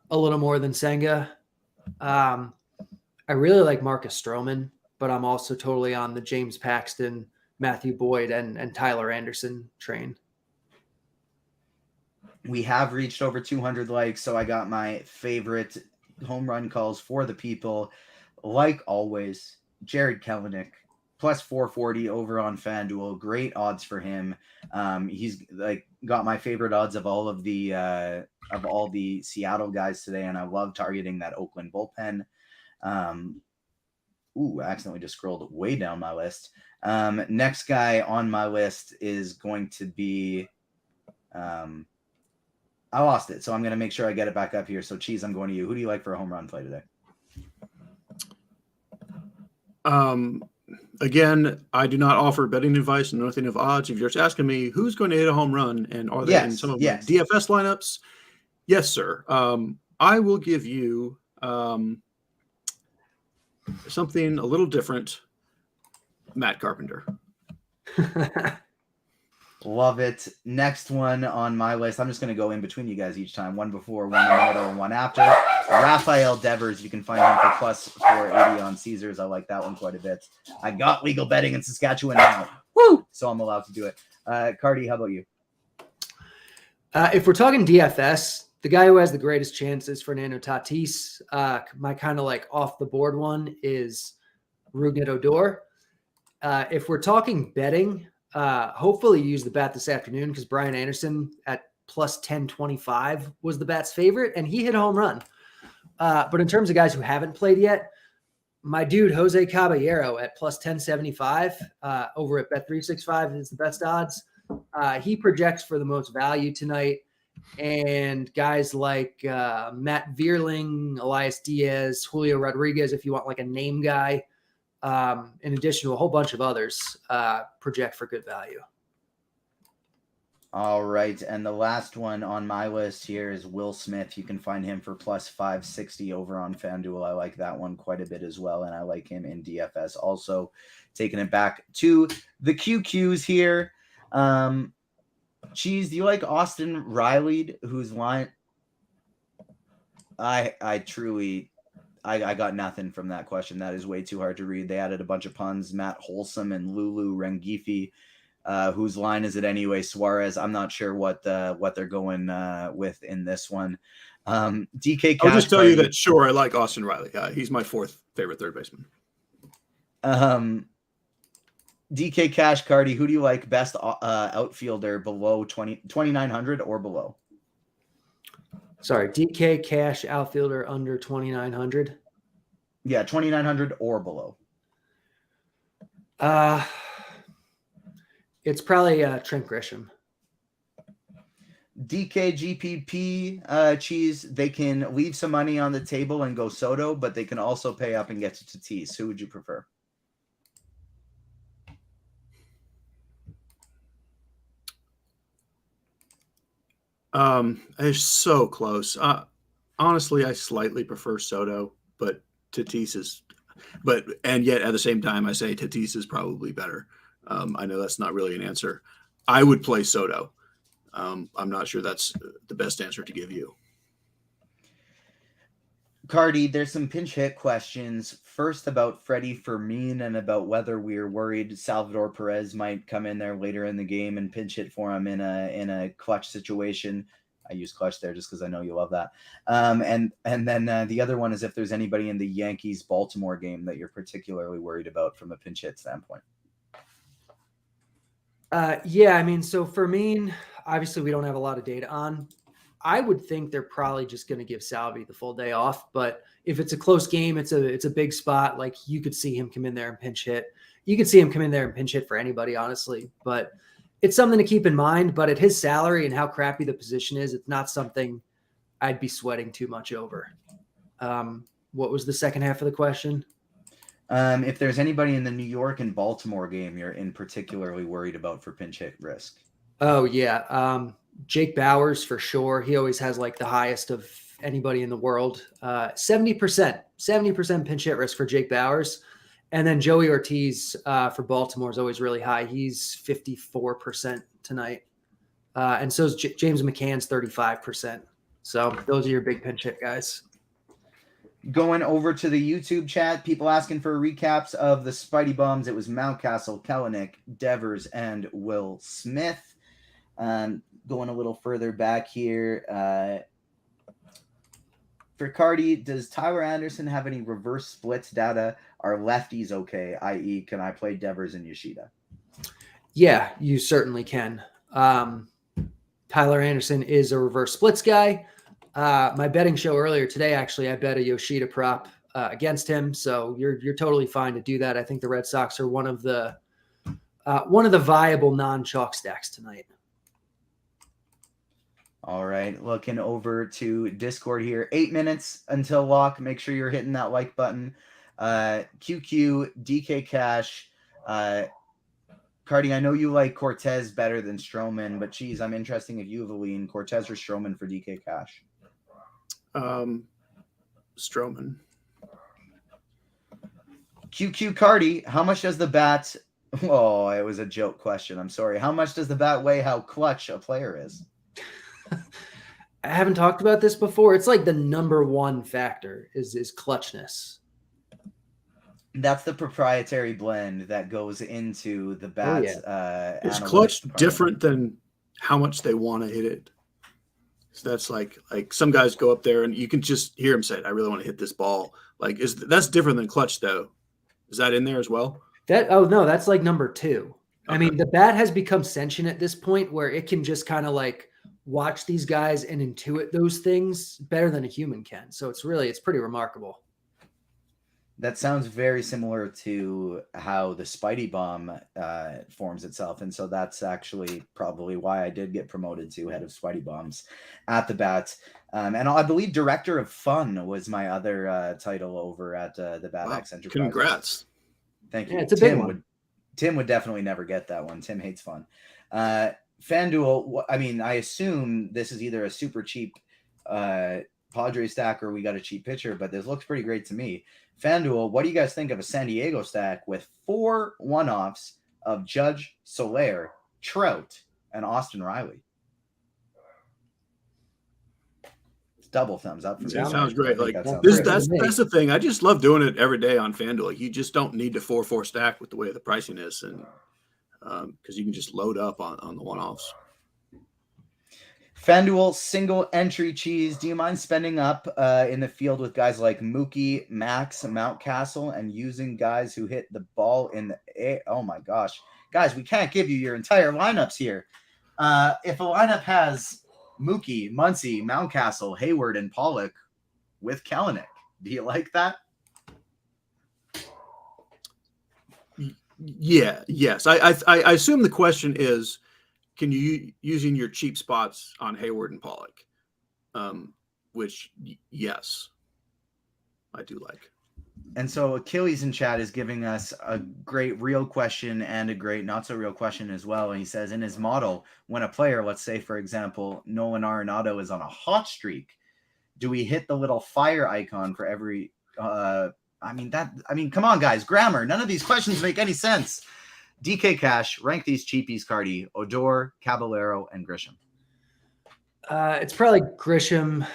a little more than Senga. I really like Marcus Stroman, but I'm also totally on the James Paxton, Matthew Boyd, and Tyler Anderson train. We have reached over 200 likes, so I got my favorite home run calls for the people. Like always, Jared Kelenic, plus 440 over on FanDuel. Great odds for him. He's got my favorite odds of all the Seattle guys today, and I love targeting that Oakland bullpen. I accidentally just scrolled way down my list. Next guy on my list is going to be I lost it, so I'm going to make sure I get it back up here. So, Cheese, I'm going to you. Who do you like for a home run play today? Again, I do not offer betting advice and nothing of odds. If you're just asking me who's going to hit a home run and are they in some of the DFS lineups, yes, sir. I will give you something a little different. Matt Carpenter. Love it. Next one on my list. I'm just going to go in between you guys each time. One before, one in the middle, and one after. Rafael Devers. You can find him for plus 480 on Caesars. I like that one quite a bit. I got legal betting in Saskatchewan now. Woo! So I'm allowed to do it. Carty, how about you? If we're talking DFS, the guy who has the greatest chance is Fernando Tatis. My kind of like off the board one is Rougned Odor. If we're talking betting, hopefully you use the bat this afternoon because Brian Anderson at plus 1025 was the bat's favorite, and he hit a home run. But in terms of guys who haven't played yet, my dude Jose Caballero at plus 1075 over at Bet365 is the best odds. He projects for the most value tonight, and guys like Matt Vierling, Elias Diaz, Julio Rodriguez, if you want like a name guy, in addition to a whole bunch of others, project for good value. All right. And the last one on my list here is Will Smith. You can find him for plus 560 over on FanDuel. I like that one quite a bit as well. And I like him in DFS. Also taking it back to the QQs here. Cheese, do you like Austin Riley, whose line? I truly got nothing from that question. That is way too hard to read. They added a bunch of puns. Matt Wholesome and Lulu Rengifi. Whose line is it anyway? Suarez. I'm not sure what they're going with in this one. DK. I'll just tell you that sure, I like Austin Riley. He's my fourth favorite third baseman. DK Cash Carty. Who do you like best outfielder below 2,900 or below? Sorry, DK Cash outfielder under 2,900. Yeah, 2,900 or below. It's probably Trent Grisham. DKGPP Cheese, they can leave some money on the table and go Soto, but they can also pay up and get to Tatis. Who would you prefer? It's so close. Honestly, I slightly prefer Soto, but Tatis is, and yet at the same time, I say Tatis is probably better. I know that's not really an answer. I would play Soto. I'm not sure that's the best answer to give you. Carty, there's some pinch hit questions. First about Freddie Fermin and about whether we're worried Salvador Perez might come in there later in the game and pinch hit for him in a clutch situation. I use clutch there just because I know you love that. And then the other one is if there's anybody in the Yankees Baltimore game that you're particularly worried about from a pinch hit standpoint. Yeah, I mean, so Fermin, obviously we don't have a lot of data on. I would think they're probably just going to give Salvi the full day off, but if it's a close game, it's a big spot. Like you could see him come in there and pinch hit. You could see him come in there and pinch hit for anybody, honestly, but it's something to keep in mind. But at his salary and how crappy the position is, it's not something I'd be sweating too much over. What was the second half of the question? If there's anybody in the New York and Baltimore game you're in particularly worried about for pinch hit risk. Oh yeah. Jake Bauers for sure. He always has like the highest of anybody in the world. 70% pinch hit risk for Jake Bauers. And then Joey Ortiz for Baltimore is always really high. He's 54% tonight. And so is James McCann's 35%. So those are your big pinch hit guys. Going over to the YouTube chat, people asking for recaps of the Spidey Bums. It was Mountcastle, Kellenick, Devers, and Will Smith. Going a little further back here. For Carty, does Tyler Anderson have any reverse splits data? Are lefties okay? I.e., can I play Devers and Yoshida? Yeah, you certainly can. Tyler Anderson is a reverse splits guy. My betting show earlier today, actually, I bet a Yoshida prop against him. So you're totally fine to do that. I think the Red Sox are one of the viable non-chalk stacks tonight. All right, looking over to Discord here. 8 minutes until lock. Make sure you're hitting that like button. QQ, DK Cash. Carty, I know you like Cortez better than Stroman, but geez, I'm interested if you have a lean. Cortez or Stroman for DK Cash? Stroman. QQ Carty, how much does the bat... Oh, it was a joke question. I'm sorry. How much does the bat weigh how clutch a player is? I haven't talked about this before. It's like the number one factor is clutchness. That's the proprietary blend that goes into the bat's. Is clutch different than how much they want to hit it? So that's like some guys go up there and you can just hear them say, "I really want to hit this ball." Like, that's different than clutch, though. Is that in there as well? No, that's like number two. Okay. I mean, the bat has become sentient at this point where it can just kind of like watch these guys and intuit those things better than a human can. So it's pretty remarkable. That sounds very similar to how the Spidey Bomb forms itself. And so that's actually probably why I did get promoted to head of Spidey Bombs at the bat. And I believe Director of Fun was my other title over at the Bad Axe Enterprises. Congrats. Thank you. Yeah, it's a big one. Tim would definitely never get that one. Tim hates fun. FanDuel, I mean, I assume this is either a super cheap Padres stack or we got a cheap pitcher, but this looks pretty great to me. FanDuel, what do you guys think of a San Diego stack with 4 one-offs of Judge, Soler, Trout, and Austin Riley? It's double thumbs up for me. That sounds great. Like that's the thing. I just love doing it every day on FanDuel. You just don't need to 4-4 stack with the way the pricing is, and because you can just load up on the one-offs. FanDuel single entry cheese. Do you mind spending up in the field with guys like Mookie, Max, Mountcastle, and using guys who hit the ball in the air? Oh my gosh, guys, we can't give you your entire lineups here. If a lineup has Mookie, Muncy, Mountcastle, Hayward, and Pollock with Kelenic, do you like that? Yeah. Yes. I assume the question is, can you using your cheap spots on Hayward and Pollock? Which yes, I do like. And so Achilles in chat is giving us a great real question and a great not so real question as well. And he says, in his model, when a player, let's say for example, Nolan Arenado is on a hot streak, do we hit the little fire icon for every? Come on, guys, grammar. None of these questions make any sense. DK Cash, rank these cheapies, Carty: Odor, Caballero, and Grisham. It's probably Grisham,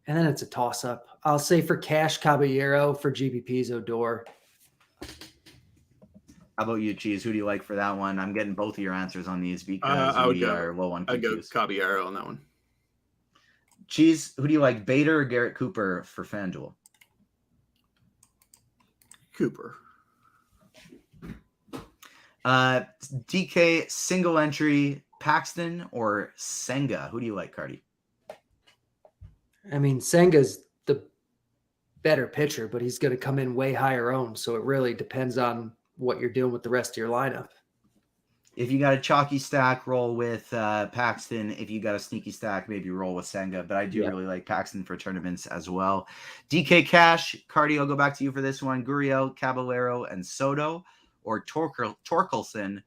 and then it's a toss-up. I'll say for Cash, Caballero. For GBPs, Odor. How about you, Cheese? Who do you like for that one? I'm getting both of your answers on these because we are low on I'd go confused. Caballero on that one. Cheese, who do you like, Bader or Garrett Cooper for FanDuel? Cooper. DK single entry, Paxton or Senga? Who do you like, Carty? I mean, Senga's the better pitcher, but he's going to come in way higher owned. So it really depends on what you're doing with the rest of your lineup. If you got a chalky stack, roll with Paxton. If you got a sneaky stack, maybe roll with Senga. But I do really like Paxton for tournaments as well. DK Cash, Carty, I'll go back to you for this one. Gurriel, Caballero, and Soto, or Torkelson,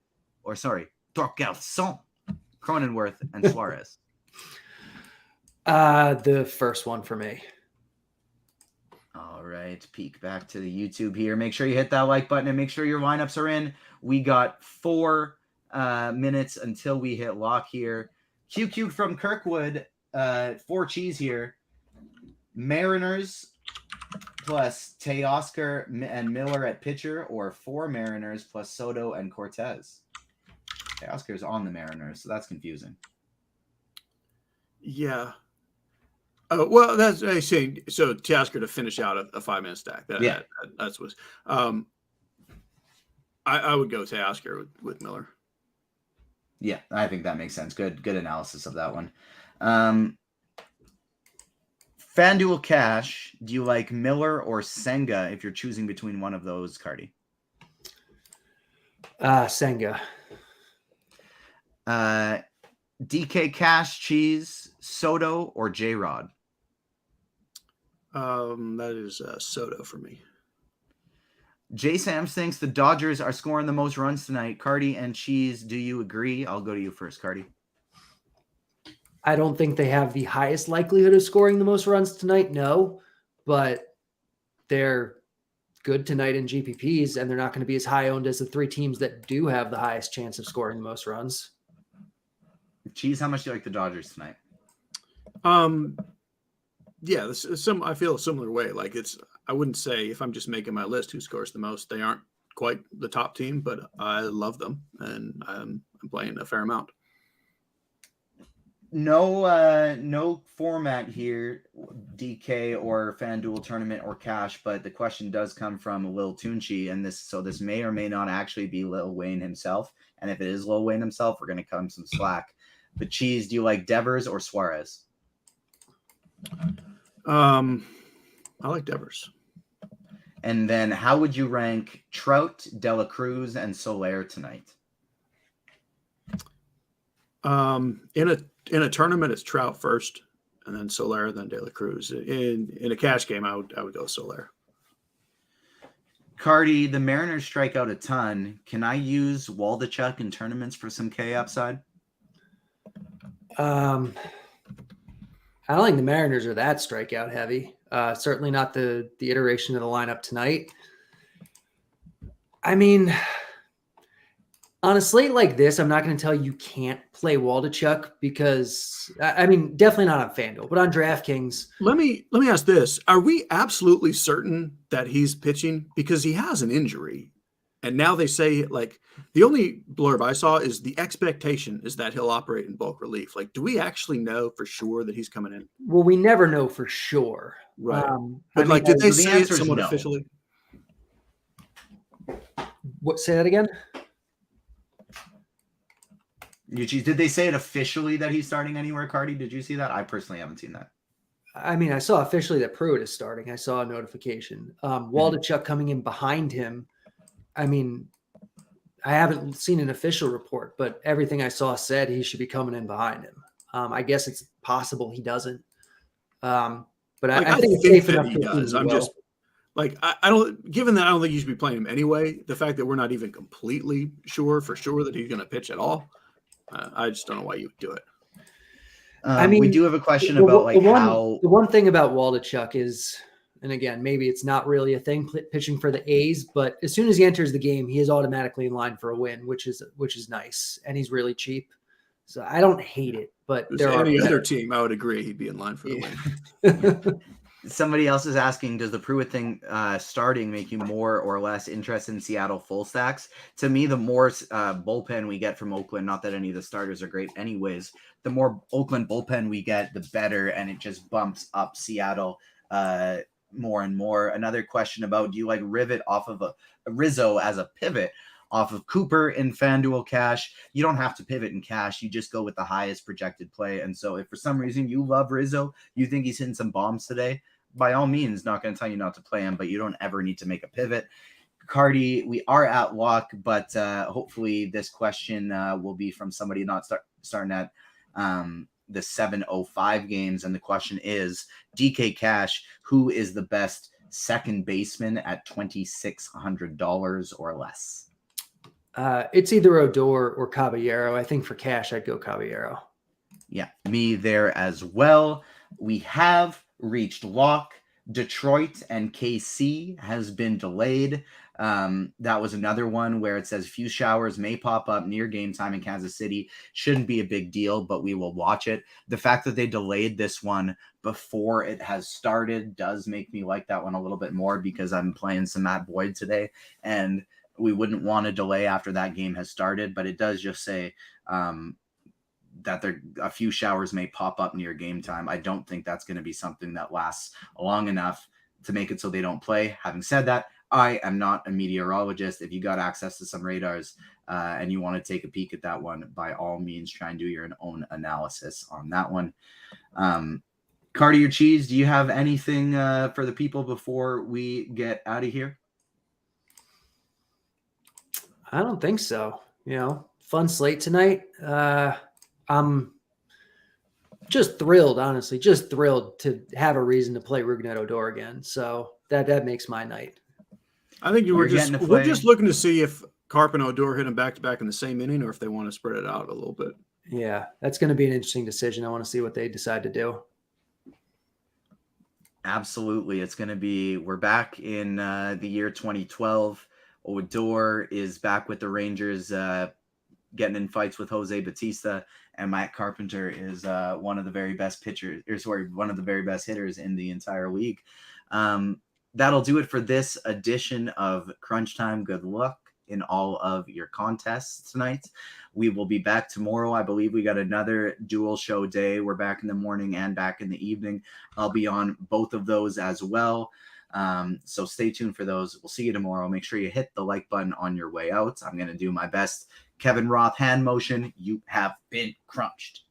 Cronenworth, and Suarez. The first one for me. All right, peek back to the YouTube here. Make sure you hit that like button and make sure your lineups are in. We got 4 minutes until we hit lock here. QQ from Kirkwood, 4 cheese here. Mariners plus Teoscar and Miller at pitcher, or 4 Mariners plus Soto and Cortez. Teoscar's on the Mariners, so that's confusing. Yeah. Well, that's I saying. So Teoscar to finish out a 5-minute stack. That's what. I would go Teoscar with Miller. Yeah, I think that makes sense. Good analysis of that one. FanDuel Cash, do you like Miller or Senga if you're choosing between one of those, Carty? Senga. DK Cash, Cheese, Soto, or J-Rod? That is Soto for me. J Sams thinks the Dodgers are scoring the most runs tonight. Carty and Cheese, do you agree? I'll go to you first, Carty. I don't think they have the highest likelihood of scoring the most runs tonight, no, but they're good tonight in GPPs, and they're not going to be as high owned as the 3 teams that do have the highest chance of scoring the most runs. Cheese, how much do you like the Dodgers tonight? Yeah, I feel a similar way. Like I wouldn't say if I'm just making my list who scores the most, they aren't quite the top team, but I love them and I'm playing a fair amount. No format here, DK or FanDuel tournament or cash, but the question does come from Lil Tunchi, and this may or may not actually be Lil Wayne himself. And if it is Lil Wayne himself, we're going to cut him some slack. But Cheese, do you like Devers or Suarez? I like Devers. And then how would you rank Trout, Dela Cruz, and Soler tonight? In a tournament, it's Trout first, and then Soler, then De La Cruz. In a cash game, I would go Soler. Carty, the Mariners strike out a ton. Can I use Waldichuk in tournaments for some K upside? I don't think the Mariners are that strikeout heavy. Certainly not the iteration of the lineup tonight. I mean, on a slate like this, I'm not going to tell you can't play Waldichuk because, I mean, definitely not on Fanduel, but on DraftKings. Let me ask this. Are we absolutely certain that he's pitching? Because he has an injury. And now they say, like, the only blurb I saw is the expectation is that he'll operate in bulk relief. Like, do we actually know for sure that he's coming in? Well, we never know for sure. Right. But like, did they the say it answer is somewhat no. officially? What? Say that again? Did they say it officially that he's starting anywhere, Carty? Did you see that? I personally haven't seen that. I mean, I saw officially that Pruitt is starting. I saw a notification. Waldichuk coming in behind him. I mean, I haven't seen an official report, but everything I saw said he should be coming in behind him. I guess it's possible he doesn't. But Like, I think it's safe that enough he to does. assume I'm he will. just like, I don't, given that I don't think you should be playing him anyway, the fact that we're not even completely sure that he's going to pitch at all, I just don't know why you would do it. I mean, we do have a question about like how the one thing about Waldichuk is, and again, maybe it's not really a thing pitching for the A's, but as soon as he enters the game, he is automatically in line for a win, which is nice, and he's really cheap. So I don't hate it, but If there it's are any other team, I would agree he'd be in line for the win. somebody else is asking, does the Pruitt thing starting make you more or less interested in Seattle full stacks? To me, the more bullpen we get from Oakland, not that any of the starters are great anyways, the more Oakland bullpen we get, the better, and it just bumps up Seattle more and more. Another question about, do you like Rivet off of a Rizzo as a pivot off of Cooper in Fanduel cash? You don't have to pivot in cash. You just go with the highest projected play. And so if for some reason you love Rizzo, you think he's hitting some bombs today, by all means, not going to tell you not to play him, but you don't ever need to make a pivot. Carty, we are at lock, but hopefully this question will be from somebody not starting at the 7:05 games. And the question is, DK Cash, who is the best second baseman at $2,600 or less? It's either Odor or Caballero. I think for cash, I'd go Caballero. Yeah, me there as well. We have reached lock. Detroit and KC has been delayed. That was another one where it says few showers may pop up near game time in Kansas City. Shouldn't be a big deal, but we will watch it. The fact that they delayed this one before it has started does make me like that one a little bit more, because I'm playing some Matt Boyd today, and we wouldn't want to delay after that game has started. But it does just say that a few showers may pop up near game time. I don't think that's going to be something that lasts long enough to make it so they don't play. Having said that, I am not a meteorologist. If you got access to some radars and you want to take a peek at that one, by all means, try and do your own analysis on that one. Carty or Cheese, do you have anything for the people before we get out of here? I don't think so. Fun slate tonight. I'm just thrilled, honestly, just thrilled to have a reason to play Rougned Odor again. So that makes my night. I think we're just looking to see if Carp and Odor hit him back to back in the same inning, or if they want to spread it out a little bit. Yeah, that's going to be an interesting decision. I want to see what they decide to do. Absolutely. It's going to be, we're back in the year 2012. Odor is back with the Rangers, getting in fights with Jose Bautista, and Matt Carpenter is one of the very best one of the very best hitters in the entire league. That'll do it for this edition of Crunch Time. Good luck in all of your contests tonight. We will be back tomorrow. I believe we got another dual show day. We're back in the morning and back in the evening. I'll be on both of those as well. So stay tuned for those. We'll see you tomorrow. Make sure you hit the like button on your way out. I'm going to do my best Kevin Roth hand motion. You have been crunched.